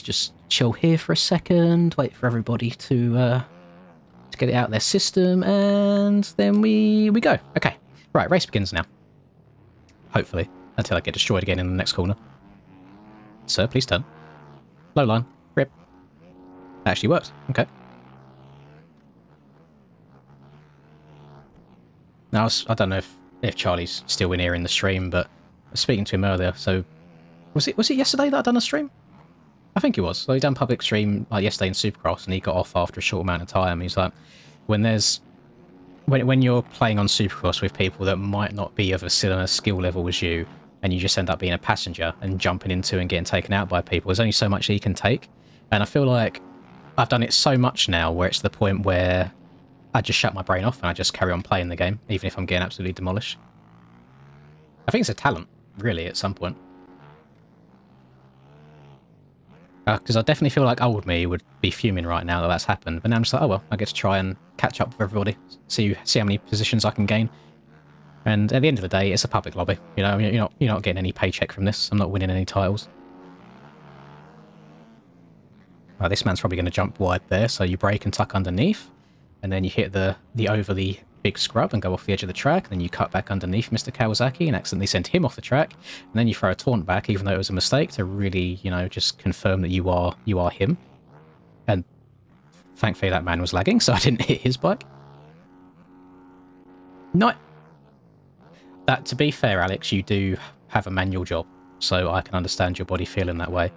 just chill here for a second. Wait for everybody to get it out of their system, and then we go. Okay. Right. Race begins now. Hopefully, until I get destroyed again in the next corner. Sir, please turn. Low line. Rip. That actually worked. Okay. Now, I don't know if Charlie's still in here in the stream, but I was speaking to him earlier. So, was it yesterday that I done a stream? I think it was. So he done public stream like yesterday in Supercross, and he got off after a short amount of time. He's like, when you're playing on Supercross with people that might not be of a similar skill level as you, and you just end up being a passenger and jumping into and getting taken out by people, there's only so much he can take. And I feel like I've done it so much now where it's to the point where I just shut my brain off and I just carry on playing the game, even if I'm getting absolutely demolished. I think it's a talent, really, at some point. Because I definitely feel like old me would be fuming right now that that's happened. But now I'm just like, oh well, I get to try and catch up with everybody, see how many positions I can gain. And at the end of the day, it's a public lobby. You know, you're not getting any paycheck from this. I'm not winning any titles. Right, this man's probably going to jump wide there, so you brake and tuck underneath, and then you hit the overly big scrub and go off the edge of the track, and then you cut back underneath Mr. Kawasaki and accidentally send him off the track, and then you throw a taunt back, even though it was a mistake, to really, you know, just confirm that you are him. And thankfully that man was lagging, so I didn't hit his bike. No. That, to be fair, Alex, you do have a manual job, so I can understand your body feeling that way.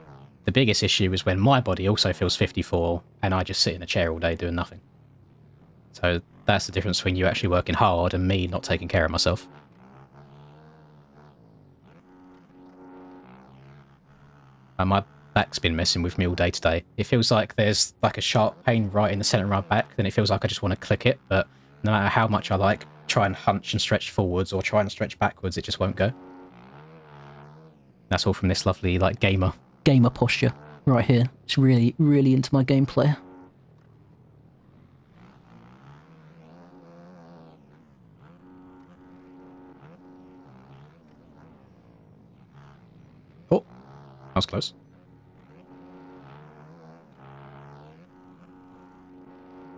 The biggest issue is when my body also feels 54 and I just sit in a chair all day doing nothing. So that's the difference between you actually working hard and me not taking care of myself. And my back's been messing with me all day today. It feels like there's like a sharp pain right in the centre of my back, then it feels like I just want to click it, but no matter how much I like try and hunch and stretch forwards or try and stretch backwards, it just won't go. That's all from this lovely like gamer posture right here. It's really, really into my gameplay. Oh, that was close.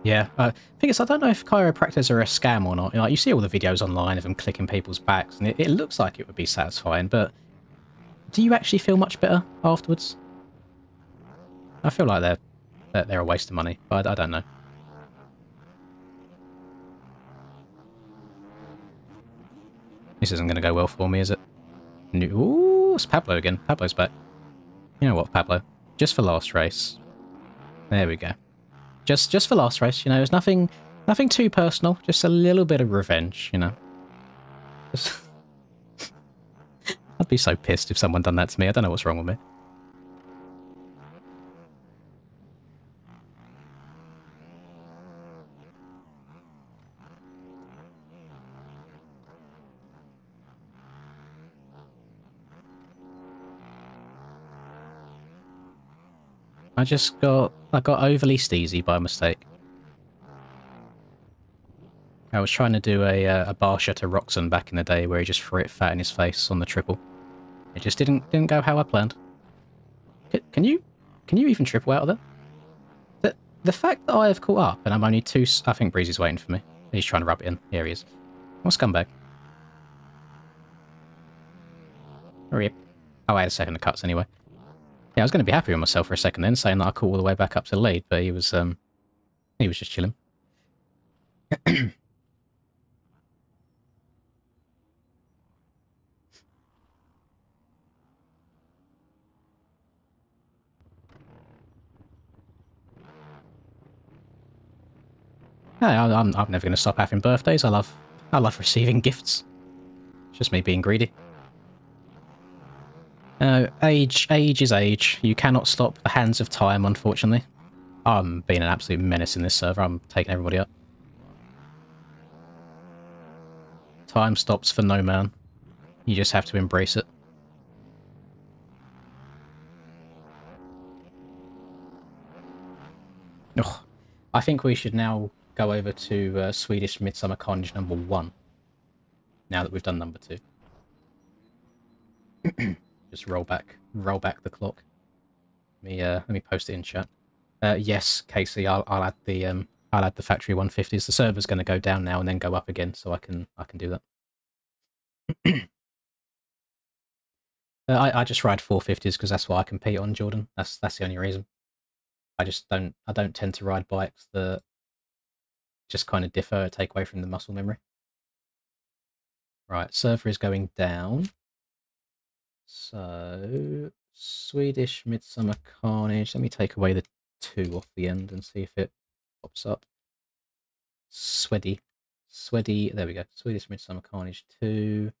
Yeah, thing is, I don't know if chiropractors are a scam or not. You know, you see all the videos online of them clicking people's backs, and it looks like it would be satisfying, but do you actually feel much better afterwards? I feel like they're a waste of money, but I don't know. This isn't going to go well for me, is it? Ooh, it's Pablo again. Pablo's back. You know what, Pablo? Just for last race. There we go. Just for last race, you know, there's nothing Nothing too personal, just a little bit of revenge, you know. Just... I'd be so pissed if someone done that to me. I don't know what's wrong with me. I got overly steezy by mistake. I was trying to do a Barsha to Roxanne back in the day where he just threw it fat in his face on the triple. It just didn't go how I planned. Can you even triple out of there? The fact that I have caught up and I'm only two... I think Breezy's waiting for me. He's trying to rub it in. Here he is. What scumbag? Hurry up. Oh, I had a second of cuts anyway. Yeah, I was going to be happy with myself for a second then, saying that I caught all the way back up to the lead, but he was just chilling. Hey, I'm never going to stop having birthdays. I love receiving gifts. It's just me being greedy. Age is age. You cannot stop the hands of time, unfortunately. I'm being an absolute menace in this server. I'm taking everybody up. Time stops for no man. You just have to embrace it. Ugh. I think we should now go over to Swedish Midsummer Carnage #1. Now that we've done #2. Just roll back the clock. Let me post it in chat. Yes, Casey, I'll add the factory 150s. The server's going to go down now and then go up again, so I can do that. I just ride 450s because that's what I compete on, Jordan. That's the only reason. I don't tend to ride bikes that just kind of differ, take away from the muscle memory. Right, server is going down. So Swedish Midsummer Carnage. Let me take away the 2 off the end and see if it pops up. Sweaty. There we go. Swedish Midsummer Carnage 2.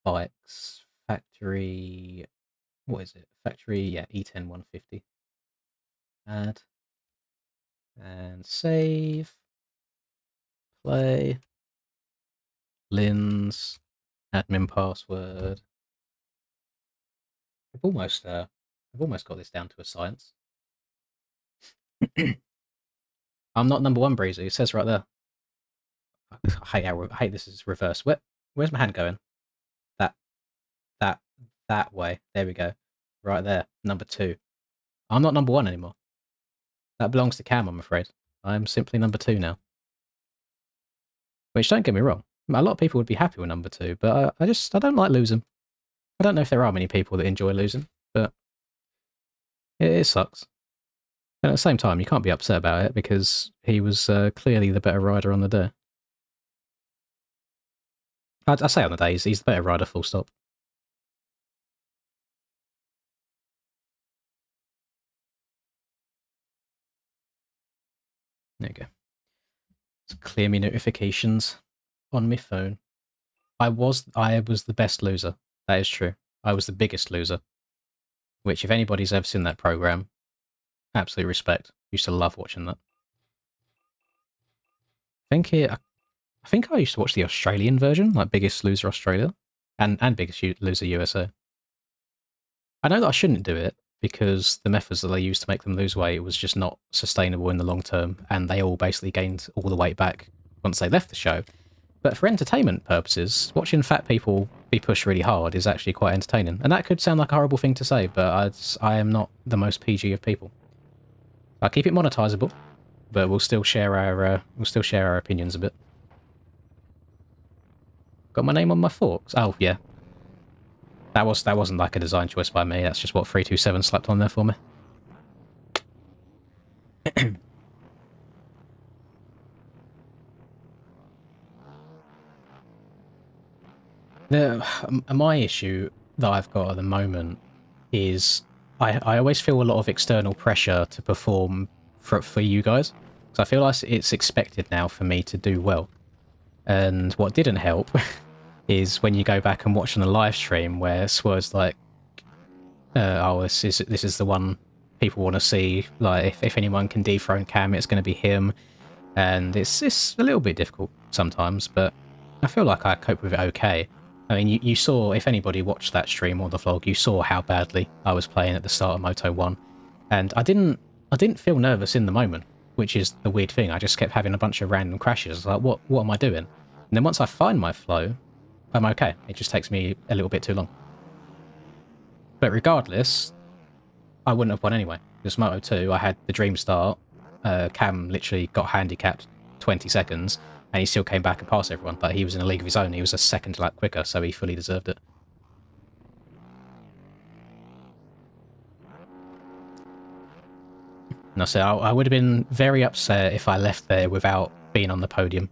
Bikes. Factory. What is it? Factory, yeah, E10 150. Add. And save. Play. Lins. Admin password. I've almost got this down to a science. I'm not #1, Breezy. It says right there. I hate this is reverse. Where's my hand going? That way. There we go. Right there. #2. I'm not #1 anymore. That belongs to Cam, I'm afraid. I'm simply #2 now. Which, don't get me wrong, a lot of people would be happy with #2, but I don't like losing. I don't know if there are many people that enjoy losing, but it sucks. And at the same time, you can't be upset about it because he was clearly the better rider on the day. I say on the day, he's the better rider, full stop. There you go. Let's clear me notifications on my phone. I was the best loser. That is true. I was the biggest loser. Which, if anybody's ever seen that program, absolute respect. Used to love watching that. I think I used to watch the Australian version, like Biggest Loser Australia, and Biggest Loser USA. I know that I shouldn't do it because the methods that they used to make them lose weight was just not sustainable in the long term, and they all basically gained all the weight back once they left the show. But for entertainment purposes, watching fat people be pushed really hard is actually quite entertaining. And that could sound like a horrible thing to say, but I am not the most PG of people. I'll keep it monetizable, but we'll still share our opinions a bit. Got my name on my forks. Oh yeah, that wasn't like a design choice by me. That's just what 327 slapped on there for me. My issue that I've got at the moment is I always feel a lot of external pressure to perform for you guys. So I feel like it's expected now for me to do well. And what didn't help is when you go back and watch on a live stream where Sword's like, oh, this is the one people want to see. Like, if anyone can dethrone Cam, it's going to be him. And it's a little bit difficult sometimes, but I feel like I cope with it okay. I mean, you saw, if anybody watched that stream or the vlog, you saw how badly I was playing at the start of Moto 1. And I didn't feel nervous in the moment, which is the weird thing. I just kept having a bunch of random crashes. Like, what am I doing? And then once I find my flow, I'm okay. It just takes me a little bit too long. But regardless, I wouldn't have won anyway. Because Moto 2, I had the dream start. Cam literally got handicapped 20 seconds, and he still came back and passed everyone. But he was in a league of his own. He was a second lap quicker, so he fully deserved it. And I said I would have been very upset if I left there without being on the podium.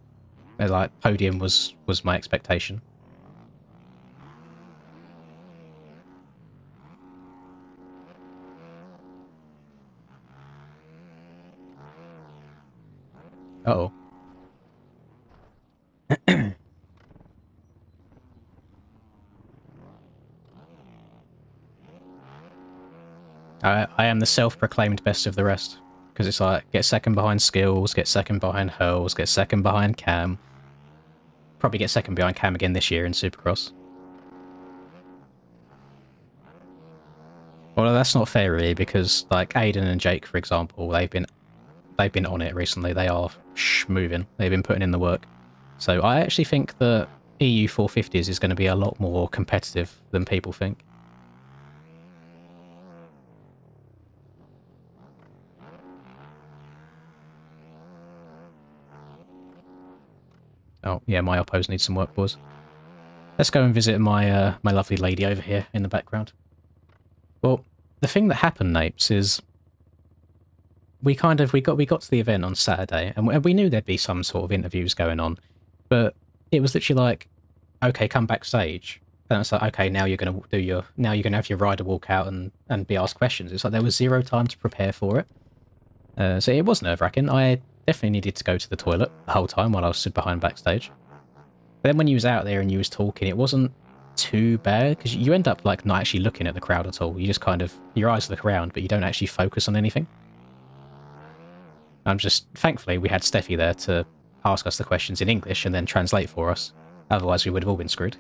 Like, podium was my expectation. Uh-oh. I am the self-proclaimed best of the rest. Because it's like, get second behind Skills, get second behind Hurls, get second behind Cam. Probably get second behind Cam again this year in Supercross. Well, that's not fair really, because like Aiden and Jake, for example, they've been on it recently. They are moving. They've been putting in the work. So I actually think that EU 450s is going to be a lot more competitive than people think. Oh, yeah, my oppos need some work, boys. Let's go and visit my my lovely lady over here in the background. Well, the thing that happened, Napes, is we got to the event on Saturday, and we knew there'd be some sort of interviews going on, but it was literally like, okay, come backstage. And it's like, okay, now you're gonna have your rider walk out and be asked questions. It's like there was zero time to prepare for it. So it was nerve-wracking. I definitely needed to go to the toilet the whole time while I was stood behind backstage. But then when you was out there and you was talking, it wasn't too bad, because you end up like not actually looking at the crowd at all. You just kind of, your eyes look around, but you don't actually focus on anything. Thankfully we had Steffi there to ask us the questions in English and then translate for us. Otherwise we would have all been screwed.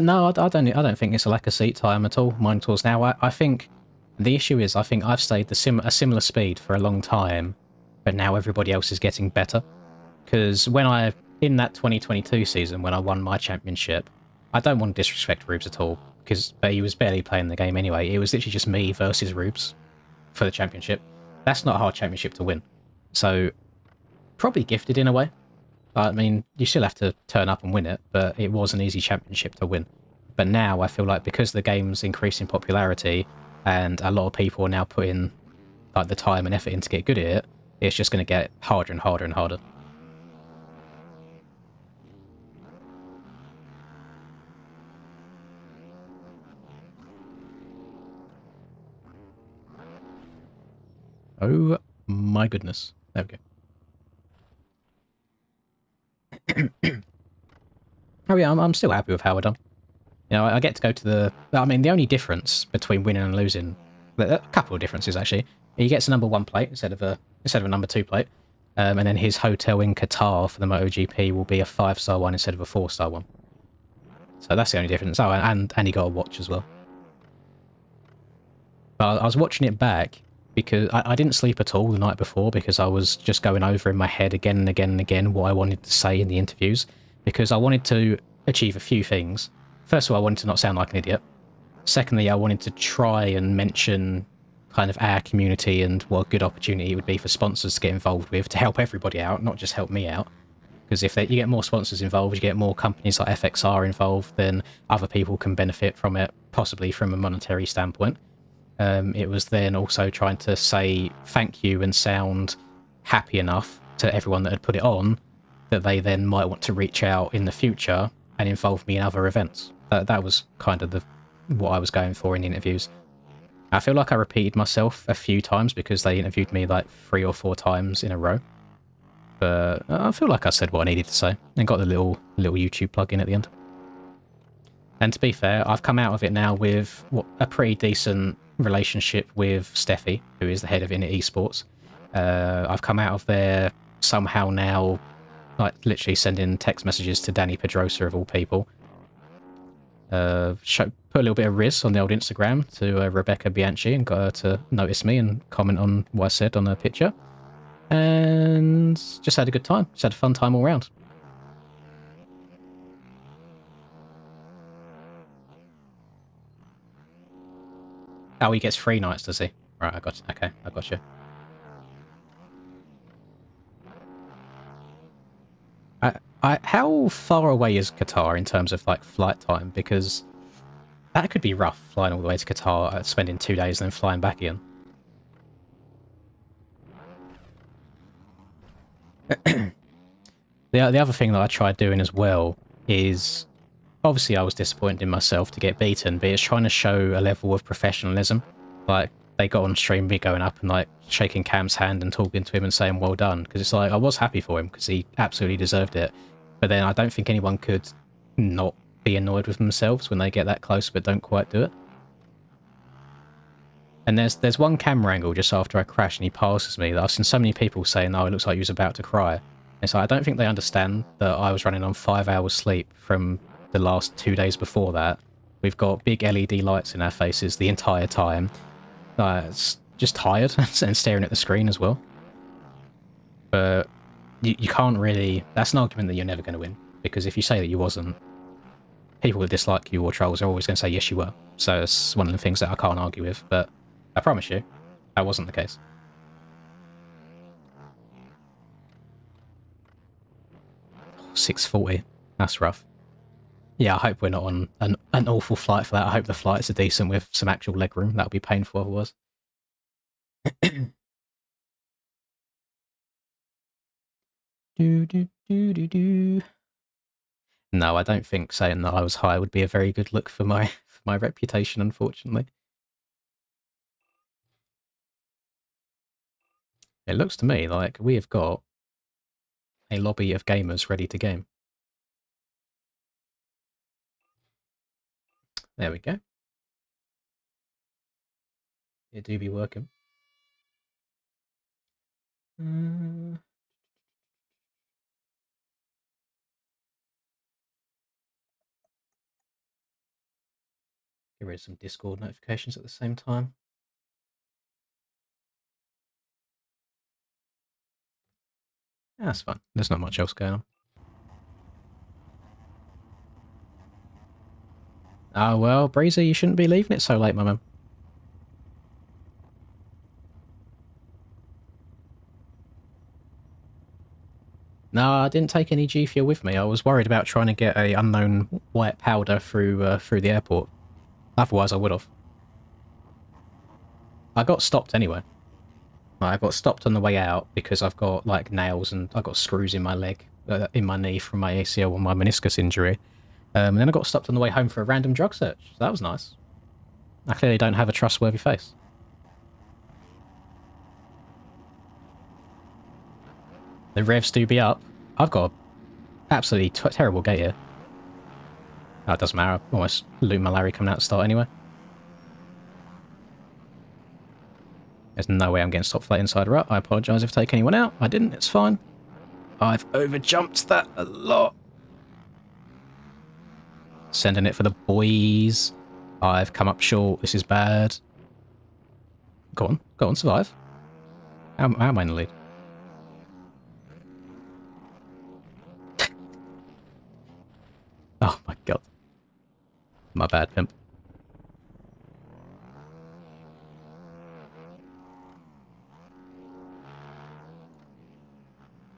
No, I don't think it's a lack of seat time at all. Mine towards now. I think the issue is I think I've stayed a similar speed for a long time, but now everybody else is getting better. Because in that 2022 season when I won my championship, I don't want to disrespect Rubes at all, but he was barely playing the game anyway. It was literally just me versus Rubes for the championship. That's not a hard championship to win. So probably gifted in a way. I mean, you still have to turn up and win it, but it was an easy championship to win. But now I feel like because the game's increasing popularity and a lot of people are now putting like the time and effort in to get good at it, it's just going to get harder and harder and harder. Oh my goodness. There we go. Oh yeah, I'm still happy with how we're done. You know, I get to go to the... I mean, the only difference between winning and losing... A couple of differences, actually. He gets a number 1 plate instead of a number 2 plate. And then his hotel in Qatar for the MotoGP will be a 5-star one instead of a 4-star one. So that's the only difference. Oh, and he got a watch as well. But I was watching it back because I didn't sleep at all the night before because I was just going over in my head again and again and again what I wanted to say in the interviews, because I wanted to achieve a few things. First of all, I wanted to not sound like an idiot. Secondly, I wanted to try and mention kind of our community and what a good opportunity it would be for sponsors to get involved with to help everybody out, not just help me out. Because if you get more sponsors involved, you get more companies like FXR involved, then other people can benefit from it, possibly from a monetary standpoint. It was then also trying to say thank you and sound happy enough to everyone that had put it on that they then might want to reach out in the future and involve me in other events. That was kind of what I was going for in the interviews. I feel like I repeated myself a few times because they interviewed me like 3 or 4 times in a row. But I feel like I said what I needed to say and got the little YouTube plug-in at the end. And to be fair, I've come out of it now with a pretty decent relationship with Steffi, who is the head of Inner Esports. I've come out of there somehow now, like literally sending text messages to Danny Pedrosa of all people. Put a little bit of riz on the old Instagram to Rebecca Bianchi and got her to notice me and comment on what I said on her picture. And just had a good time. Just had a fun time all round. Oh, he gets 3 nights, does he? Right, okay, I got you. How far away is Qatar in terms of like flight time? Because that could be rough, flying all the way to Qatar, spending 2 days and then flying back again. The other thing that I tried doing as well is, obviously I was disappointed in myself to get beaten, but it's trying to show a level of professionalism. Like, they got on stream, me going up and like shaking Cam's hand and talking to him and saying well done, because it's like I was happy for him because he absolutely deserved it. But then I don't think anyone could not be annoyed with themselves when they get that close but don't quite do it. And there's one camera angle just after I crash and he passes me that I've seen so many people saying, oh, it looks like he was about to cry. And so I don't think they understand that I was running on 5 hours sleep from the last 2 days before that. We've got big LED lights in our faces the entire time. It's just tired and staring at the screen as well. But you can't really... That's an argument that you're never going to win. Because if you say that you wasn't, people that dislike you or trolls are always going to say yes you were. So it's one of the things that I can't argue with. But I promise you, that wasn't the case. Oh, 640. That's rough. Yeah, I hope we're not on an awful flight for that. I hope the flights are decent with some actual legroom. That would be painful otherwise. No, I don't think saying that I was high would be a very good look for my reputation, unfortunately. It looks to me like we have got a lobby of gamers ready to game. There we go. It do be working. Get rid of some Discord notifications at the same time. That's fine. There's not much else going on. Oh, well, Breezy, you shouldn't be leaving it so late, my man. No, I didn't take any G Fuel with me. I was worried about trying to get a unknown white powder through the airport. Otherwise, I would have. I got stopped anyway. I got stopped on the way out because I've got like nails and I've got screws in my leg, in my knee from my ACL and my meniscus injury. And then I got stopped on the way home for a random drug search. So that was nice. I clearly don't have a trustworthy face. The revs do be up. I've got absolutely terrible gate here. Oh, it doesn't matter. I almost loot my Larry coming out to start anyway. There's no way I'm getting stopped for that inside rut. I apologise if I take anyone out. I didn't. It's fine. I've overjumped that a lot. Sending it for the boys. I've come up short. This is bad. Go on, survive. How am I in the lead? Oh my god. My bad, pimp.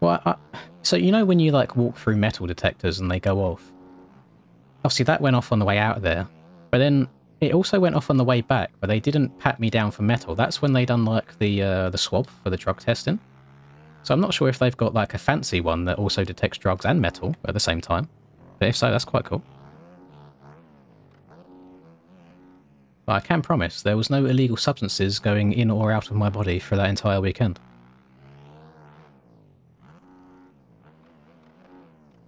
Well, so you know when you like walk through metal detectors and they go off? Obviously that went off on the way out of there, but then It also went off on the way back, but they didn't pat me down for metal. That's when they'd unlock the swab for the drug testing. So I'm not sure if they've got like a fancy one that also detects drugs and metal at the same time. But if so, that's quite cool. But I can promise there was no illegal substances going in or out of my body for that entire weekend.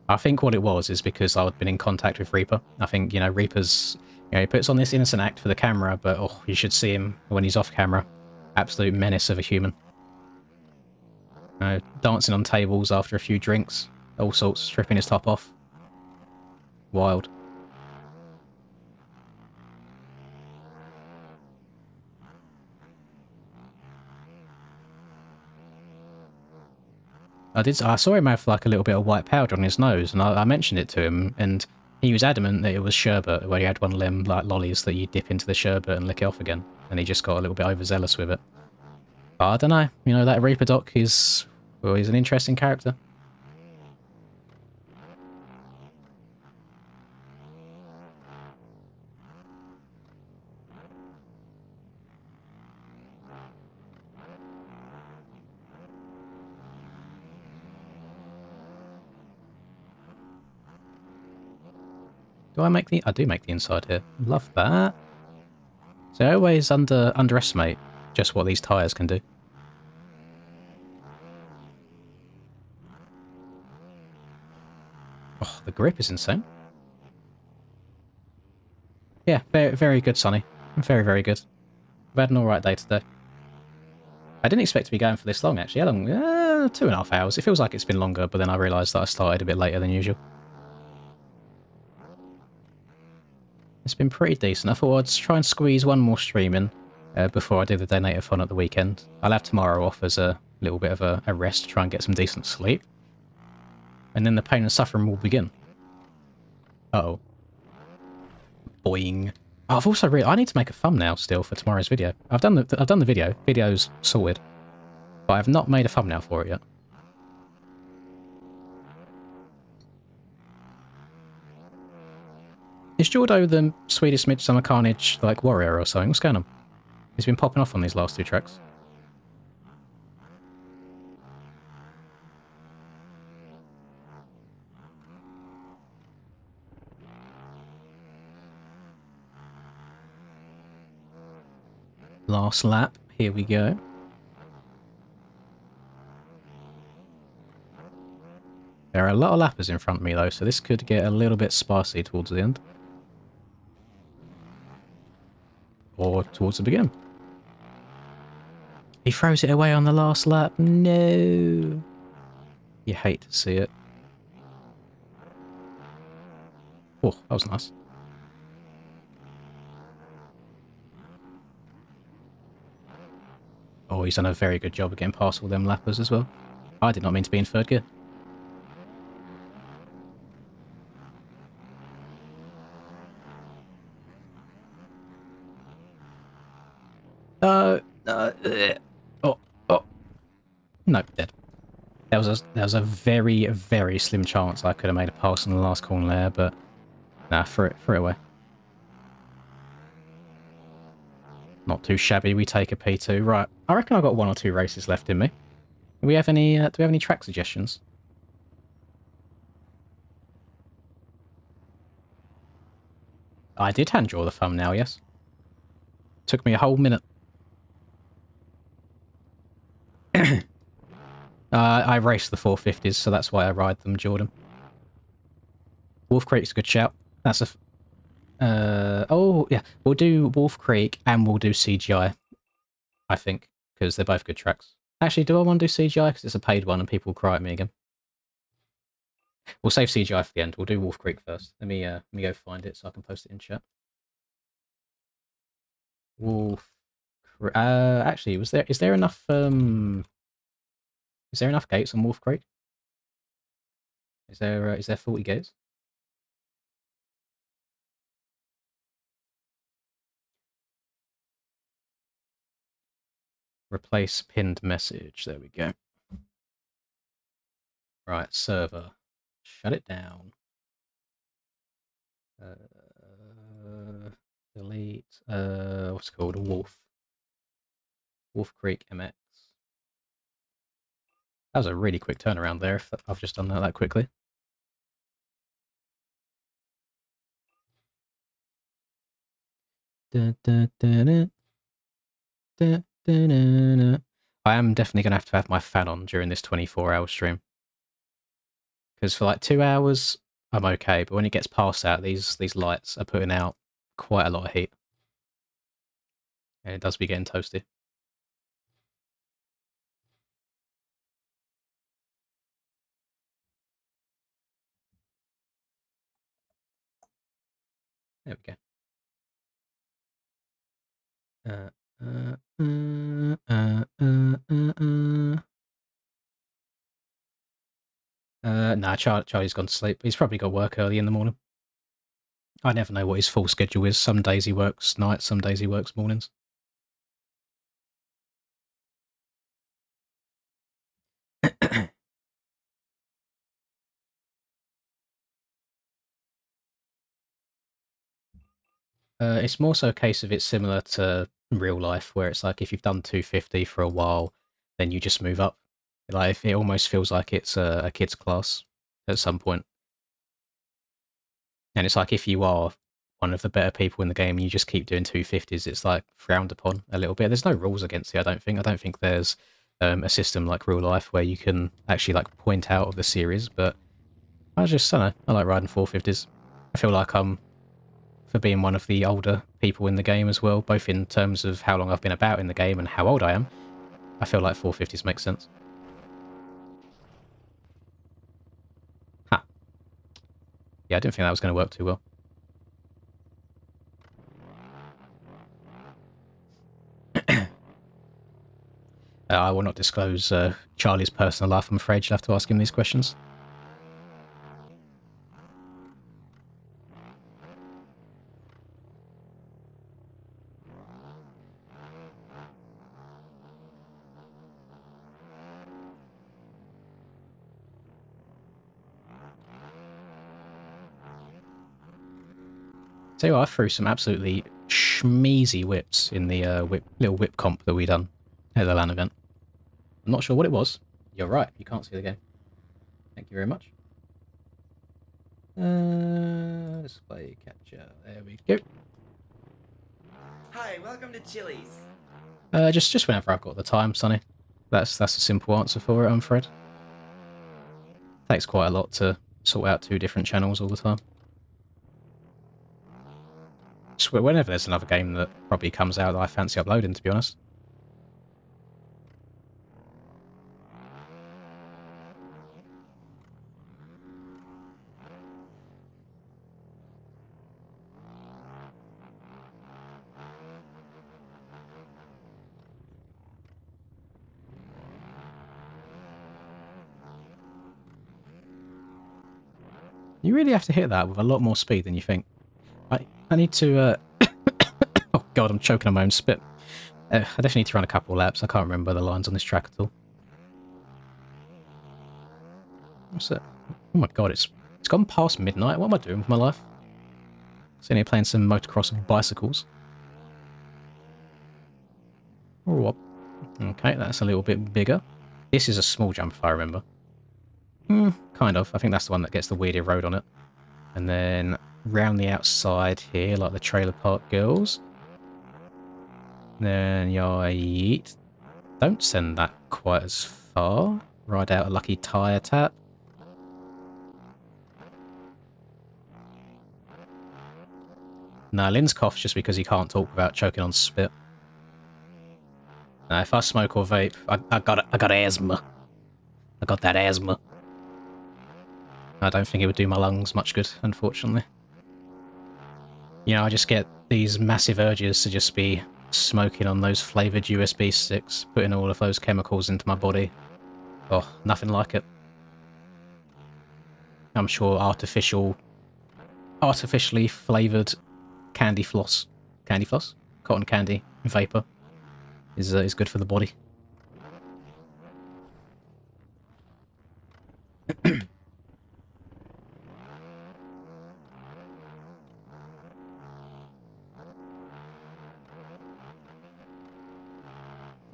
I think what it was is because I'd been in contact with Reaper. I think, you know, Reaper's, you know, he puts on this innocent act for the camera, but oh, you should see him when he's off camera. Absolute menace of a human. Dancing on tables after a few drinks, all sorts, stripping his top off. Wild. I saw him have like a little bit of white powder on his nose, and I mentioned it to him, and he was adamant that it was sherbet, where he had one of them like lollies that you dip into the sherbet and lick it off again, and he just got a little bit overzealous with it. But I don't know, you know, that Reaper Doc is, well, he's an interesting character. Do I make the... I do make the inside here. Love that. So I always underestimate just what these tyres can do. Oh, the grip is insane. Yeah, very, very good, Sonny. Very, very good. I've had an alright day today. I didn't expect to be going for this long, actually. How long? 2.5 hours. It feels like it's been longer, but then I realised that I started a bit later than usual. It's been pretty decent. I thought I'd try and squeeze one more stream in before I do the Donator-thon at the weekend. I'll have tomorrow off as a little bit of a rest to try and get some decent sleep. And then the pain and suffering will begin. Uh-oh. Boing. Oh, I've also I need to make a thumbnail still for tomorrow's video. I've done the video. Video's sorted. But I've not made a thumbnail for it yet. Is Jordo the Swedish Midsummer Carnage, like, warrior or something? What's going on? He's been popping off on these last two tracks. Last lap. Here we go. There are a lot of lappers in front of me, though, so this could get a little bit spicy towards the end. Or towards the beginning. He throws it away on the last lap. No. You hate to see it. Oh, that was nice. Oh, he's done a very good job of getting past all them lappers as well. I did not mean to be in third gear. Oh, oh. No, dead. There was a very, very slim chance I could have made a pass in the last corner there, but nah, threw it away. Not too shabby. We take a P2. Right, I reckon I've got 1 or 2 races left in me. Do we have any track suggestions? I did hand draw the thumbnail, yes. Took me a whole minute. I raced the 450s, so that's why I ride them, Jordan. Wolf Creek's a good shout. That's a... oh, yeah. We'll do Wolf Creek and we'll do CGI, I think, because they're both good tracks. Actually, do I want to do CGI? Because it's a paid one and people will cry at me again. We'll save CGI for the end. We'll do Wolf Creek first. Let me go find it so I can post it in chat. Wolf... actually, is there enough gates on Wolf Creek? Is there 40 gates? Replace pinned message. There we go. Right, server. Shut it down. Delete. What's it called? A Wolf. Wolf Creek MX. That was a really quick turnaround there. If I've just done that quickly. Da, da, da, da. Da, da, da, da. I am definitely going to have my fan on during this 24-hour stream. Because for like 2 hours, I'm okay. But when it gets past that, these lights are putting out quite a lot of heat. And it does be getting toasty. There we go. Nah, Charlie's gone to sleep. He's probably got work early in the morning. I never know what his full schedule is. Some days he works nights, some days he works mornings. It's more so a case of it's similar to real life, where it's like if you've done 250 for a while, then you just move up. Like it almost feels like it's a kid's class at some point. And it's like if you are one of the better people in the game and you just keep doing 250s, it's like frowned upon a little bit. There's no rules against it, I don't think. I don't think there's a system like real life where you can actually like point out of the series, but I don't know, I like riding 450s. I feel like I'm, for being one of the older people in the game as well, both in terms of how long I've been about in the game and how old I am, I feel like 450s make sense. Ha. Yeah, I didn't think that was going to work too well. I will not disclose Charlie's personal life, I'm afraid. You'll have to ask him these questions. Tell you what, I threw some absolutely schmeezy whips in the little whip comp that we done at the LAN event. I'm not sure what it was. You're right, you can't see the game. Thank you very much. Display capture. There we go. Hi, welcome to Chili's. Just whenever I've got the time, Sonny. That's a simple answer for it, I'm afraid. Takes quite a lot to sort out 2 different channels all the time. Just whenever there's another game that probably comes out that I fancy uploading, to be honest. You really have to hit that with a lot more speed than you think. I need to... oh god, I'm choking on my own spit. I definitely need to run a couple of laps. I can't remember the lines on this track at all. What's that? Oh my god, it's gone past midnight. What am I doing with my life? Sitting here playing some motocross bicycles. Oh, okay, that's a little bit bigger. This is a small jump, if I remember. Kind of. I think that's the one that gets the weirder road on it. And then round the outside here, like the trailer park girls. Then yeet. Don't send that quite as far. Ride out a lucky tyre tap. Nah, Lynn's coughs just because he can't talk without choking on spit. Nah, if I smoke or vape, I got asthma. I got that asthma. I don't think it would do my lungs much good, unfortunately. You know, I just get these massive urges to just be smoking on those flavoured USB sticks, putting all of those chemicals into my body. Oh, nothing like it. I'm sure artificially flavoured candy floss, cotton candy vapor is good for the body.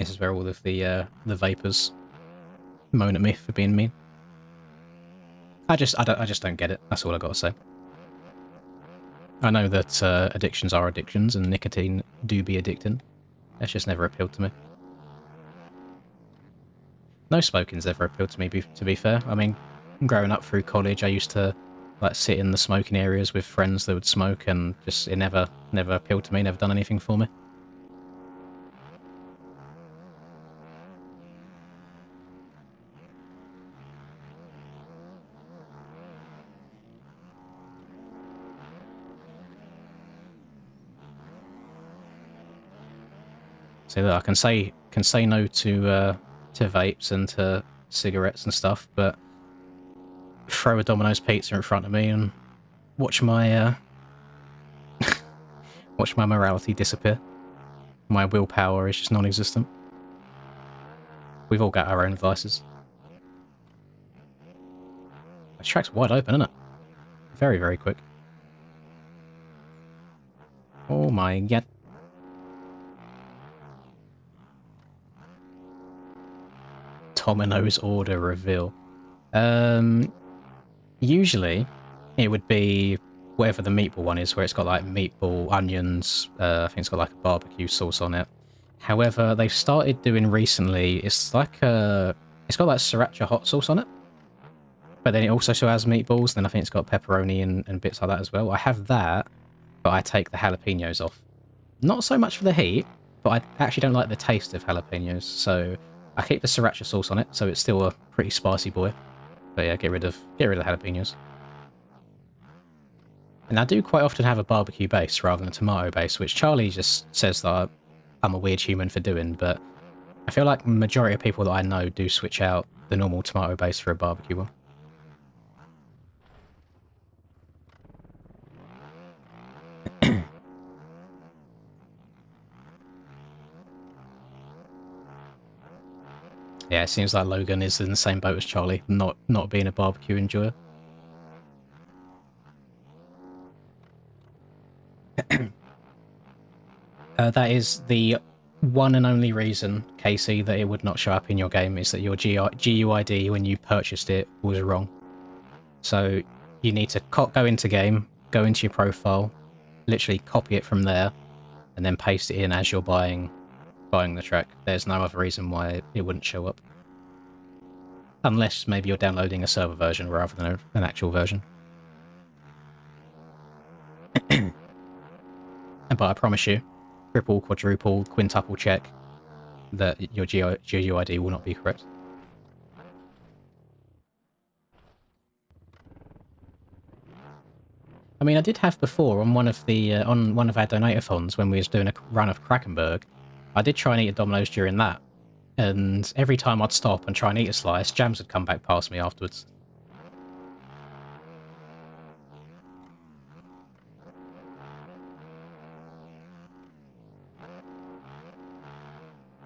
This is where all of the vapors moan at me for being mean. I just don't get it. That's all I gotta say. I know that addictions are addictions, and nicotine do be addicting. That's just never appealed to me. No smoking's ever appealed to me, to be fair. I mean, growing up through college, I used to like sit in the smoking areas with friends that would smoke, and just it never appealed to me. Never done anything for me. So look, I can say no to vapes and to cigarettes and stuff, but throw a Domino's pizza in front of me and watch my watch my morality disappear. My willpower is just non-existent. We've all got our own vices. The track's wide open, isn't it? Very, very quick. Oh my god. Domino's order reveal. Usually it would be whatever the meatball one is, where it's got like meatball, onions, I think it's got like a barbecue sauce on it. However, they've started doing recently, it's like it's got like sriracha hot sauce on it. But then it also still has meatballs, then I think it's got pepperoni and bits like that as well. I have that, but I take the jalapenos off. Not so much for the heat, but I actually don't like the taste of jalapenos, so I keep the sriracha sauce on it, so it's still a pretty spicy boy. But yeah, get rid of the jalapenos. And I do quite often have a barbecue base rather than a tomato base, which Charlie just says that I'm a weird human for doing, but I feel like the majority of people that I know do switch out the normal tomato base for a barbecue one. Yeah, it seems like Logan is in the same boat as Charlie, not being a barbecue enjoyer. That is the one and only reason, Casey, that it would not show up in your game, is that your GUID when you purchased it was wrong. So you need to go into game, go into your profile, literally copy it from there, and then paste it in as you're buying the track. There's no other reason why it wouldn't show up. Unless maybe you're downloading a server version rather than an actual version. But I promise you, triple, quadruple, quintuple check that your GUID will not be correct. I mean, I did have before on one of the on one of our donator-thons when we was doing a run of Krakenberg. I did try and eat a Domino's during that, and every time I'd stop and try and eat a slice, Jams would come back past me afterwards.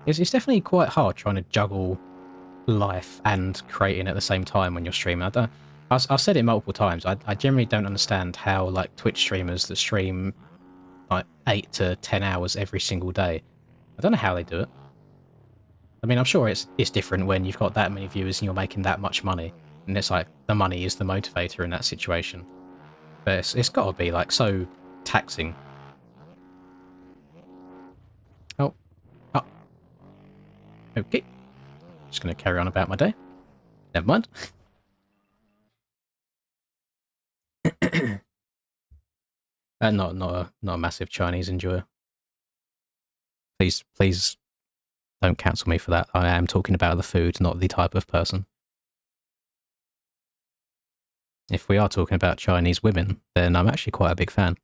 It's definitely quite hard trying to juggle life and creating at the same time when you're streaming. I've said it multiple times. I generally don't understand how like Twitch streamers that stream like 8 to 10 hours every single day. I don't know how they do it. I mean, I'm sure it's different when you've got that many viewers and you're making that much money, and it's like the money is the motivator in that situation. But it's got to be like so taxing. Oh, oh, okay. Just going to carry on about my day. Never mind. Not a massive Chinese enjoyer. Please don't cancel me for that. I am talking about the food, not the type of person. If we are talking about Chinese women, then I'm actually quite a big fan.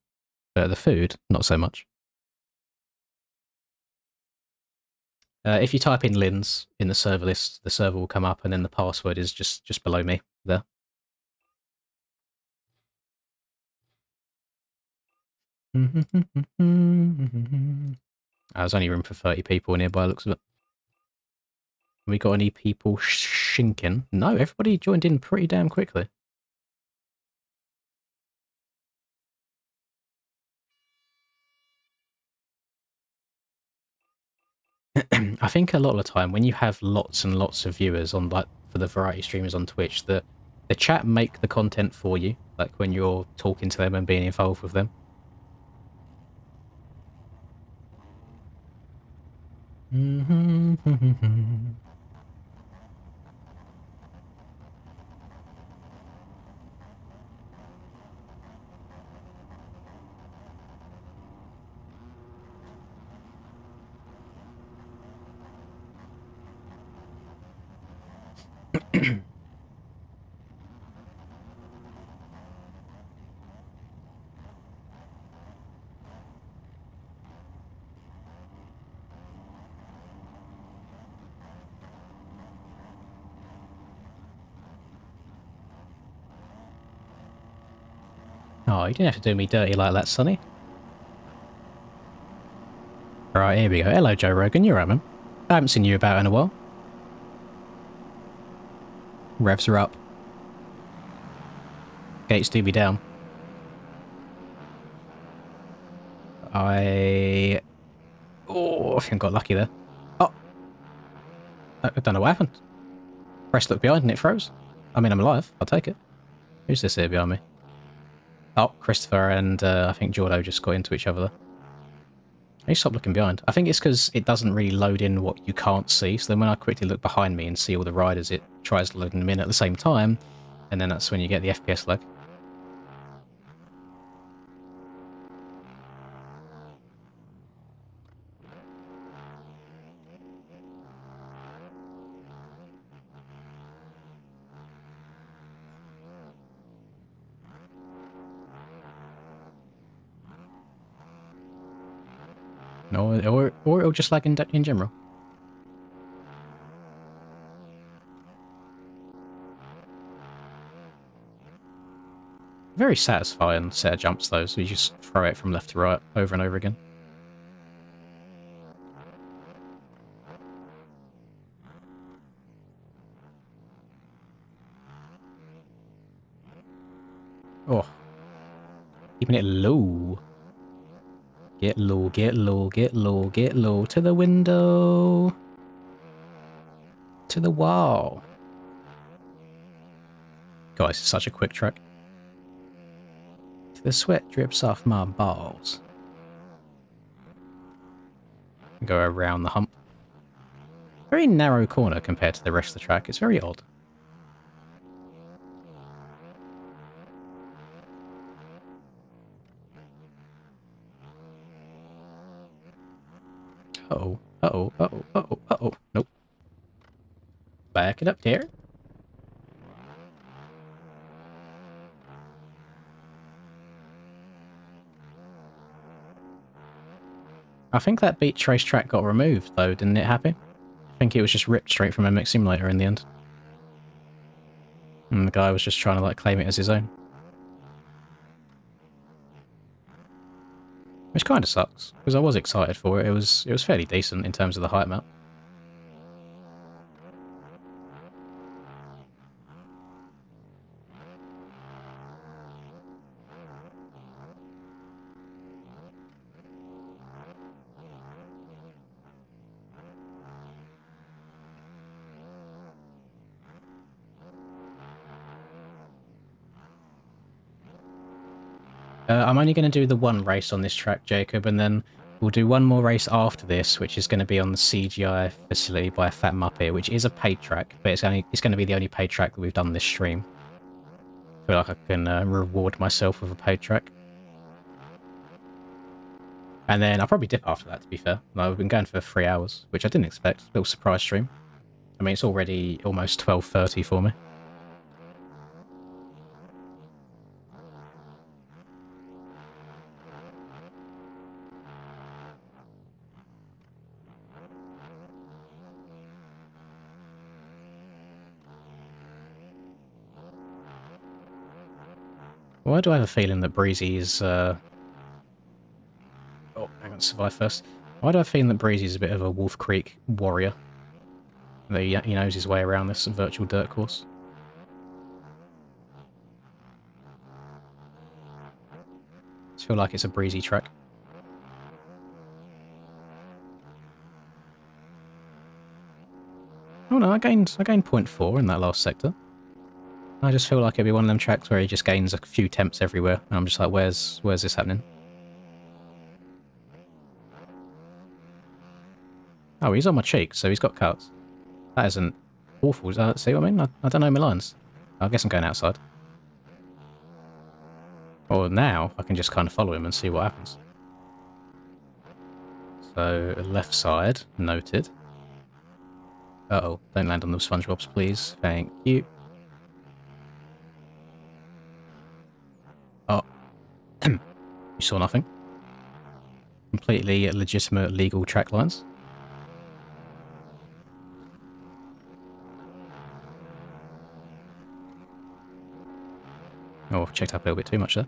But the food, not so much. If you type in Linz in the server list, the server will come up, and then the password is just below me there. There's only room for 30 people in here by the looks of it. Have we got any people shinking? No, everybody joined in pretty damn quickly. I think a lot of the time when you have lots and lots of viewers on, like, for the variety streamers on Twitch, the chat make the content for you, like when you're talking to them and being involved with them. Oh, you didn't have to do me dirty like that, Sonny. Right, here we go. Hello, Joe Rogan. You're right, man. I haven't seen you about in a while. Revs are up. Gates do be down. I think I got lucky there. Oh! I don't know what happened. Press look behind and it froze. I mean, I'm alive. I'll take it. Who's this here behind me? Oh, Christopher and I think Jordo just got into each other there. I stop looking behind. I think it's because it doesn't really load in what you can't see, so then when I quickly look behind me and see all the riders, it tries to load them in at the same time, and then that's when you get the FPS lag. No, or it'll just lag in general. Very satisfying set of jumps, though, so you just throw it from left to right over and over again. Oh. Keeping it low. Get low, get low, get low, get low. To the window. To the wall. Guys, it's such a quick track. The sweat drips off my balls. Go around the hump. Very narrow corner compared to the rest of the track. It's very odd. Uh-oh, uh-oh, uh-oh, uh-oh, uh-oh. Nope. Back it up there. I think that beach racetrack got removed, though, didn't it happen? I think it was just ripped straight from MX Simulator in the end. And the guy was just trying to, like, claim it as his own. Which kind of sucks, because I was excited for it. It was fairly decent in terms of the height map. I'm only going to do the one race on this track, Jacob, and then we'll do one more race after this, which is going to be on the CGI facility by Fat Muppet, which is a paid track, but it's going to be the only paid track that we've done this stream. I feel like I can reward myself with a paid track. And then I'll probably dip after that, to be fair. I've been going for 3 hours, which I didn't expect. Little surprise stream. I mean, it's already almost 12:30 for me. Why do I have a feeling that Breezy is... Oh, hang on, survive first. Why do I have a feeling that Breezy is a bit of a Wolf Creek warrior? That he knows his way around this virtual dirt course. I just feel like it's a breezy track. Oh no, I gained 0.4 in that last sector. I just feel like it'd be one of them tracks where he just gains a few temps everywhere, and I'm just like, where's this happening? Oh, he's on my cheek, so he's got cuts. That isn't awful. See what I mean? I don't know my lines. I guess I'm going outside. Or now, I can just kind of follow him and see what happens. So, left side, noted. Uh-oh, don't land on the SpongeBobs, please. Thank you. Oh, you saw nothing. Completely legitimate legal track lines. Oh, I've checked up a little bit too much there.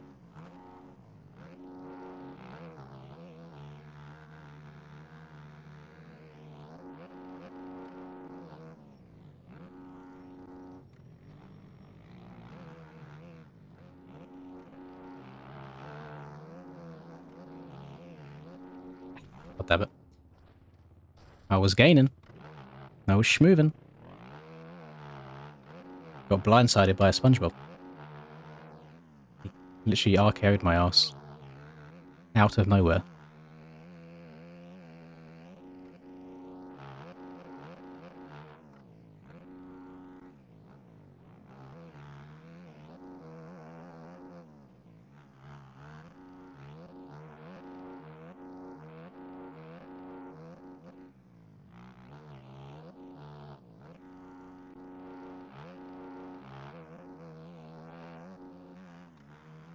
God damn it. I was gaining. I was schmoving. Got blindsided by a SpongeBob. He literally R-carried my ass. Out of nowhere.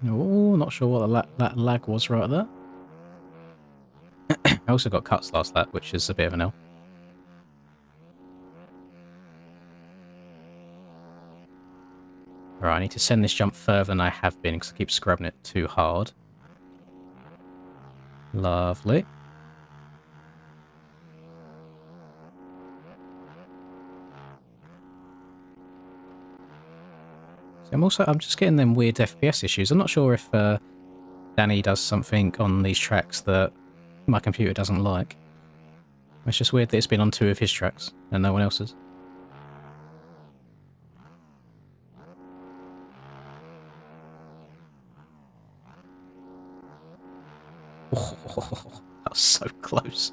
Oh, not sure what that lag was right there. I also got cuts last lap, which is a bit of an L. Right, I need to send this jump further than I have been because I keep scrubbing it too hard. Lovely. I'm just getting them weird FPS issues. I'm not sure if Danny does something on these tracks that my computer doesn't like. It's just weird that it's been on 2 of his tracks and no one else's. Oh, that was so close.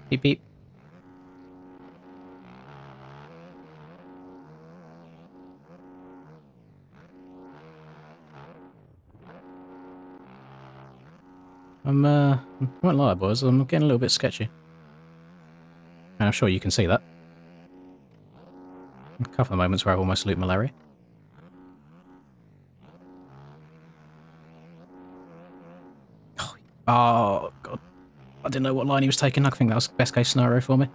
Beep beep. I won't lie, boys, I'm getting a little bit sketchy. And I'm sure you can see that. A couple of moments where I almost looped malaria. Oh, God. I didn't know what line he was taking. I think that was the best case scenario for me.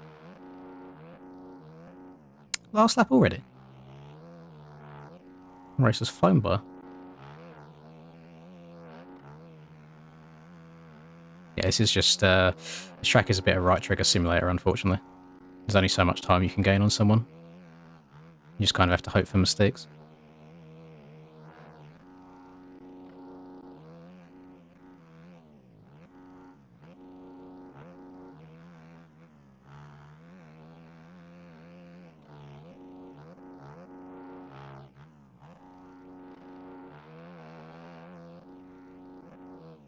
Last lap already. Race has flown by. Yeah, this is just, this track is a bit of right trigger simulator, unfortunately. There's only so much time you can gain on someone. You just kind of have to hope for mistakes.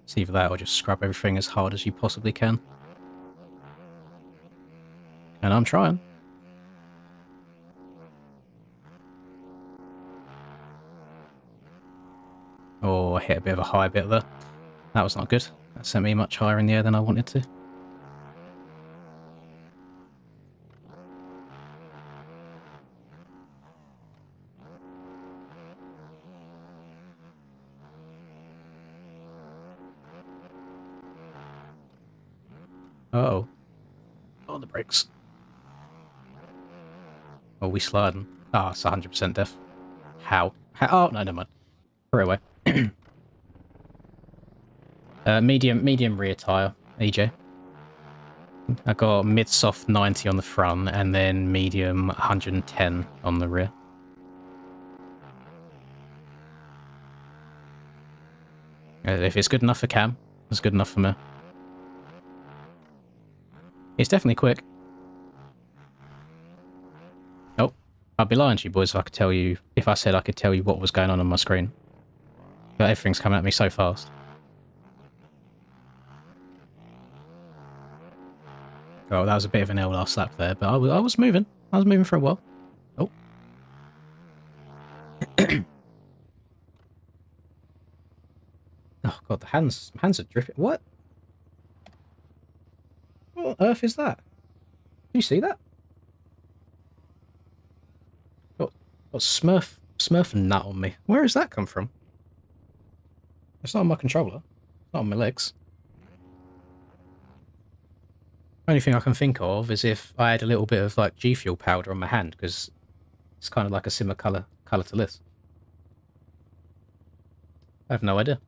It's either that or just scrub everything as hard as you possibly can. And I'm trying. Oh, I hit a bit of a high bit there. That was not good. That sent me much higher in the air than I wanted to. Uh-oh. On the brakes. Oh, we sliding. Ah, it's 100% death. How? Oh, no, never mind. Throw away. Medium rear tyre, EJ. I got mid-soft 90 on the front and then medium 110 on the rear. If it's good enough for Cam, it's good enough for me. It's definitely quick. Oh, I'd be lying to you boys if I could tell you, if I said I could tell you what was going on my screen. But everything's coming at me so fast. Oh, that was a bit of an L last lap there, but I was moving. I was moving for a while. Oh. Oh god, the hands are dripping. What? What on earth is that? Do you see that? Got Smurf nut on me. Where has that come from? It's not on my controller. It's not on my legs. Only thing I can think of is if I had a little bit of like G Fuel powder on my hand, because it's kind of like a similar colour to this. I have no idea.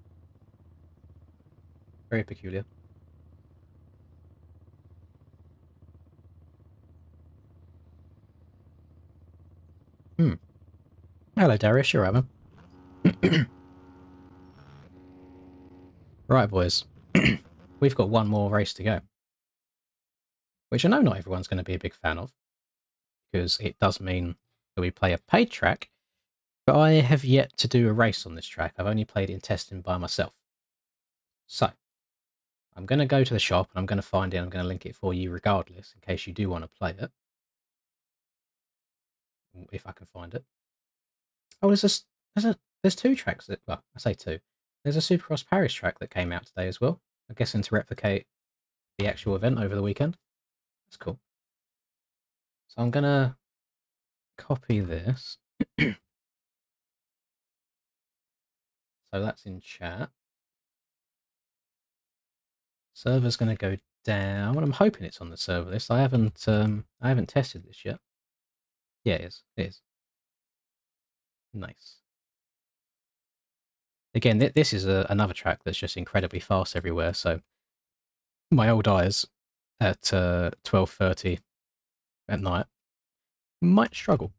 Very peculiar. Hmm. Hello, Darius. You're right, man. Right, boys. We've got one more race to go. Which I know not everyone's going to be a big fan of, because it does mean that we play a paid track, but I have yet to do a race on this track. I've only played it in testing by myself. So, I'm going to go to the shop and I'm going to find it. I'm going to link it for you regardless, in case you do want to play it. If I can find it. Oh, there's two tracks that, well, I say two. There's a Supercross Paris track that came out today as well. I'm guessing to replicate the actual event over the weekend. That's cool. So I'm going to copy this. So that's in chat. Server's going to go down. Well, I'm hoping it's on the server list. I haven't tested this yet. Yeah, it is. It is. Nice. Again, this is another track that's just incredibly fast everywhere. So my old eyes at 12:30 at night might struggle.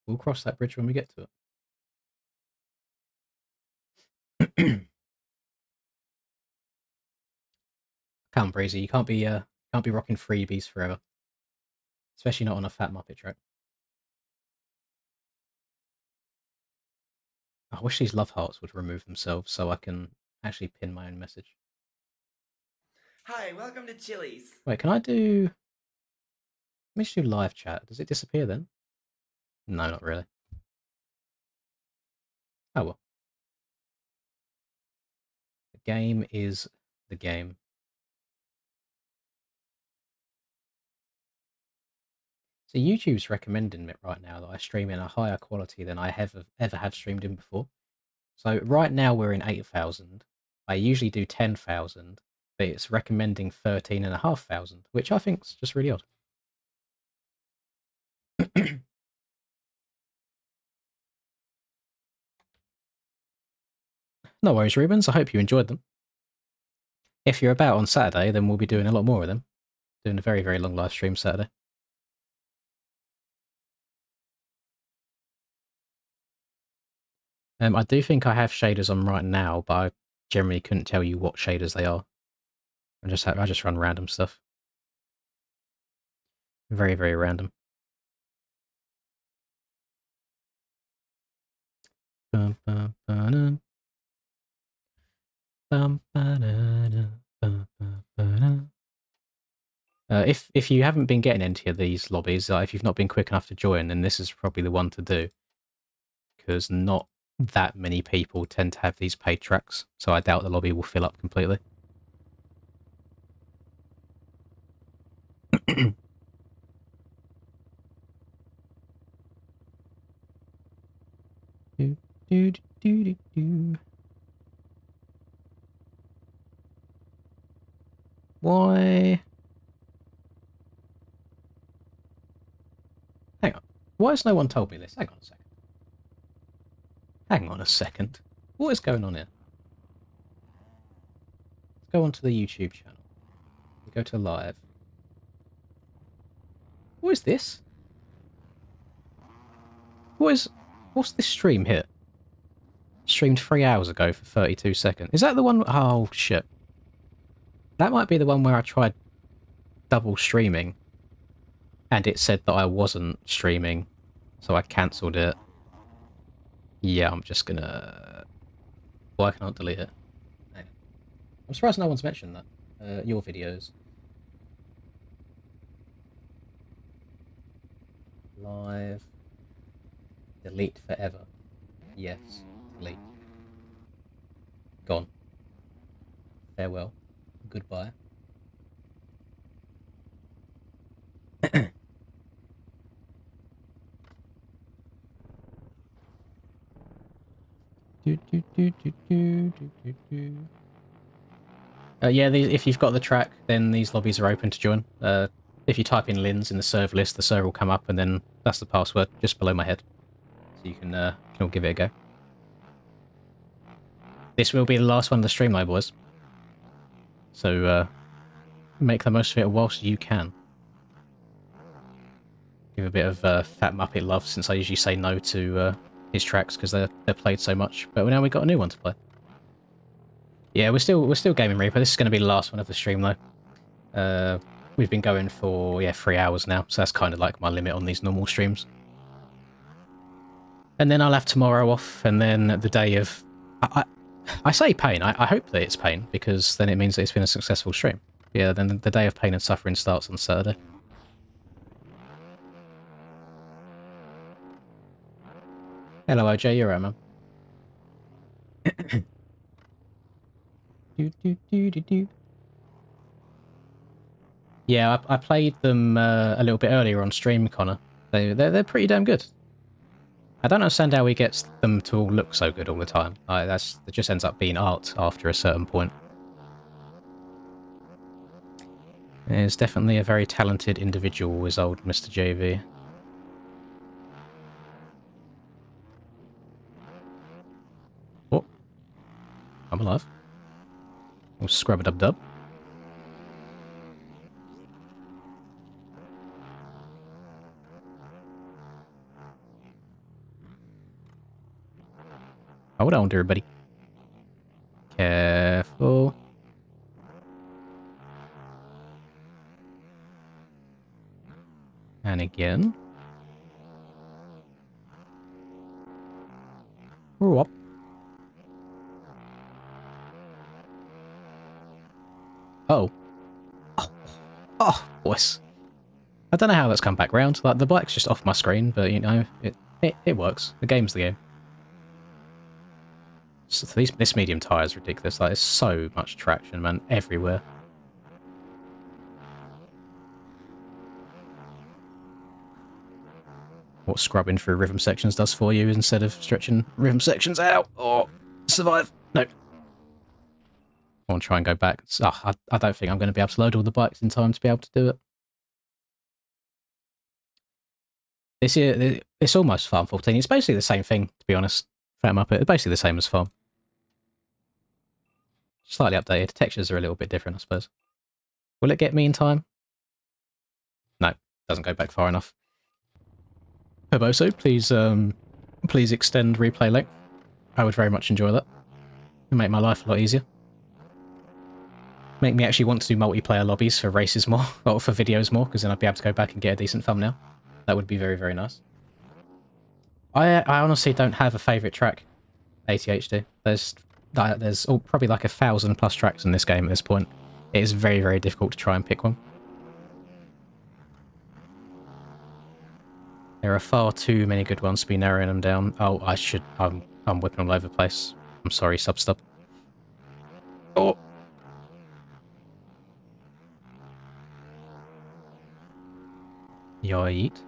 We'll cross that bridge when we get to it. Come on, Breezy, you can't be rocking freebies forever, especially not on a fat Muppet track. I wish these love hearts would remove themselves so I can actually pin my own message. Hi, welcome to Chili's. Wait, can I do... Let me just do live chat. Does it disappear then? No, not really. Oh well. The game is the game. So YouTube's recommending it right now that I stream in a higher quality than I ever have streamed in before. So right now we're in 8,000. I usually do 10,000, but it's recommending 13,500, which I think is just really odd. No worries, Rubens. I hope you enjoyed them. If you're about on Saturday, then we'll be doing a lot more of them. Doing a very, very long live stream Saturday. I do think I have shaders on right now, but I generally couldn't tell you what shaders they are. I just run random stuff. Very, very random. If you haven't been getting into these lobbies, if you've not been quick enough to join, then this is probably the one to do. Because not that many people tend to have these paid tracks, so I doubt the lobby will fill up completely. Why? Hang on. Why has no one told me this? Hang on a second. Hang on a second. What is going on here? Let's go onto the YouTube channel. We go to live. What is this? What's this stream here? Streamed 3 hours ago for 32 seconds. Is that the one? Oh, shit. That might be the one where I tried double streaming and it said that I wasn't streaming, so I cancelled it. Yeah, I'm just gonna... Why can't I delete it? I'm surprised no one's mentioned that. Your videos. Live. Delete forever. Yes. Delete. Gone. Farewell. Goodbye. Yeah, if you've got the track, then these lobbies are open to join. If you type in Lins in the server list, the server will come up, and then that's the password just below my head. So you can all give it a go. This will be the last one of the stream, though, boys. So make the most of it whilst you can. Give a bit of Fat Muppet love, since I usually say no to his tracks because they're played so much. But now we've got a new one to play. Yeah, we're still gaming Reaper. This is going to be the last one of the stream though. We've been going for 3 hours now, so that's kind of like my limit on these normal streams. And then I'll have tomorrow off, and then the day of... I say pain. I hope that it's pain, because then it means that it's been a successful stream. Yeah, then the day of pain and suffering starts on Saturday. Hello, OJ. You're right, man. Yeah, I played them a little bit earlier on stream, Connor. They're pretty damn good. I don't understand how he gets them to all look so good all the time. It just ends up being art after a certain point. He's definitely a very talented individual, is old Mr. JV. Oh, I'm alive. We'll scrub-a-dub-dub. Hold on, everybody. Careful. And again. Whoop. Oh. Oh, boys. I don't know how that's come back round. Like, the bike's just off my screen, but, you know, it works. The game's the game. So this medium tyre is ridiculous. Like, there's so much traction, man, everywhere. What scrubbing through rhythm sections does for you instead of stretching rhythm sections out or survive. No. I want to try and go back. Oh, I don't think I'm going to be able to load all the bikes in time to be able to do it. This year, it's almost Farm 14. It's basically the same thing, to be honest. Fat Muppet, it's basically the same as Farm. Slightly updated. Textures are a little bit different, I suppose. Will it get me in time? No, doesn't go back far enough. Herboso, please extend replay length. I would very much enjoy that. It'd make my life a lot easier. Make me actually want to do multiplayer lobbies for races more, or for videos more, because then I'd be able to go back and get a decent thumbnail. That would be very, very nice. I honestly don't have a favourite track, ATHD. There's probably like 1,000+ tracks in this game at this point. It is very, very difficult to try and pick one. There are far too many good ones to be narrowing them down. Oh, I'm whipping all over the place. I'm sorry, Substub. Oh! Yeet.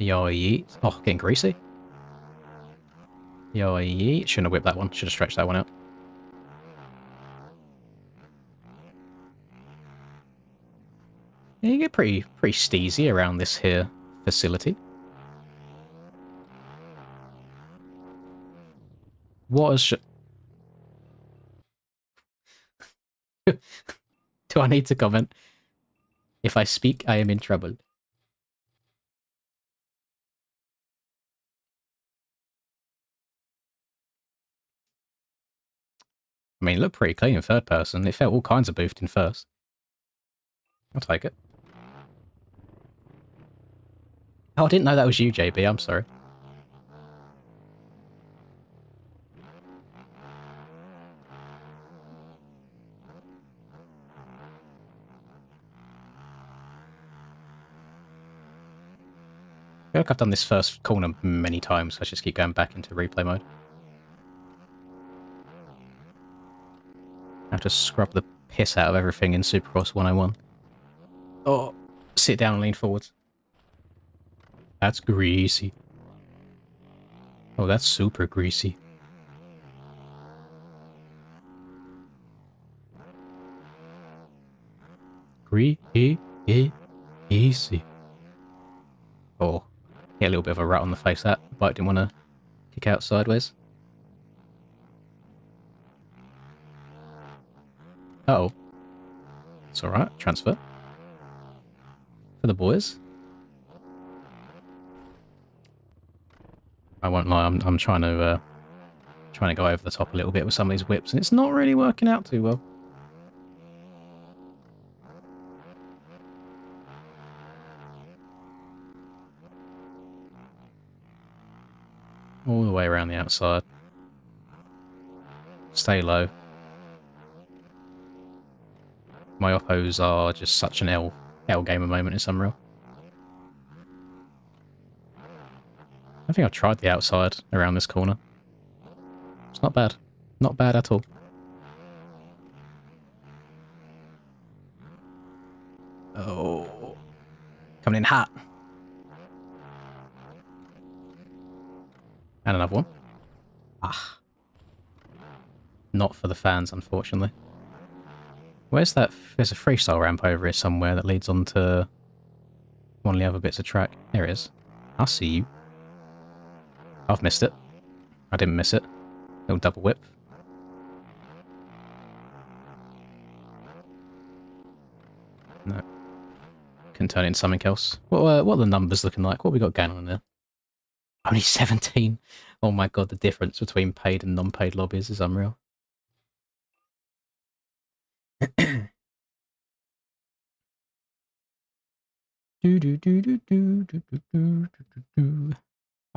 Yeet. Oh, getting greasy. Yeet. Shouldn't have whipped that one. Should have stretched that one out. Yeah, you get pretty steezy around this here facility. What is... Do I need to comment? If I speak, I am in trouble. I mean, it looked pretty clean in third person. It felt all kinds of boofed in first. I'll take it. Oh, I didn't know that was you, JB. I'm sorry. I feel like I've done this first corner many times, so I just keep going back into replay mode. I have to scrub the piss out of everything in Supercross 101. Oh, sit down and lean forwards. That's greasy. Oh, that's super greasy. Greasy. Oh, get a little bit of a rat on the face. That bike didn't want to kick out sideways. Uh-oh. It's alright. Transfer. For the boys. I won't lie, I'm trying to go over the top a little bit with some of these whips, and it's not really working out too well. All the way around the outside. Stay low. My oppos are just such an L game of moment. It's unreal. I think I've tried the outside around this corner. It's not bad. Not bad at all. Oh. Coming in hot. And another one. Ah. Not for the fans, unfortunately. Where's that? There's a freestyle ramp over here somewhere that leads on to one of the other bits of track. There it is. I see you. I've missed it. I didn't miss it. Little double whip. No. Can turn it into something else. What are the numbers looking like? What we got going on there? Only 17. Oh my god, the difference between paid and non-paid lobbies is unreal. I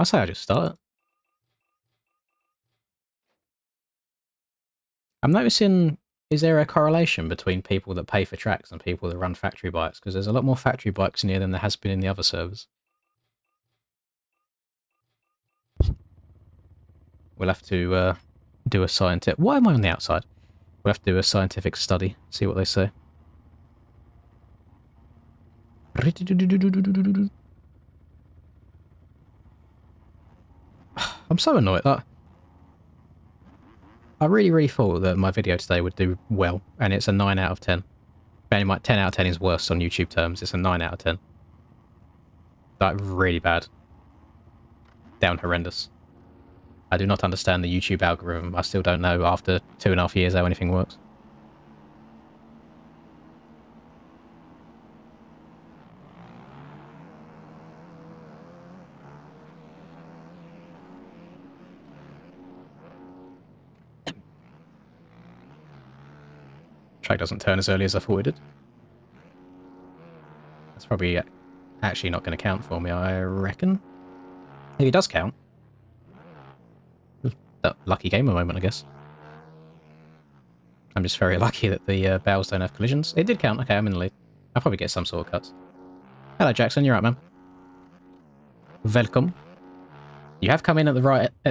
say I just start. I'm noticing, is there a correlation between people that pay for tracks and people that run factory bikes? Because there's a lot more factory bikes in here than there has been in the other servers. We'll have to do a scientific... Why am I on the outside? We'll have to do a scientific study, see what they say. I'm so annoyed that I really thought that my video today would do well, and it's a 9 out of 10. Anyway, 10 out of 10 is worse on YouTube terms. It's a 9 out of 10. Like, really bad. Down horrendous. I do not understand the YouTube algorithm. I still don't know after 2.5 years how anything works. Track doesn't turn as early as I thought it did. That's probably actually not going to count for me, I reckon. If it does count. That lucky gamer moment, I guess. I'm just very lucky that the bows don't have collisions. It did count. Okay, I'm in the lead. I'll probably get some sort of cuts. Hello, Jackson. You're right, man. Welcome. You have come in at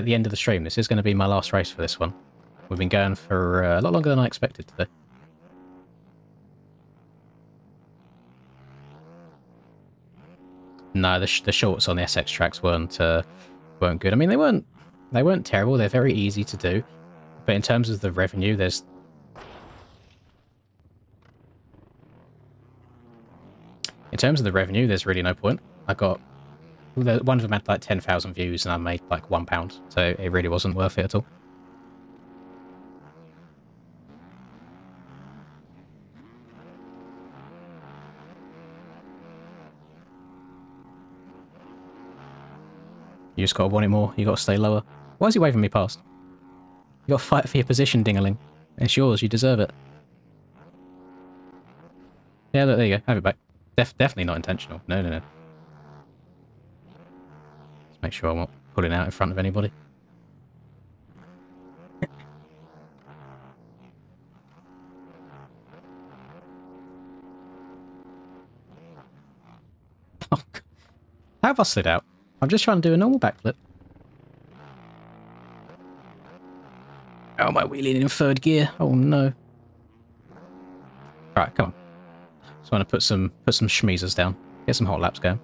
the end of the stream. This is going to be my last race for this one. We've been going for a lot longer than I expected today. No, the shorts on the SX tracks weren't good. I mean, they weren't terrible. They're very easy to do, but in terms of the revenue, there's really no point. I got one of them had like 10,000 views, and I made like £1, so it really wasn't worth it at all. You just gotta want it more. You gotta stay lower. Why is he waving me past? You gotta fight for your position, dingaling. It's yours. You deserve it. Yeah, look, there you go. Have it back. Definitely not intentional. No, no, no. Let's make sure I'm not pulling out in front of anybody. Oh, God. How have I slid out? I'm just trying to do a normal backflip. Oh, am I wheeling in third gear? Oh, no. Right, come on. Just want to put some schmeezers down. Get some hot laps going.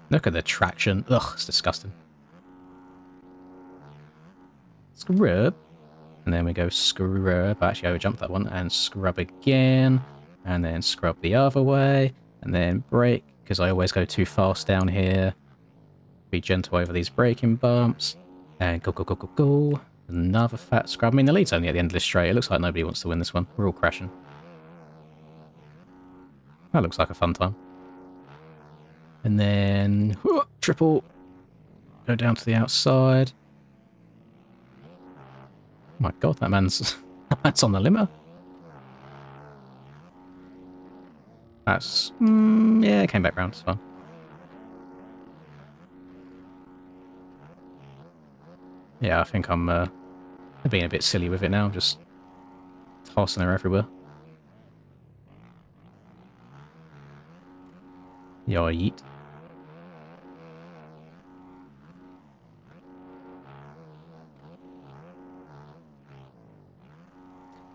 Look at the traction. Ugh, it's disgusting. Scrub. And then we go scrub. Actually, I overjumped that one. And scrub again. And then scrub the other way. And then brake, because I always go too fast down here. Be gentle over these braking bumps. And go, go, go, go, go. Another fat scrub. I mean, the lead's only at the end of this straight. It looks like nobody wants to win this one. We're all crashing. That looks like a fun time. And then triple. Go down to the outside. Oh my god, that man's that's on the limiter. That's yeah, it came back round. It's fine. Yeah, I think I'm being a bit silly with it now. I'm just tossing her everywhere. Yeah, yeet.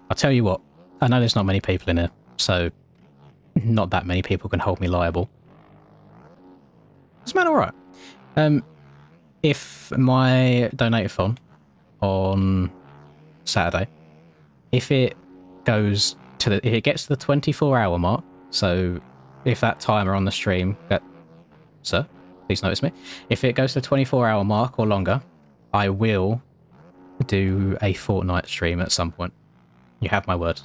I'll tell you what, I know there's not many people in here, so not that many people can hold me liable. It's man alright. If my donate-a-thon on Saturday, if it goes to if it gets to the 24-hour mark, so if that timer on the stream, sir, please notice me, if it goes to the 24-hour mark or longer, I will do a Fortnite stream at some point. You have my word.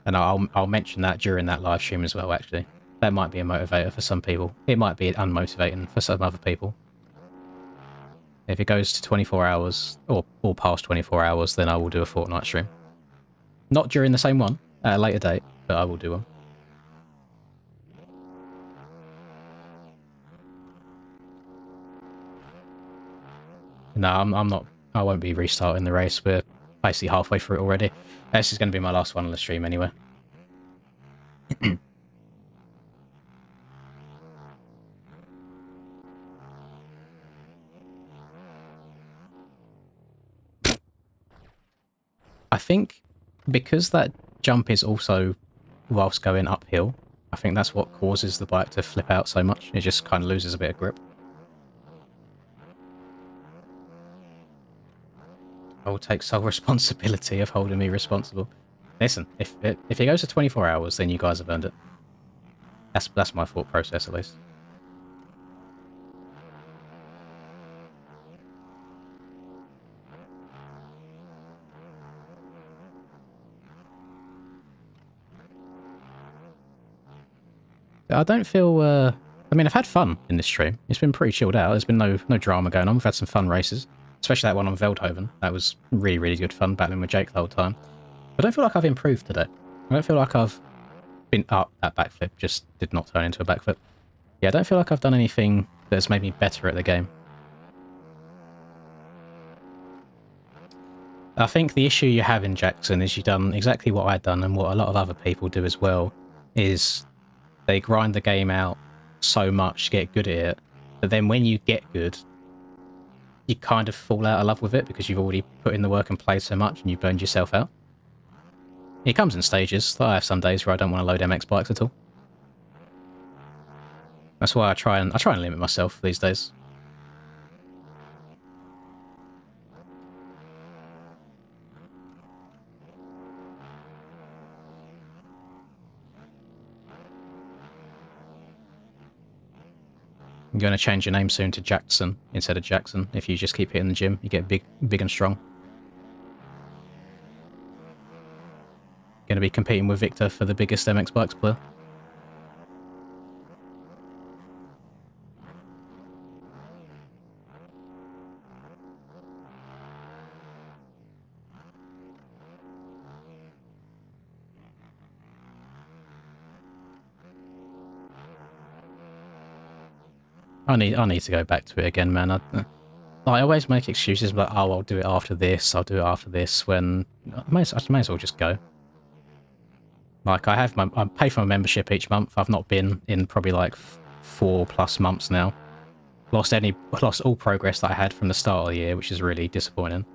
And I'll mention that during that live stream as well, actually. That might be a motivator for some people. It might be unmotivating for some other people. If it goes to 24 hours, or past 24 hours, then I will do a Fortnite stream. Not during the same one, at a later date, but I will do one. No, I'm not. I won't be restarting the race. We're basically halfway through it already. This is going to be my last one on the stream anyway. I think because that jump is also whilst going uphill, I think that's what causes the bike to flip out so much. It just kind of loses a bit of grip. I will take sole responsibility of holding me responsible. Listen, if it goes to 24 hours, then you guys have earned it. That's my thought process, at least. I don't feel... I mean, I've had fun in this stream. It's been pretty chilled out. There's been no drama going on. We've had some fun races. Especially that one on Veldhoven. That was really, really good fun, battling with Jake the whole time. I don't feel like I've improved today. I don't feel like I've been up. That backflip just did not turn into a backflip. Yeah, I don't feel like I've done anything that's made me better at the game. I think the issue you have in Jackson is you've done exactly what I've done and what a lot of other people do as well, is they grind the game out so much to get good at it, but then when you get good, you kind of fall out of love with it because you've already put in the work and played so much and you've burned yourself out. It comes in stages. I have some days where I don't want to load MX bikes at all. That's why I try and limit myself these days. I'm going to change your name soon to Jackson instead of Jackson. If you just keep hitting the gym, you get big and strong. Going to be competing with Victor for the biggest MX Bikes player. I need to go back to it again, man. I always make excuses like, oh, I'll do it after this, I'll do it after this, when I may as well just go. Like, I pay for my membership each month. I've not been in probably like 4+ months now. Lost all progress that I had from the start of the year, which is really disappointing.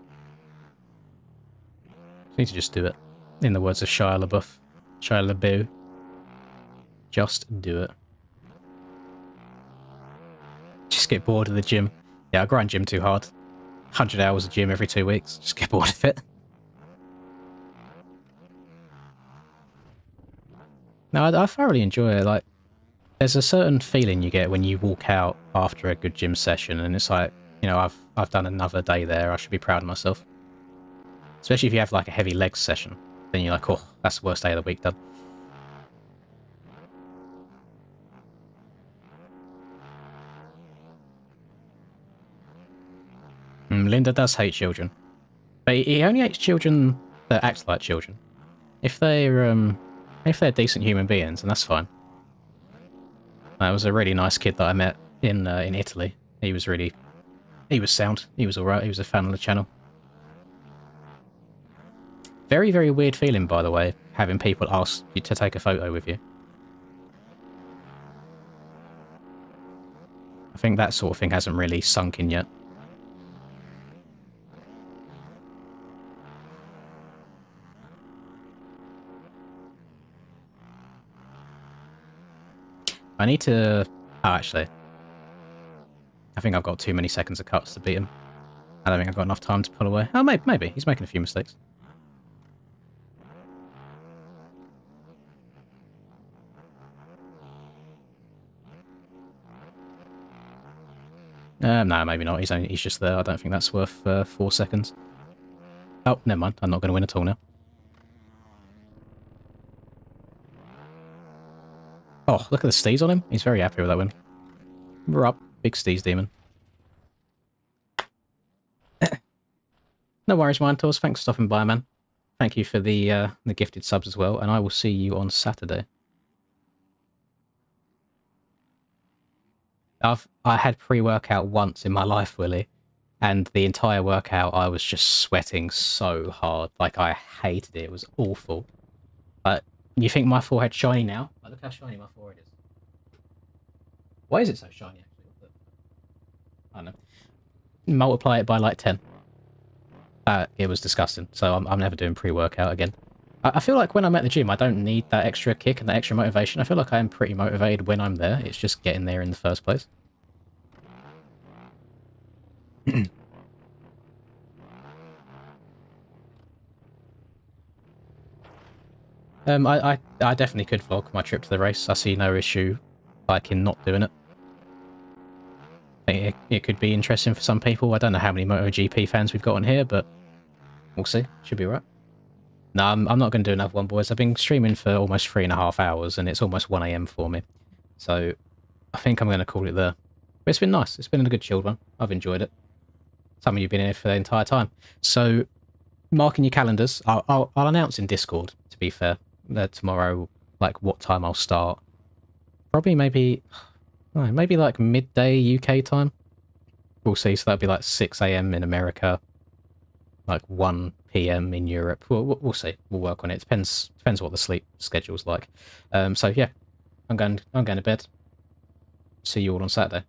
Need to just do it. In the words of Shia LaBeouf, just do it. Just get bored of the gym. Yeah, I grind gym too hard. 100 hours of gym every 2 weeks. Just get bored of it. No, I thoroughly enjoy it. Like, there's a certain feeling you get when you walk out after a good gym session, and it's like, you know, I've done another day there. I should be proud of myself. Especially if you have like a heavy legs session, then you're like, oh, that's the worst day of the week done. Linda does hate children, but he only hates children that act like children. If they're decent human beings, then that's fine. That was a really nice kid that I met in Italy. He was sound. He was alright. He was a fan of the channel. Very, very weird feeling, by the way, having people ask you to take a photo with you. I think that sort of thing hasn't really sunk in yet. I need to... Oh, actually. I think I've got too many seconds of cuts to beat him. I don't think I've got enough time to pull away. Oh, maybe. He's making a few mistakes. No, maybe not. He's just there. I don't think that's worth 4 seconds. Oh, never mind. I'm not going to win at all now. Oh, look at the steez on him. He's very happy with that win. We're up. Big steez demon. No worries, Mindtours. Thanks for stopping by, man. Thank you for the gifted subs as well, and I will see you on Saturday. I had pre-workout once in my life, Willie, and the entire workout I was just sweating so hard. Like, I hated it. It was awful. But you think my forehead's shiny now? Like, look how shiny my forehead is. Why is it so shiny, actually? I don't know. Multiply it by like 10. It was disgusting. So I'm never doing pre-workout again. I feel like when I'm at the gym, I don't need that extra kick and that extra motivation. I feel like I am pretty motivated when I'm there. It's just getting there in the first place. I definitely could vlog my trip to the race. I see no issue like in not doing it. I think it could be interesting for some people. I don't know how many MotoGP fans we've got on here, but we'll see. Should be right. No, I'm not going to do another one, boys. I've been streaming for almost 3.5 hours, and it's almost 1 AM for me. So I think I'm going to call it there. But it's been nice. It's been a good chilled one. I've enjoyed it. Some of you have been in it for the entire time. So mark in your calendars. I'll announce in Discord, to be fair, tomorrow, like what time I'll start. Probably maybe like midday UK time. We'll see. So that'll be like 6 AM in America, like 1 PM in Europe. We'll see. We'll work on it. Depends what the sleep schedule's like. So yeah, I'm going to bed. See you all on Saturday.